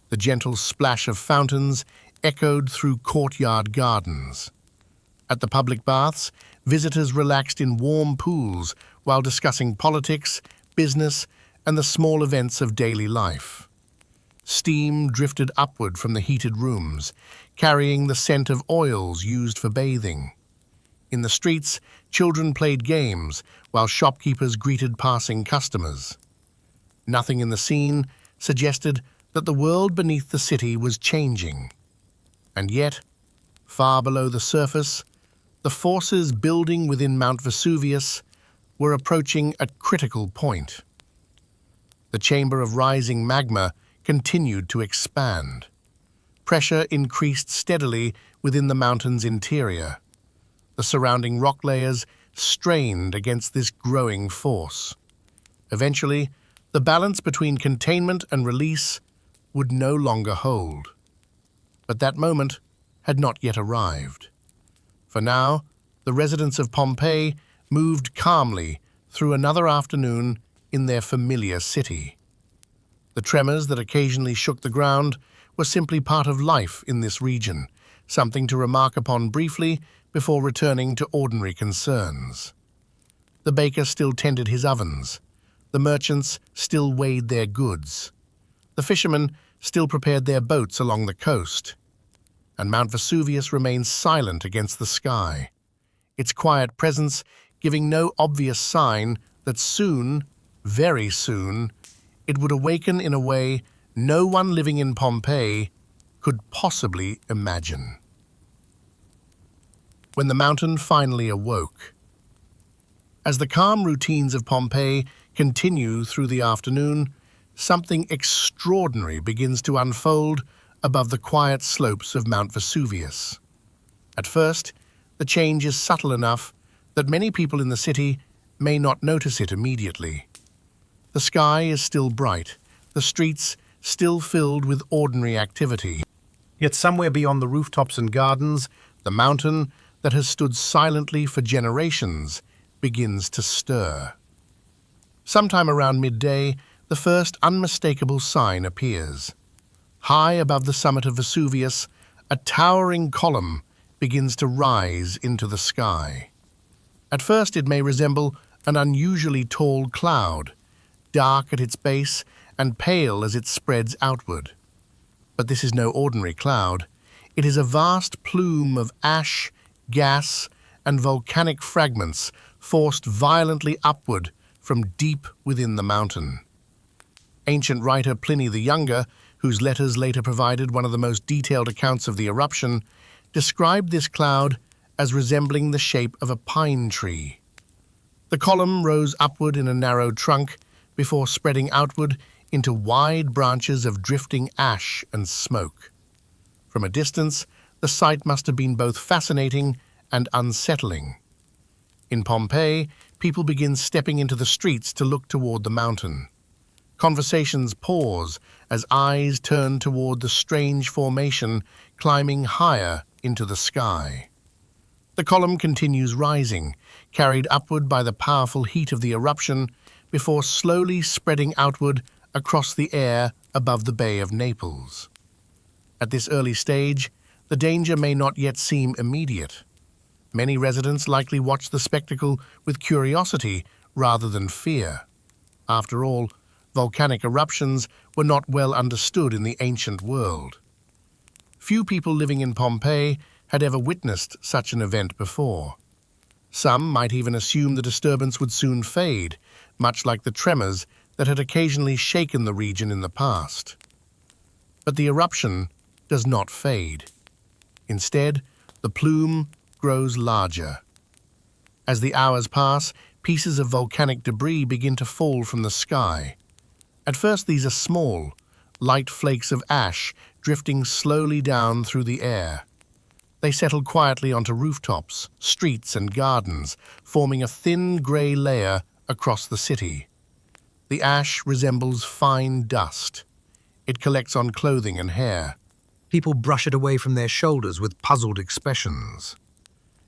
The gentle splash of fountains echoed through courtyard gardens. At the public baths, visitors relaxed in warm pools while discussing politics, business, and the small events of daily life. Steam drifted upward from the heated rooms, carrying the scent of oils used for bathing. In the streets, children played games while shopkeepers greeted passing customers. Nothing in the scene suggested that the world beneath the city was changing. And yet, far below the surface, the forces building within Mount Vesuvius were approaching a critical point. The chamber of rising magma continued to expand. Pressure increased steadily within the mountain's interior. The surrounding rock layers strained against this growing force. Eventually, the balance between containment and release would no longer hold. But that moment had not yet arrived. For now, the residents of Pompeii moved calmly through another afternoon in their familiar city. The tremors that occasionally shook the ground were simply part of life in this region, something to remark upon briefly before returning to ordinary concerns. The baker still tended his ovens. The merchants still weighed their goods. The fishermen still prepared their boats along the coast. And Mount Vesuvius remained silent against the sky, its quiet presence giving no obvious sign that soon, very soon, it would awaken in a way no one living in Pompeii could possibly imagine. When the mountain finally awoke. As the calm routines of Pompeii continue through the afternoon, something extraordinary begins to unfold above the quiet slopes of Mount Vesuvius. At first, the change is subtle enough that many people in the city may not notice it immediately. The sky is still bright, the streets still filled with ordinary activity. Yet somewhere beyond the rooftops and gardens, the mountain that has stood silently for generations begins to stir. Sometime around midday, the first unmistakable sign appears. High above the summit of Vesuvius, a towering column begins to rise into the sky. At first it may resemble an unusually tall cloud, dark at its base and pale as it spreads outward. But this is no ordinary cloud. It is a vast plume of ash, gas, and volcanic fragments forced violently upward from deep within the mountain. Ancient writer Pliny the Younger, whose letters later provided one of the most detailed accounts of the eruption, described this cloud as resembling the shape of a pine tree. The column rose upward in a narrow trunk before spreading outward into wide branches of drifting ash and smoke. From a distance, the sight must have been both fascinating and unsettling. In Pompeii, people begin stepping into the streets to look toward the mountain. Conversations pause as eyes turn toward the strange formation climbing higher into the sky. The column continues rising, carried upward by the powerful heat of the eruption, before slowly spreading outward across the air above the Bay of Naples. At this early stage, the danger may not yet seem immediate. Many residents likely watch the spectacle with curiosity rather than fear. After all, volcanic eruptions were not well understood in the ancient world. Few people living in Pompeii had ever witnessed such an event before. Some might even assume the disturbance would soon fade, much like the tremors that had occasionally shaken the region in the past. But the eruption does not fade. Instead, the plume grows larger. As the hours pass, pieces of volcanic debris begin to fall from the sky. At first these are small, light flakes of ash drifting slowly down through the air. They settle quietly onto rooftops, streets, and gardens, forming a thin grey layer across the city. The ash resembles fine dust. It collects on clothing and hair. People brush it away from their shoulders with puzzled expressions.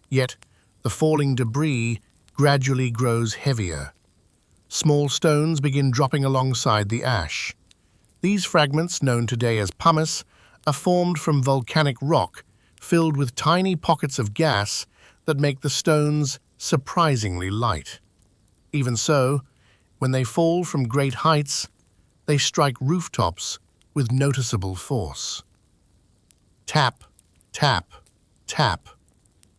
Yet, the falling debris gradually grows heavier. Small stones begin dropping alongside the ash. These fragments, known today as pumice, are formed from volcanic rock filled with tiny pockets of gas that make the stones surprisingly light. Even so, when they fall from great heights, they strike rooftops with noticeable force. Tap, tap, tap.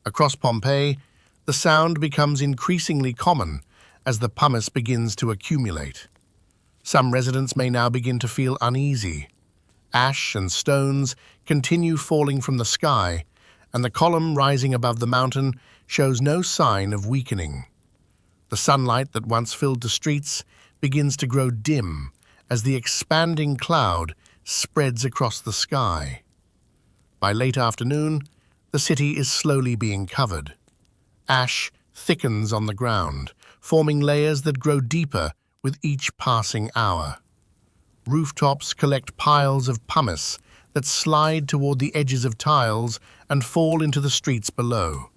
Across Pompeii, the sound becomes increasingly common as the pumice begins to accumulate. Some residents may now begin to feel uneasy. Ash and stones continue falling from the sky, and the column rising above the mountain shows no sign of weakening. The sunlight that once filled the streets begins to grow dim as the expanding cloud spreads across the sky. By late afternoon, the city is slowly being covered. Ash thickens on the ground, forming layers that grow deeper with each passing hour. Rooftops collect piles of pumice that slide toward the edges of tiles and fall into the streets below.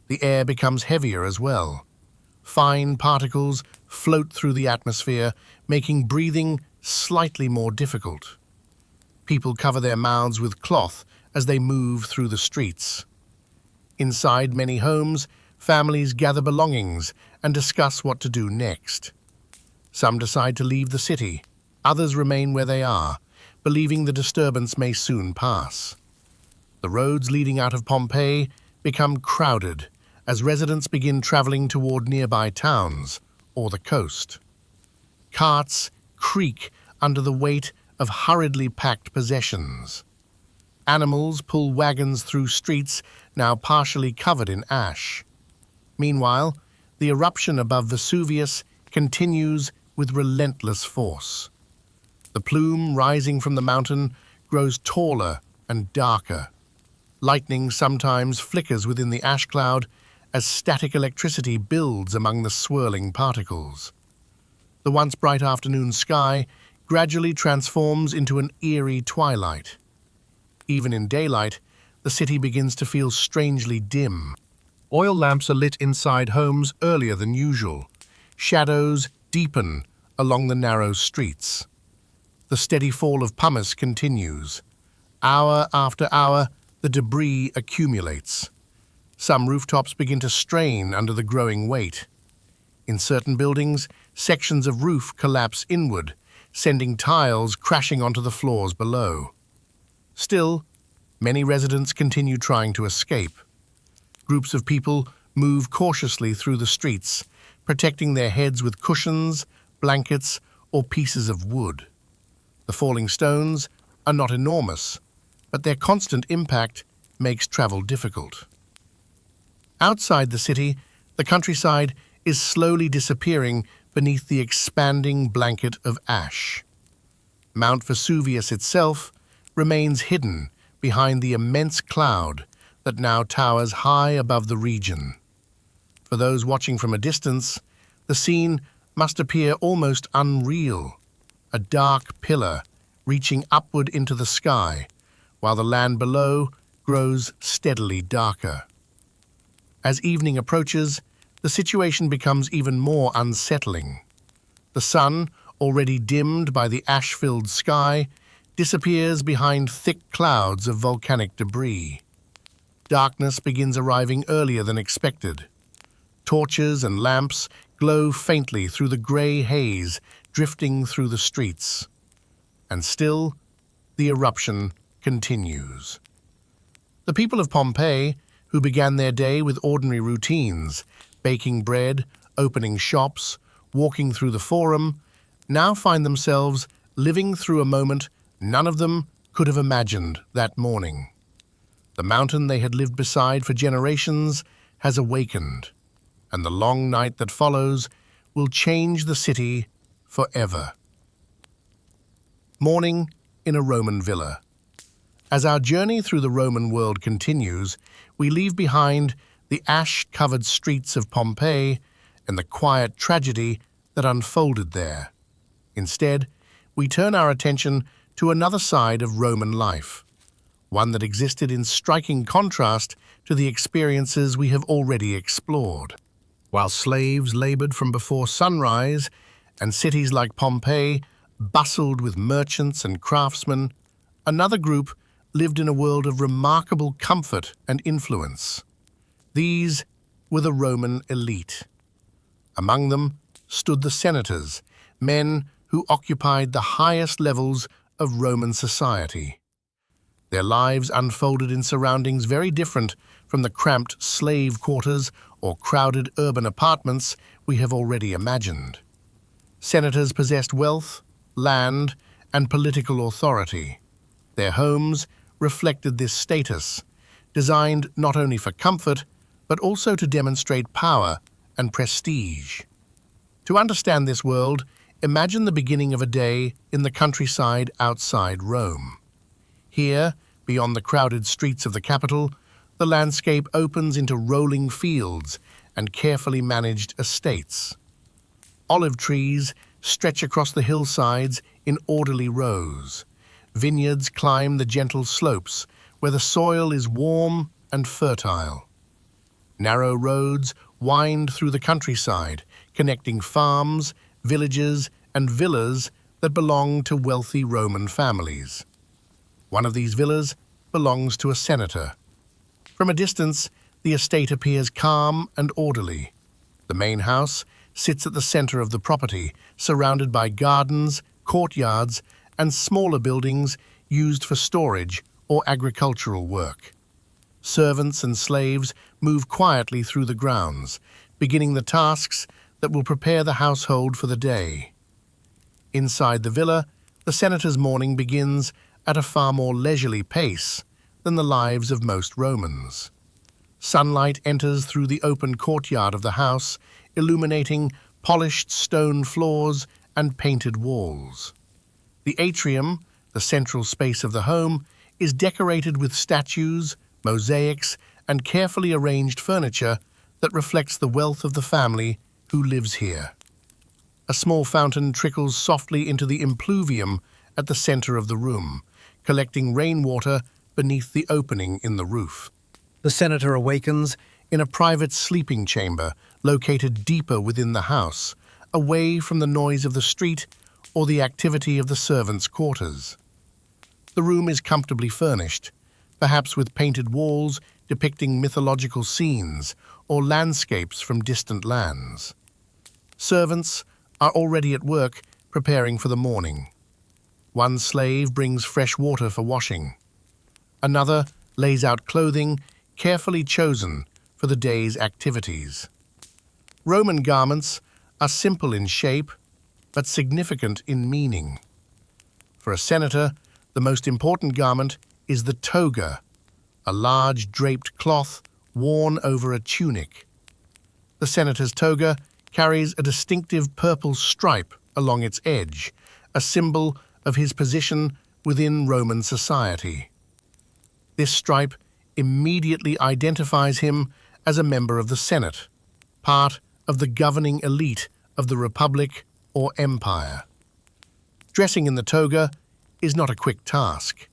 The air becomes heavier as well. Fine particles float through the atmosphere, making breathing slightly more difficult. People cover their mouths with cloth as they move through the streets. Inside many homes, families gather belongings and discuss what to do next. Some decide to leave the city. Others remain where they are, believing the disturbance may soon pass. The roads leading out of Pompeii become crowded as residents begin traveling toward nearby towns or the coast. Carts creak under the weight of hurriedly packed possessions. Animals pull wagons through streets now partially covered in ash. Meanwhile, the eruption above Vesuvius continues with relentless force. The plume rising from the mountain grows taller and darker. Lightning sometimes flickers within the ash cloud as static electricity builds among the swirling particles. The once bright afternoon sky gradually transforms into an eerie twilight. Even in daylight, the city begins to feel strangely dim. Oil lamps are lit inside homes earlier than usual. Shadows deepen along the narrow streets. The steady fall of pumice continues. Hour after hour, the debris accumulates. Some rooftops begin to strain under the growing weight. In certain buildings, sections of roof collapse inward, sending tiles crashing onto the floors below. Still, many residents continue trying to escape. Groups of people move cautiously through the streets, protecting their heads with cushions, blankets, or pieces of wood. The falling stones are not enormous, but their constant impact makes travel difficult. Outside the city, the countryside is slowly disappearing beneath the expanding blanket of ash. Mount Vesuvius itself remains hidden behind the immense cloud that now towers high above the region. For those watching from a distance, the scene must appear almost unreal, a dark pillar reaching upward into the sky, while the land below grows steadily darker. As evening approaches, the situation becomes even more unsettling. The sun, already dimmed by the ash-filled sky, disappears behind thick clouds of volcanic debris. Darkness begins arriving earlier than expected. Torches and lamps glow faintly through the grey haze drifting through the streets. And still, the eruption continues. The people of Pompeii, who began their day with ordinary routines, baking bread, opening shops, walking through the Forum, now find themselves living through a moment none of them could have imagined that morning. The mountain they had lived beside for generations has awakened, and the long night that follows will change the city forever. Morning in a Roman villa. As our journey through the Roman world continues, we leave behind the ash-covered streets of Pompeii and the quiet tragedy that unfolded there. Instead, we turn our attention to another side of Roman life, one that existed in striking contrast to the experiences we have already explored. While slaves labored from before sunrise and cities like Pompeii bustled with merchants and craftsmen, another group lived in a world of remarkable comfort and influence. These were the Roman elite. Among them stood the senators, men who occupied the highest levels of Roman society. Their lives unfolded in surroundings very different from the cramped slave quarters or crowded urban apartments we have already imagined. Senators possessed wealth, land, and political authority. Their homes reflected this status, designed not only for comfort, but also to demonstrate power and prestige. To understand this world, imagine the beginning of a day in the countryside outside Rome. Here, beyond the crowded streets of the capital, the landscape opens into rolling fields and carefully managed estates. Olive trees stretch across the hillsides in orderly rows. Vineyards climb the gentle slopes where the soil is warm and fertile. Narrow roads wind through the countryside, connecting farms, villages, and villas that belong to wealthy Roman families. One of these villas belongs to a senator. From a distance, the estate appears calm and orderly. The main house sits at the center of the property, surrounded by gardens, courtyards, and smaller buildings used for storage or agricultural work. Servants and slaves move quietly through the grounds, beginning the tasks that will prepare the household for the day. Inside the villa, the senator's morning begins at a far more leisurely pace than the lives of most Romans. Sunlight enters through the open courtyard of the house, illuminating polished stone floors and painted walls. The atrium, the central space of the home, is decorated with statues, mosaics, and carefully arranged furniture that reflects the wealth of the family who lives here. A small fountain trickles softly into the impluvium at the center of the room, collecting rainwater beneath the opening in the roof. The senator awakens in a private sleeping chamber located deeper within the house, away from the noise of the street or the activity of the servants' quarters. The room is comfortably furnished, perhaps with painted walls depicting mythological scenes or landscapes from distant lands. Servants are already at work preparing for the morning. One slave brings fresh water for washing. Another lays out clothing carefully chosen for the day's activities. Roman garments are simple in shape, but significant in meaning. For a senator, the most important garment is the toga, a large draped cloth worn over a tunic. The senator's toga carries a distinctive purple stripe along its edge, a symbol of his position within Roman society. This stripe immediately identifies him as a member of the Senate, part of the governing elite of the Republic or Empire. Dressing in the toga is not a quick task.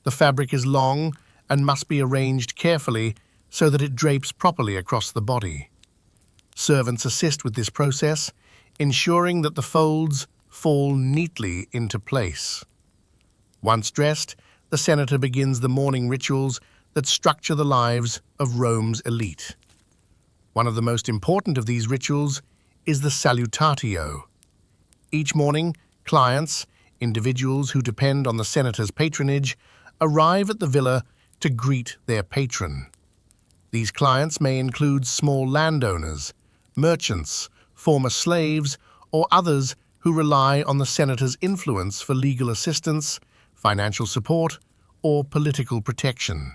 The fabric is long and must be arranged carefully so that it drapes properly across the body. Servants assist with this process, ensuring that the folds fall neatly into place. Once dressed, the senator begins the morning rituals that structure the lives of Rome's elite. One of the most important of these rituals is the salutatio. Each morning, clients, individuals who depend on the senator's patronage, arrive at the villa to greet their patron. These clients may include small landowners, merchants, former slaves, or others who rely on the senator's influence for legal assistance, financial support, or political protection.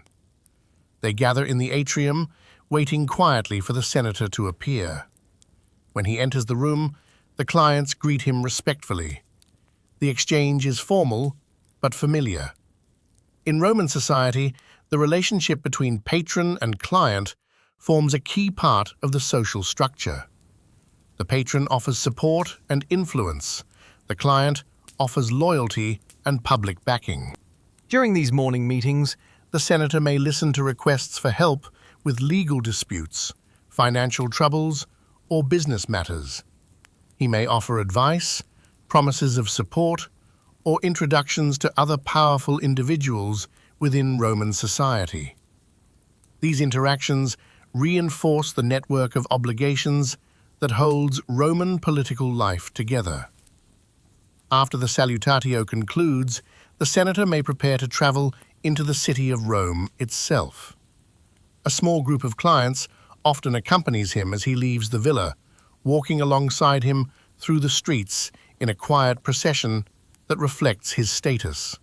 They gather in the atrium, waiting quietly for the senator to appear. When he enters the room, the clients greet him respectfully. The exchange is formal, but familiar. In Roman society, the relationship between patron and client forms a key part of the social structure. The patron offers support and influence. The client offers loyalty and public backing. During these morning meetings, the senator may listen to requests for help with legal disputes, financial troubles, or business matters. He may offer advice, promises of support, or introductions to other powerful individuals within Roman society. These interactions reinforce the network of obligations that holds Roman political life together. After the salutatio concludes, the senator may prepare to travel into the city of Rome itself. A small group of clients often accompanies him as he leaves the villa, walking alongside him through the streets in a quiet procession that reflects his status.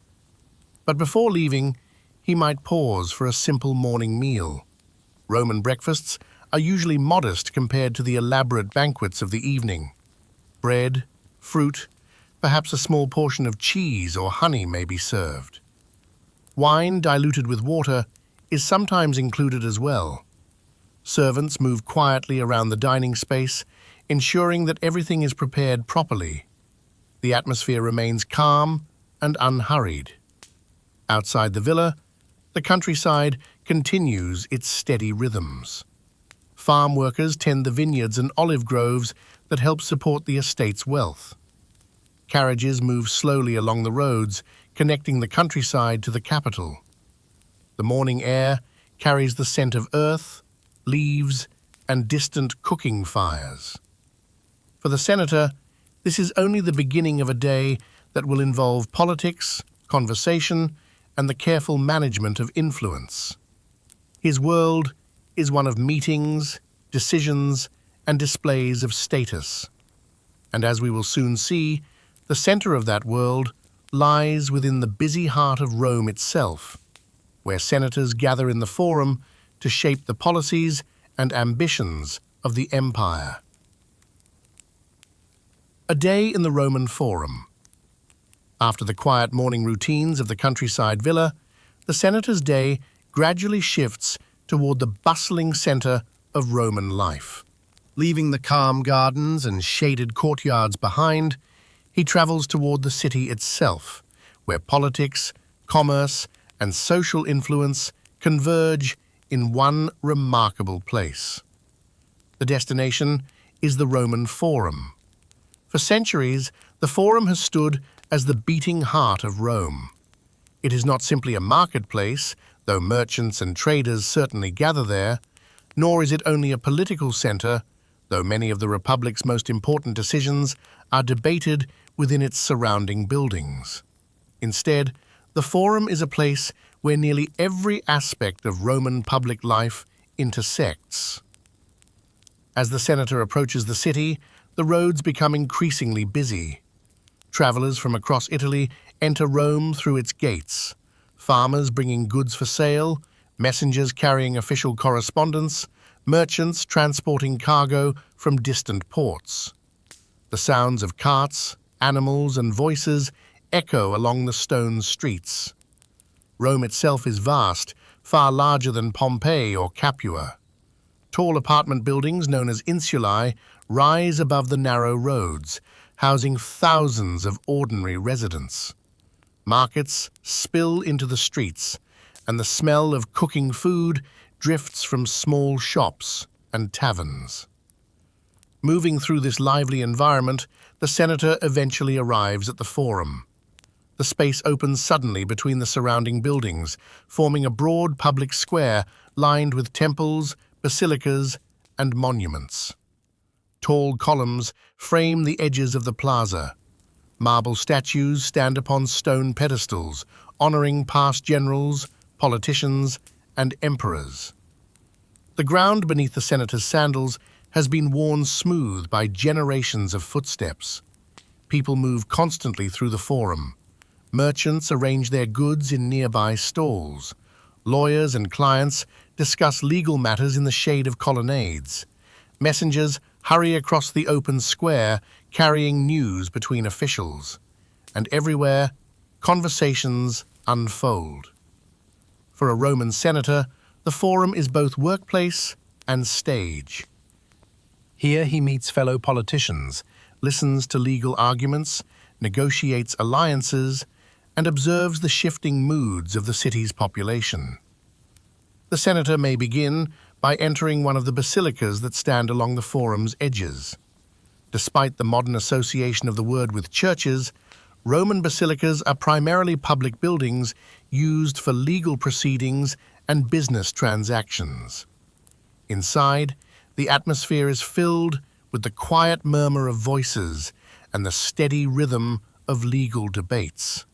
But before leaving, he might pause for a simple morning meal. Roman breakfasts are usually modest compared to the elaborate banquets of the evening. Bread, fruit, perhaps a small portion of cheese or honey may be served. Wine diluted with water is sometimes included as well. Servants move quietly around the dining space, ensuring that everything is prepared properly. The atmosphere remains calm and unhurried. Outside the villa, the countryside continues its steady rhythms. Farm workers tend the vineyards and olive groves that help support the estate's wealth. Carriages move slowly along the roads, connecting the countryside to the capital. The morning air carries the scent of earth, leaves, and distant cooking fires. For the senator, this is only the beginning of a day that will involve politics, conversation, and the careful management of influence. His world is one of meetings, decisions, and displays of status. And as we will soon see, the center of that world lies within the busy heart of Rome itself, where senators gather in the forum to shape the policies and ambitions of the empire. A day in the Roman Forum. After the quiet morning routines of the countryside villa, the senator's day gradually shifts toward the bustling center of Roman life. Leaving the calm gardens and shaded courtyards behind, he travels toward the city itself, where politics, commerce, and social influence converge in one remarkable place. The destination is the Roman Forum. For centuries, the Forum has stood as the beating heart of Rome. It is not simply a marketplace, though merchants and traders certainly gather there, nor is it only a political center, though many of the Republic's most important decisions are debated within its surrounding buildings. Instead, the Forum is a place where nearly every aspect of Roman public life intersects. As the senator approaches the city, the roads become increasingly busy. Travelers from across Italy enter Rome through its gates, farmers bringing goods for sale, messengers carrying official correspondence, merchants transporting cargo from distant ports. The sounds of carts, animals, and voices echo along the stone streets. Rome itself is vast, far larger than Pompeii or Capua. Tall apartment buildings known as insulae rise above the narrow roads, housing thousands of ordinary residents. Markets spill into the streets, and the smell of cooking food drifts from small shops and taverns. Moving through this lively environment, the senator eventually arrives at the Forum. The space opens suddenly between the surrounding buildings, forming a broad public square lined with temples, basilicas, and monuments. Tall columns frame the edges of the plaza. Marble statues stand upon stone pedestals, honoring past generals, politicians, and emperors. The ground beneath the senator's sandals has been worn smooth by generations of footsteps. People move constantly through the Forum. Merchants arrange their goods in nearby stalls. Lawyers and clients discuss legal matters in the shade of colonnades. Messengers hurry across the open square, carrying news between officials. And everywhere, conversations unfold. For a Roman senator, the Forum is both workplace and stage. Here he meets fellow politicians, listens to legal arguments, negotiates alliances, and observes the shifting moods of the city's population. The senator may begin by entering one of the basilicas that stand along the Forum's edges. Despite the modern association of the word with churches, Roman basilicas are primarily public buildings used for legal proceedings and business transactions. Inside, the atmosphere is filled with the quiet murmur of voices and the steady rhythm of legal debates.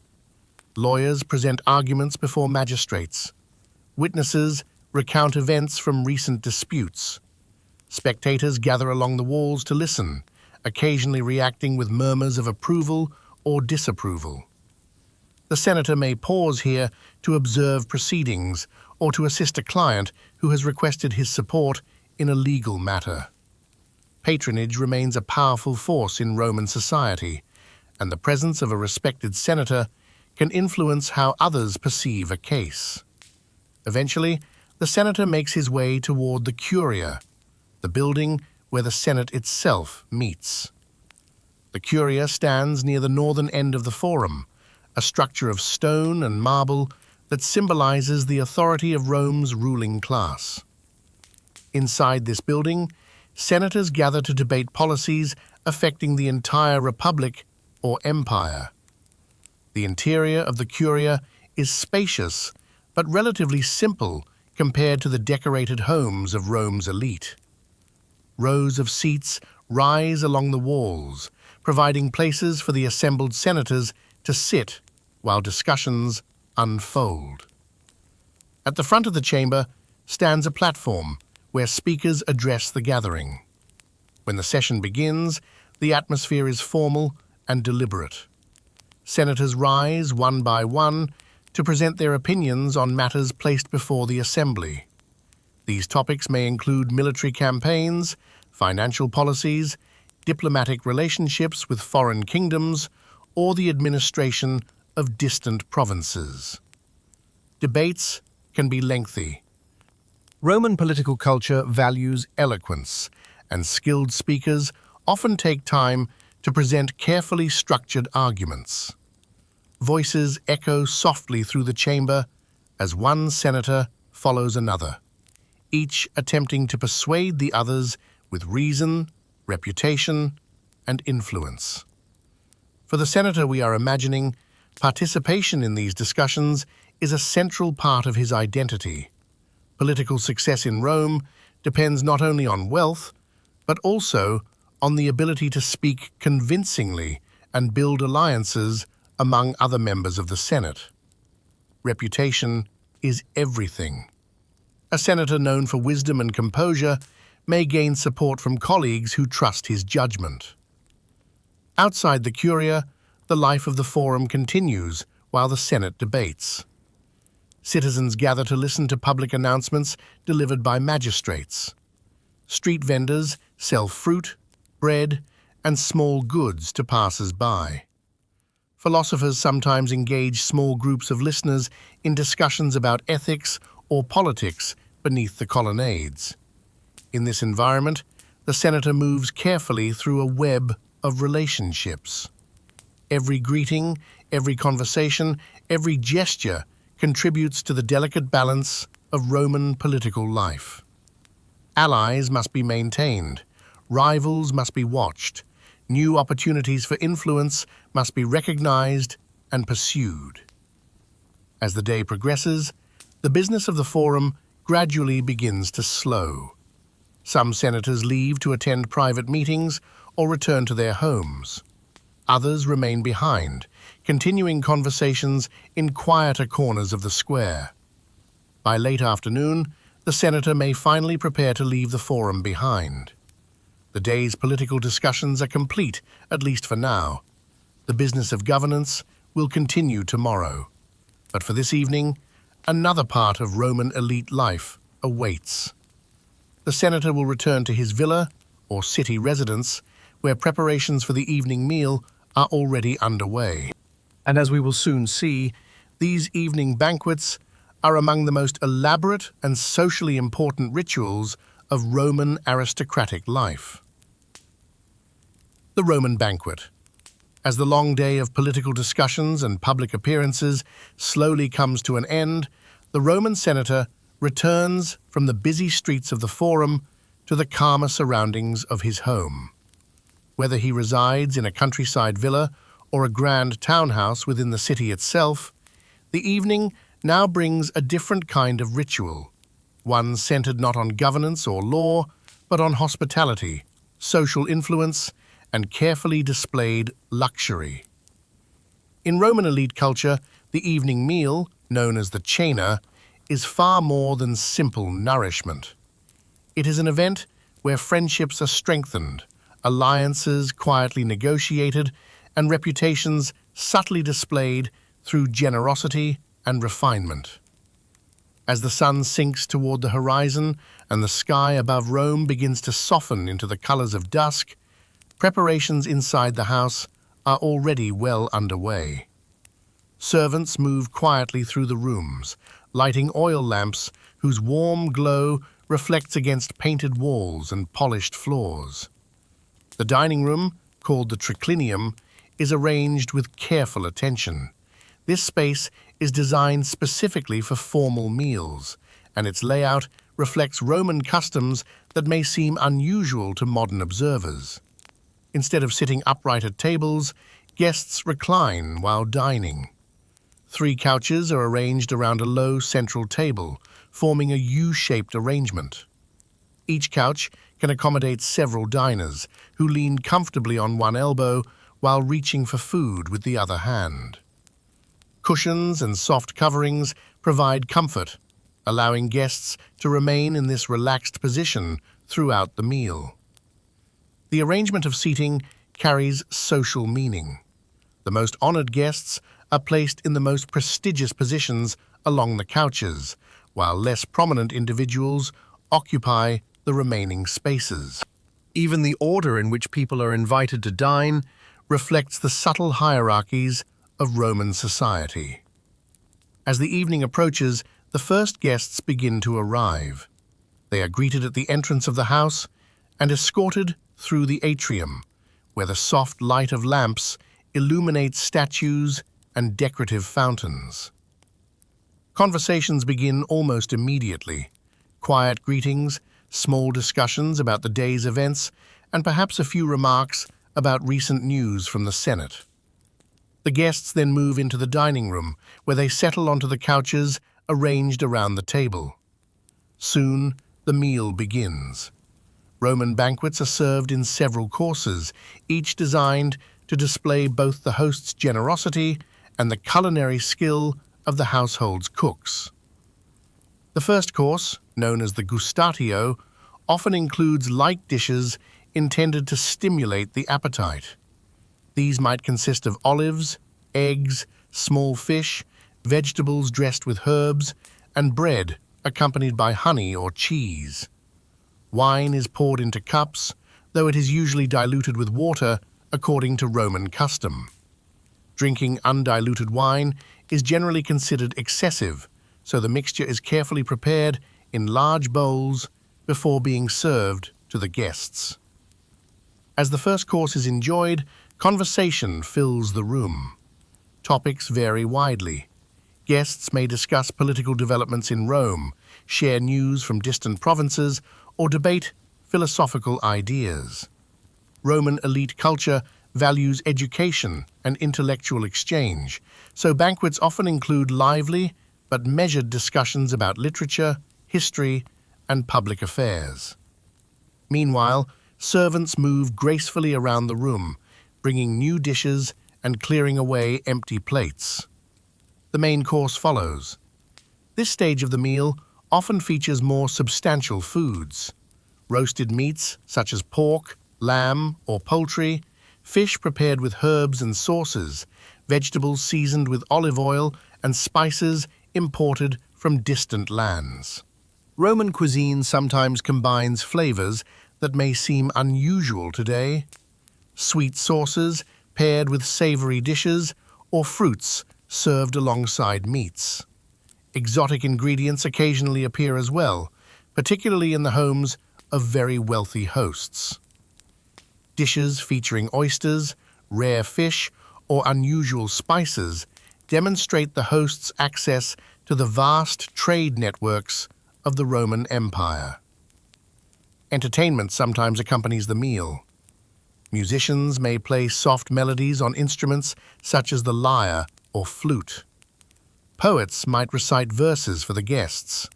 Lawyers present arguments before magistrates. Witnesses recount events from recent disputes. Spectators gather along the walls to listen, occasionally reacting with murmurs of approval or disapproval. The senator may pause here to observe proceedings or to assist a client who has requested his support in a legal matter. Patronage remains a powerful force in Roman society, and the presence of a respected senator can influence how others perceive a case. Eventually, the senator makes his way toward the Curia, the building where the Senate itself meets. The Curia stands near the northern end of the Forum, a structure of stone and marble that symbolizes the authority of Rome's ruling class. Inside this building, senators gather to debate policies affecting the entire republic or empire. The interior of the Curia is spacious but relatively simple compared to the decorated homes of Rome's elite. Rows of seats rise along the walls, providing places for the assembled senators to sit while discussions unfold. At the front of the chamber stands a platform where speakers address the gathering. When the session begins, the atmosphere is formal and deliberate. Senators rise one by one to present their opinions on matters placed before the assembly. These topics may include military campaigns, financial policies, diplomatic relationships with foreign kingdoms, or the administration of distant provinces. Debates can be lengthy. Roman political culture values eloquence, and skilled speakers often take time to present carefully structured arguments. Voices echo softly through the chamber as one senator follows another, each attempting to persuade the others with reason, reputation, and influence. For the senator we are imagining, participation in these discussions is a central part of his identity. Political success in Rome depends not only on wealth, but also on the ability to speak convincingly and build alliances among other members of the Senate. Reputation is everything. A senator known for wisdom and composure may gain support from colleagues who trust his judgment. Outside the Curia, the life of the Forum continues while the Senate debates. Citizens gather to listen to public announcements delivered by magistrates. Street vendors sell fruit, bread, and small goods to passers-by. Philosophers sometimes engage small groups of listeners in discussions about ethics or politics beneath the colonnades. In this environment, the senator moves carefully through a web of relationships. Every greeting, every conversation, every gesture contributes to the delicate balance of Roman political life. Allies must be maintained, rivals must be watched, new opportunities for influence must be recognized and pursued. As the day progresses, the business of the Forum gradually begins to slow. Some senators leave to attend private meetings or return to their homes. Others remain behind, continuing conversations in quieter corners of the square. By late afternoon, the senator may finally prepare to leave the Forum behind. The day's political discussions are complete, at least for now. The business of governance will continue tomorrow. But for this evening, another part of Roman elite life awaits. The senator will return to his villa or city residence, where preparations for the evening meal are already underway. And as we will soon see, these evening banquets are among the most elaborate and socially important rituals of Roman aristocratic life. The Roman banquet. As the long day of political discussions and public appearances slowly comes to an end, the Roman senator returns from the busy streets of the Forum to the calmer surroundings of his home. Whether he resides in a countryside villa or a grand townhouse within the city itself, the evening now brings a different kind of ritual, one centered not on governance or law, but on hospitality, social influence, and carefully displayed luxury. In Roman elite culture, the evening meal, known as the cena, is far more than simple nourishment. It is an event where friendships are strengthened, alliances quietly negotiated, and reputations subtly displayed through generosity and refinement. As the sun sinks toward the horizon and the sky above Rome begins to soften into the colors of dusk, preparations inside the house are already well underway. Servants move quietly through the rooms, lighting oil lamps whose warm glow reflects against painted walls and polished floors. The dining room, called the triclinium, is arranged with careful attention. This space is designed specifically for formal meals, and its layout reflects Roman customs that may seem unusual to modern observers. Instead of sitting upright at tables, guests recline while dining. 3 couches are arranged around a low central table, forming a U-shaped arrangement. Each couch can accommodate several diners, who lean comfortably on one elbow while reaching for food with the other hand. Cushions and soft coverings provide comfort, allowing guests to remain in this relaxed position throughout the meal. The arrangement of seating carries social meaning. The most honored guests are placed in the most prestigious positions along the couches, while less prominent individuals occupy the remaining spaces. Even the order in which people are invited to dine reflects the subtle hierarchies of Roman society. As the evening approaches, the first guests begin to arrive. They are greeted at the entrance of the house and escorted through the atrium, where the soft light of lamps illuminates statues and decorative fountains. Conversations begin almost immediately. Quiet greetings, small discussions about the day's events, and perhaps a few remarks about recent news from the Senate. The guests then move into the dining room, where they settle onto the couches arranged around the table. Soon, the meal begins. Roman banquets are served in several courses, each designed to display both the host's generosity and the culinary skill of the household's cooks. The first course, known as the gustatio, often includes light dishes intended to stimulate the appetite. These might consist of olives, eggs, small fish, vegetables dressed with herbs, and bread accompanied by honey or cheese. Wine is poured into cups, though it is usually diluted with water according to Roman custom. Drinking undiluted wine is generally considered excessive, so the mixture is carefully prepared in large bowls before being served to the guests. As the first course is enjoyed, conversation fills the room. Topics vary widely. Guests may discuss political developments in Rome, share news from distant provinces, or debate philosophical ideas. Roman elite culture values education and intellectual exchange, so banquets often include lively but measured discussions about literature, history, and public affairs. Meanwhile, servants move gracefully around the room, bringing new dishes and clearing away empty plates. The main course follows. This stage of the meal often features more substantial foods. Roasted meats such as pork, lamb, or poultry, fish prepared with herbs and sauces, vegetables seasoned with olive oil, and spices imported from distant lands. Roman cuisine sometimes combines flavors that may seem unusual today. Sweet sauces paired with savory dishes, or fruits served alongside meats. Exotic ingredients occasionally appear as well, particularly in the homes of very wealthy hosts. Dishes featuring oysters, rare fish, or unusual spices demonstrate the host's access to the vast trade networks of the Roman Empire. Entertainment sometimes accompanies the meal. Musicians may play soft melodies on instruments such as the lyre or flute. Poets might recite verses for the guests.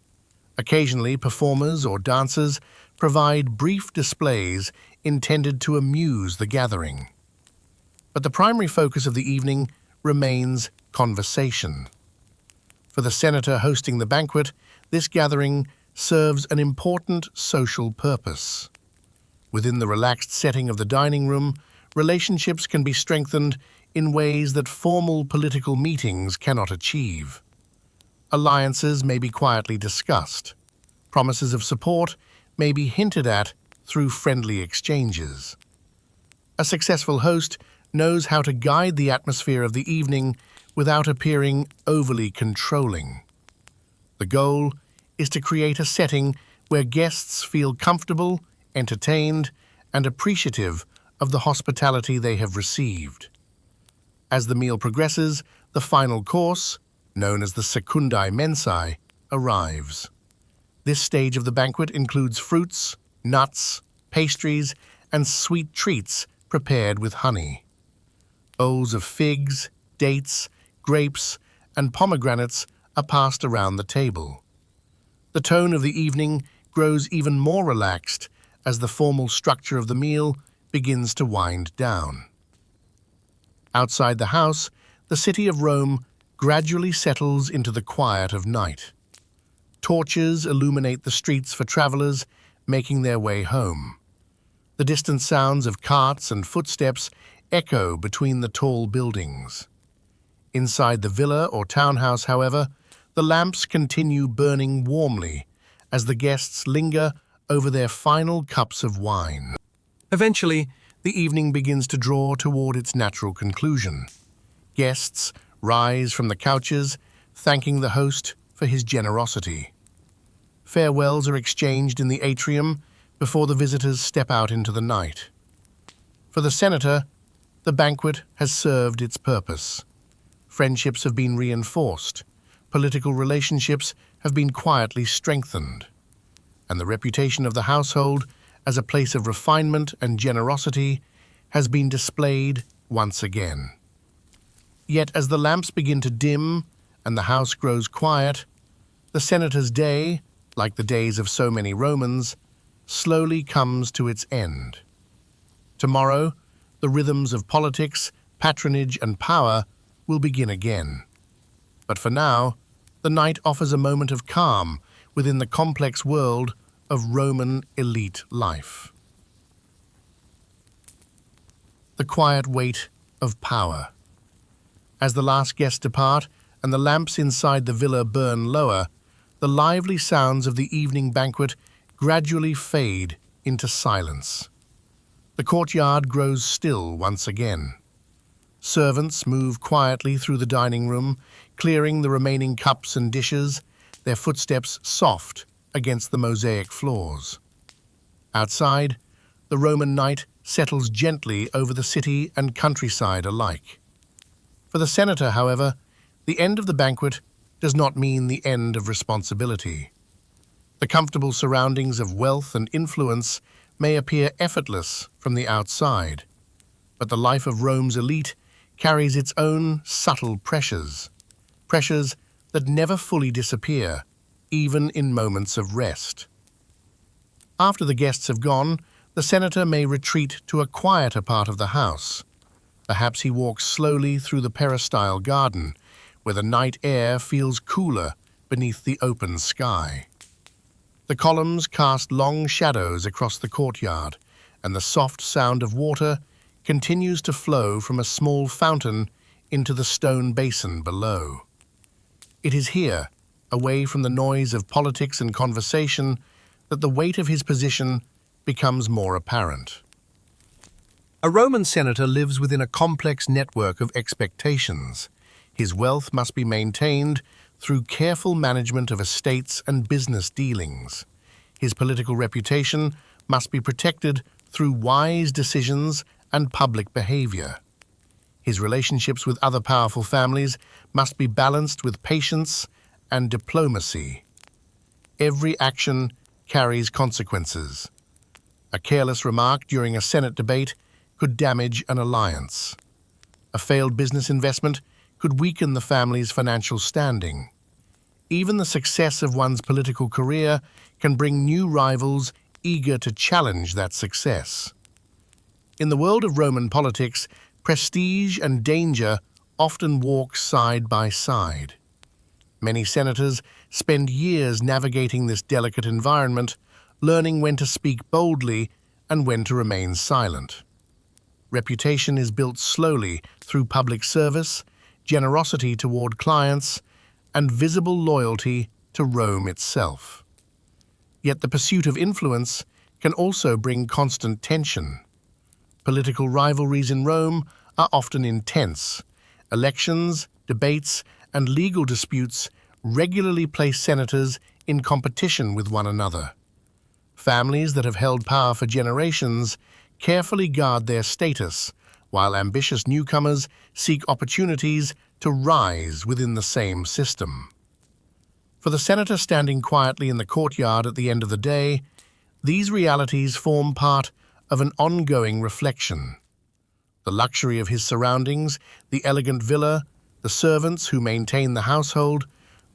Occasionally, performers or dancers provide brief displays intended to amuse the gathering. But the primary focus of the evening remains conversation. For the senator hosting the banquet, this gathering serves an important social purpose. Within the relaxed setting of the dining room, relationships can be strengthened in ways that formal political meetings cannot achieve. Alliances may be quietly discussed. Promises of support may be hinted at through friendly exchanges. A successful host knows how to guide the atmosphere of the evening without appearing overly controlling. The goal is to create a setting where guests feel comfortable, entertained, and appreciative of the hospitality they have received. As the meal progresses, the final course, known as the secundae mensae, arrives. This stage of the banquet includes fruits, nuts, pastries, and sweet treats prepared with honey. Bowls of figs, dates, grapes, and pomegranates are passed around the table. The tone of the evening grows even more relaxed as the formal structure of the meal begins to wind down. Outside the house, the city of Rome gradually settles into the quiet of night. Torches illuminate the streets for travelers making their way home. The distant sounds of carts and footsteps echo between the tall buildings. Inside the villa or townhouse, however, the lamps continue burning warmly as the guests linger over their final cups of wine. Eventually, the evening begins to draw toward its natural conclusion. Guests rise from the couches, thanking the host for his generosity. Farewells are exchanged in the atrium before the visitors step out into the night. For the senator, the banquet has served its purpose. Friendships have been reinforced, political relationships have been quietly strengthened, and the reputation of the household as a place of refinement and generosity has been displayed once again. Yet as the lamps begin to dim and the house grows quiet, the senator's day, like the days of so many Romans, slowly comes to its end. Tomorrow, the rhythms of politics, patronage, and power will begin again. But for now, the night offers a moment of calm within the complex world of Roman elite life. The quiet weight of power. As the last guests depart and the lamps inside the villa burn lower, the lively sounds of the evening banquet gradually fade into silence. The courtyard grows still once again. Servants move quietly through the dining room, clearing the remaining cups and dishes, their footsteps soft against the mosaic floors. Outside, the Roman night settles gently over the city and countryside alike. For the senator, however, the end of the banquet does not mean the end of responsibility. The comfortable surroundings of wealth and influence may appear effortless from the outside, but the life of Rome's elite carries its own subtle pressures that never fully disappear, even in moments of rest. After the guests have gone, the senator may retreat to a quieter part of the house. Perhaps he walks slowly through the peristyle garden, where the night air feels cooler beneath the open sky. The columns cast long shadows across the courtyard, and the soft sound of water continues to flow from a small fountain into the stone basin below. It is here, away from the noise of politics and conversation, that the weight of his position becomes more apparent. A Roman senator lives within a complex network of expectations. His wealth must be maintained through careful management of estates and business dealings. His political reputation must be protected through wise decisions and public behavior. His relationships with other powerful families must be balanced with patience and diplomacy. Every action carries consequences. A careless remark during a Senate debate could damage an alliance. A failed business investment could weaken the family's financial standing. Even the success of one's political career can bring new rivals eager to challenge that success. In the world of Roman politics, prestige and danger often walk side by side. Many senators spend years navigating this delicate environment, learning when to speak boldly and when to remain silent. Reputation is built slowly through public service, generosity toward clients, and visible loyalty to Rome itself. Yet the pursuit of influence can also bring constant tension. Political rivalries in Rome are often intense. Elections, debates, and legal disputes regularly place senators in competition with one another. Families that have held power for generations carefully guard their status, while ambitious newcomers seek opportunities to rise within the same system. For the senator standing quietly in the courtyard at the end of the day, these realities form part of an ongoing reflection. The luxury of his surroundings, the elegant villa, the servants who maintain the household,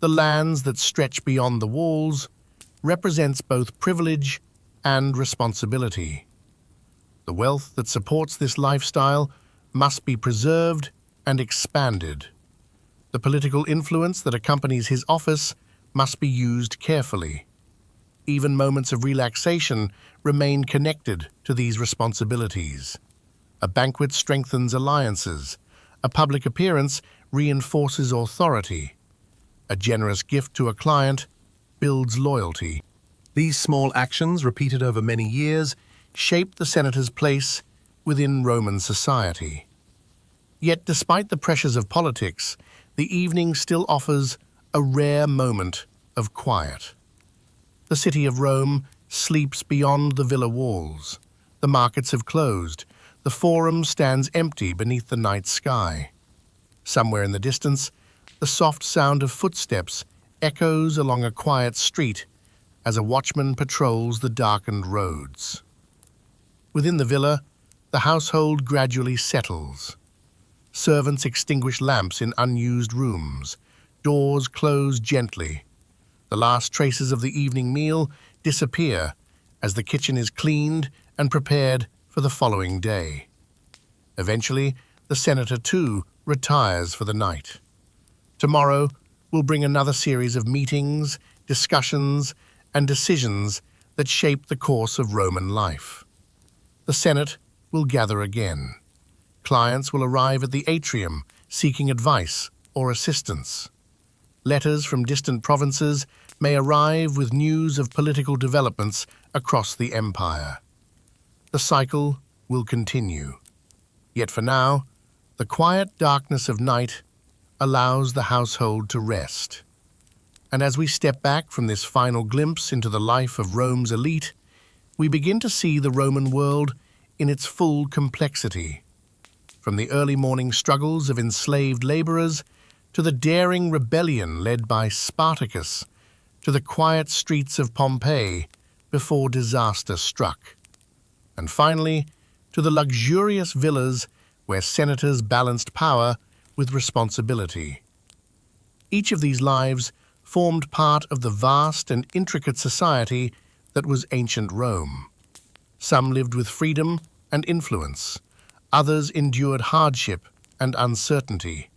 the lands that stretch beyond the walls, represents both privilege and responsibility. The wealth that supports this lifestyle must be preserved and expanded. The political influence that accompanies his office must be used carefully. Even moments of relaxation remain connected to these responsibilities. A banquet strengthens alliances. A public appearance reinforces authority. A generous gift to a client builds loyalty. These small actions, repeated over many years, shape the senator's place within Roman society. Yet, despite the pressures of politics, the evening still offers a rare moment of quiet. The city of Rome sleeps beyond the villa walls. The markets have closed. The forum stands empty beneath the night sky. Somewhere in the distance, the soft sound of footsteps echoes along a quiet street as a watchman patrols the darkened roads. Within the villa, the household gradually settles. Servants extinguish lamps in unused rooms. Doors close gently. The last traces of the evening meal disappear as the kitchen is cleaned and prepared for the following day. Eventually, the senator, too, retires for the night. Tomorrow will bring another series of meetings, discussions, and decisions that shape the course of Roman life. The Senate will gather again. Clients will arrive at the atrium seeking advice or assistance. Letters from distant provinces may arrive with news of political developments across the empire. The cycle will continue. Yet for now, the quiet darkness of night allows the household to rest. And as we step back from this final glimpse into the life of Rome's elite, we begin to see the Roman world in its full complexity. From the early morning struggles of enslaved laborers to the daring rebellion led by Spartacus, to the quiet streets of Pompeii before disaster struck, and finally to the luxurious villas where senators balanced power with responsibility. Each of these lives formed part of the vast and intricate society that was ancient Rome. Some lived with freedom and influence. Others endured hardship and uncertainty.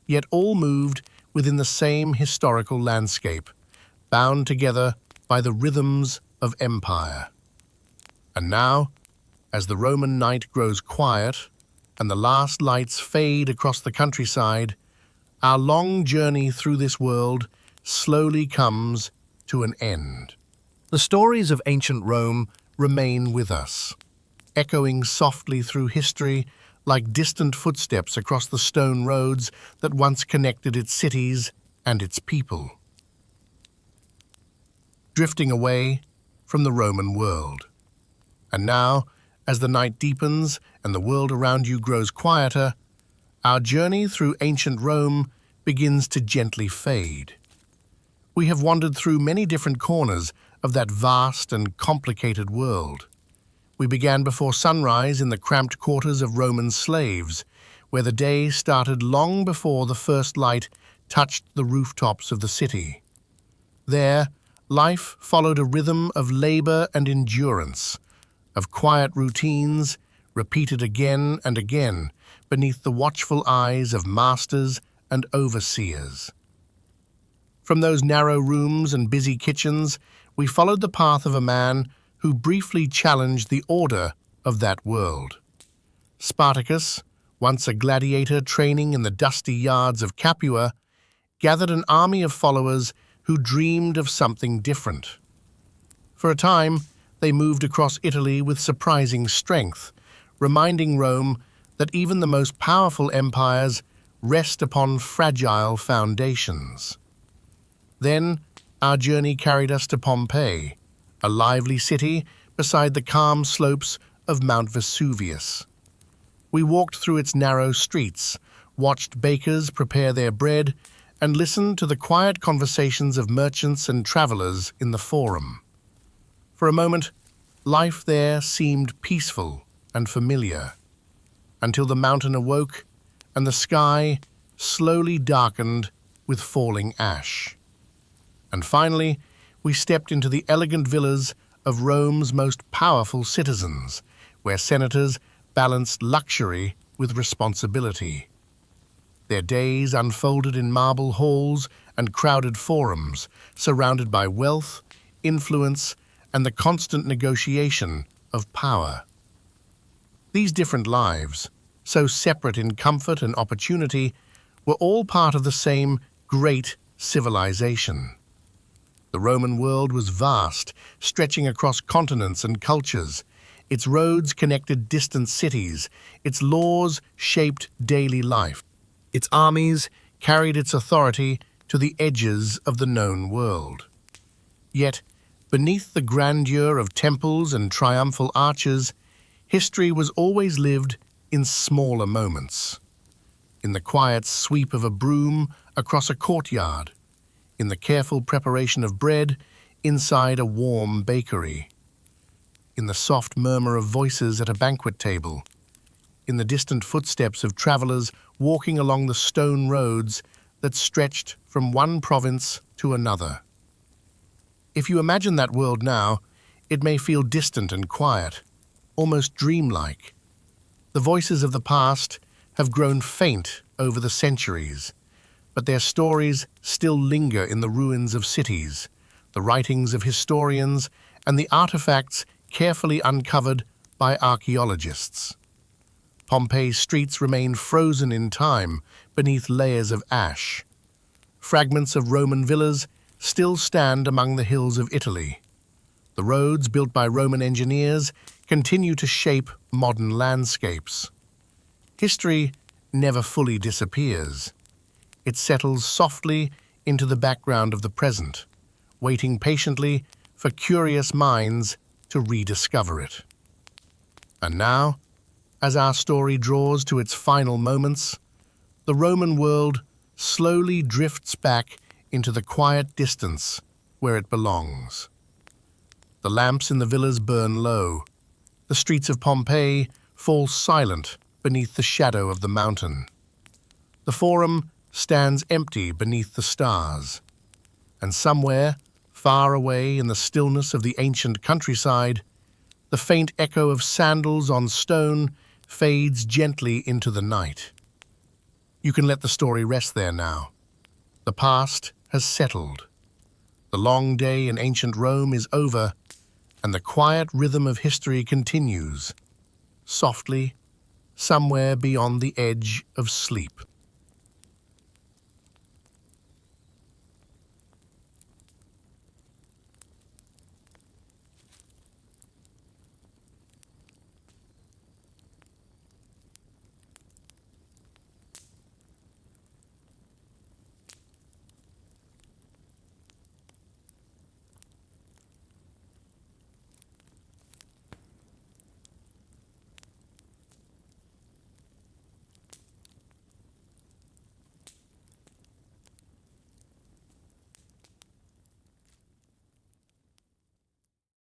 Yet all moved within the same historical landscape, bound together by the rhythms of empire. And now, as the Roman night grows quiet and the last lights fade across the countryside, our long journey through this world slowly comes to an end. The stories of ancient Rome remain with us, echoing softly through history like distant footsteps across the stone roads that once connected its cities and its people. Drifting away from the Roman world. And now, as the night deepens and the world around you grows quieter, our journey through ancient Rome begins to gently fade. We have wandered through many different corners of that vast and complicated world. We began before sunrise in the cramped quarters of Roman slaves, where the day started long before the first light touched the rooftops of the city. There, life followed a rhythm of labor and endurance, of quiet routines repeated again and again beneath the watchful eyes of masters and overseers. From those narrow rooms and busy kitchens, we followed the path of a man who briefly challenged the order of that world. Spartacus, once a gladiator training in the dusty yards of Capua, gathered an army of followers who dreamed of something different. For a time, they moved across Italy with surprising strength, reminding Rome that even the most powerful empires rest upon fragile foundations. Then, our journey carried us to Pompeii, a lively city beside the calm slopes of Mount Vesuvius. We walked through its narrow streets, watched bakers prepare their bread, and listened to the quiet conversations of merchants and travelers in the Forum. For a moment, life there seemed peaceful and familiar, until the mountain awoke and the sky slowly darkened with falling ash. And finally, we stepped into the elegant villas of Rome's most powerful citizens, where senators balanced luxury with responsibility. Their days unfolded in marble halls and crowded forums, surrounded by wealth, influence, and the constant negotiation of power. These different lives, so separate in comfort and opportunity, were all part of the same great civilization. The Roman world was vast, stretching across continents and cultures. Its roads connected distant cities. Its laws shaped daily life. Its armies carried its authority to the edges of the known world. Yet, beneath the grandeur of temples and triumphal arches, history was always lived in smaller moments. In the quiet sweep of a broom across a courtyard, in the careful preparation of bread inside a warm bakery, in the soft murmur of voices at a banquet table, in the distant footsteps of travelers walking along the stone roads that stretched from one province to another. If you imagine that world now, it may feel distant and quiet, almost dreamlike. The voices of the past have grown faint over the centuries, but their stories still linger in the ruins of cities, the writings of historians, and the artifacts carefully uncovered by archaeologists. Pompeii's streets remain frozen in time beneath layers of ash. Fragments of Roman villas still stand among the hills of Italy. The roads built by Roman engineers continue to shape modern landscapes. History never fully disappears. It settles softly into the background of the present, waiting patiently for curious minds to rediscover it. And now, as our story draws to its final moments, the Roman world slowly drifts back into the quiet distance where it belongs. The lamps in the villas burn low. The streets of Pompeii fall silent beneath the shadow of the mountain. The Forum stands empty beneath the stars, and somewhere, far away in the stillness of the ancient countryside, the faint echo of sandals on stone fades gently into the night. You can let the story rest there now. The past has settled. The long day in ancient Rome is over, and the quiet rhythm of history continues, softly, somewhere beyond the edge of sleep.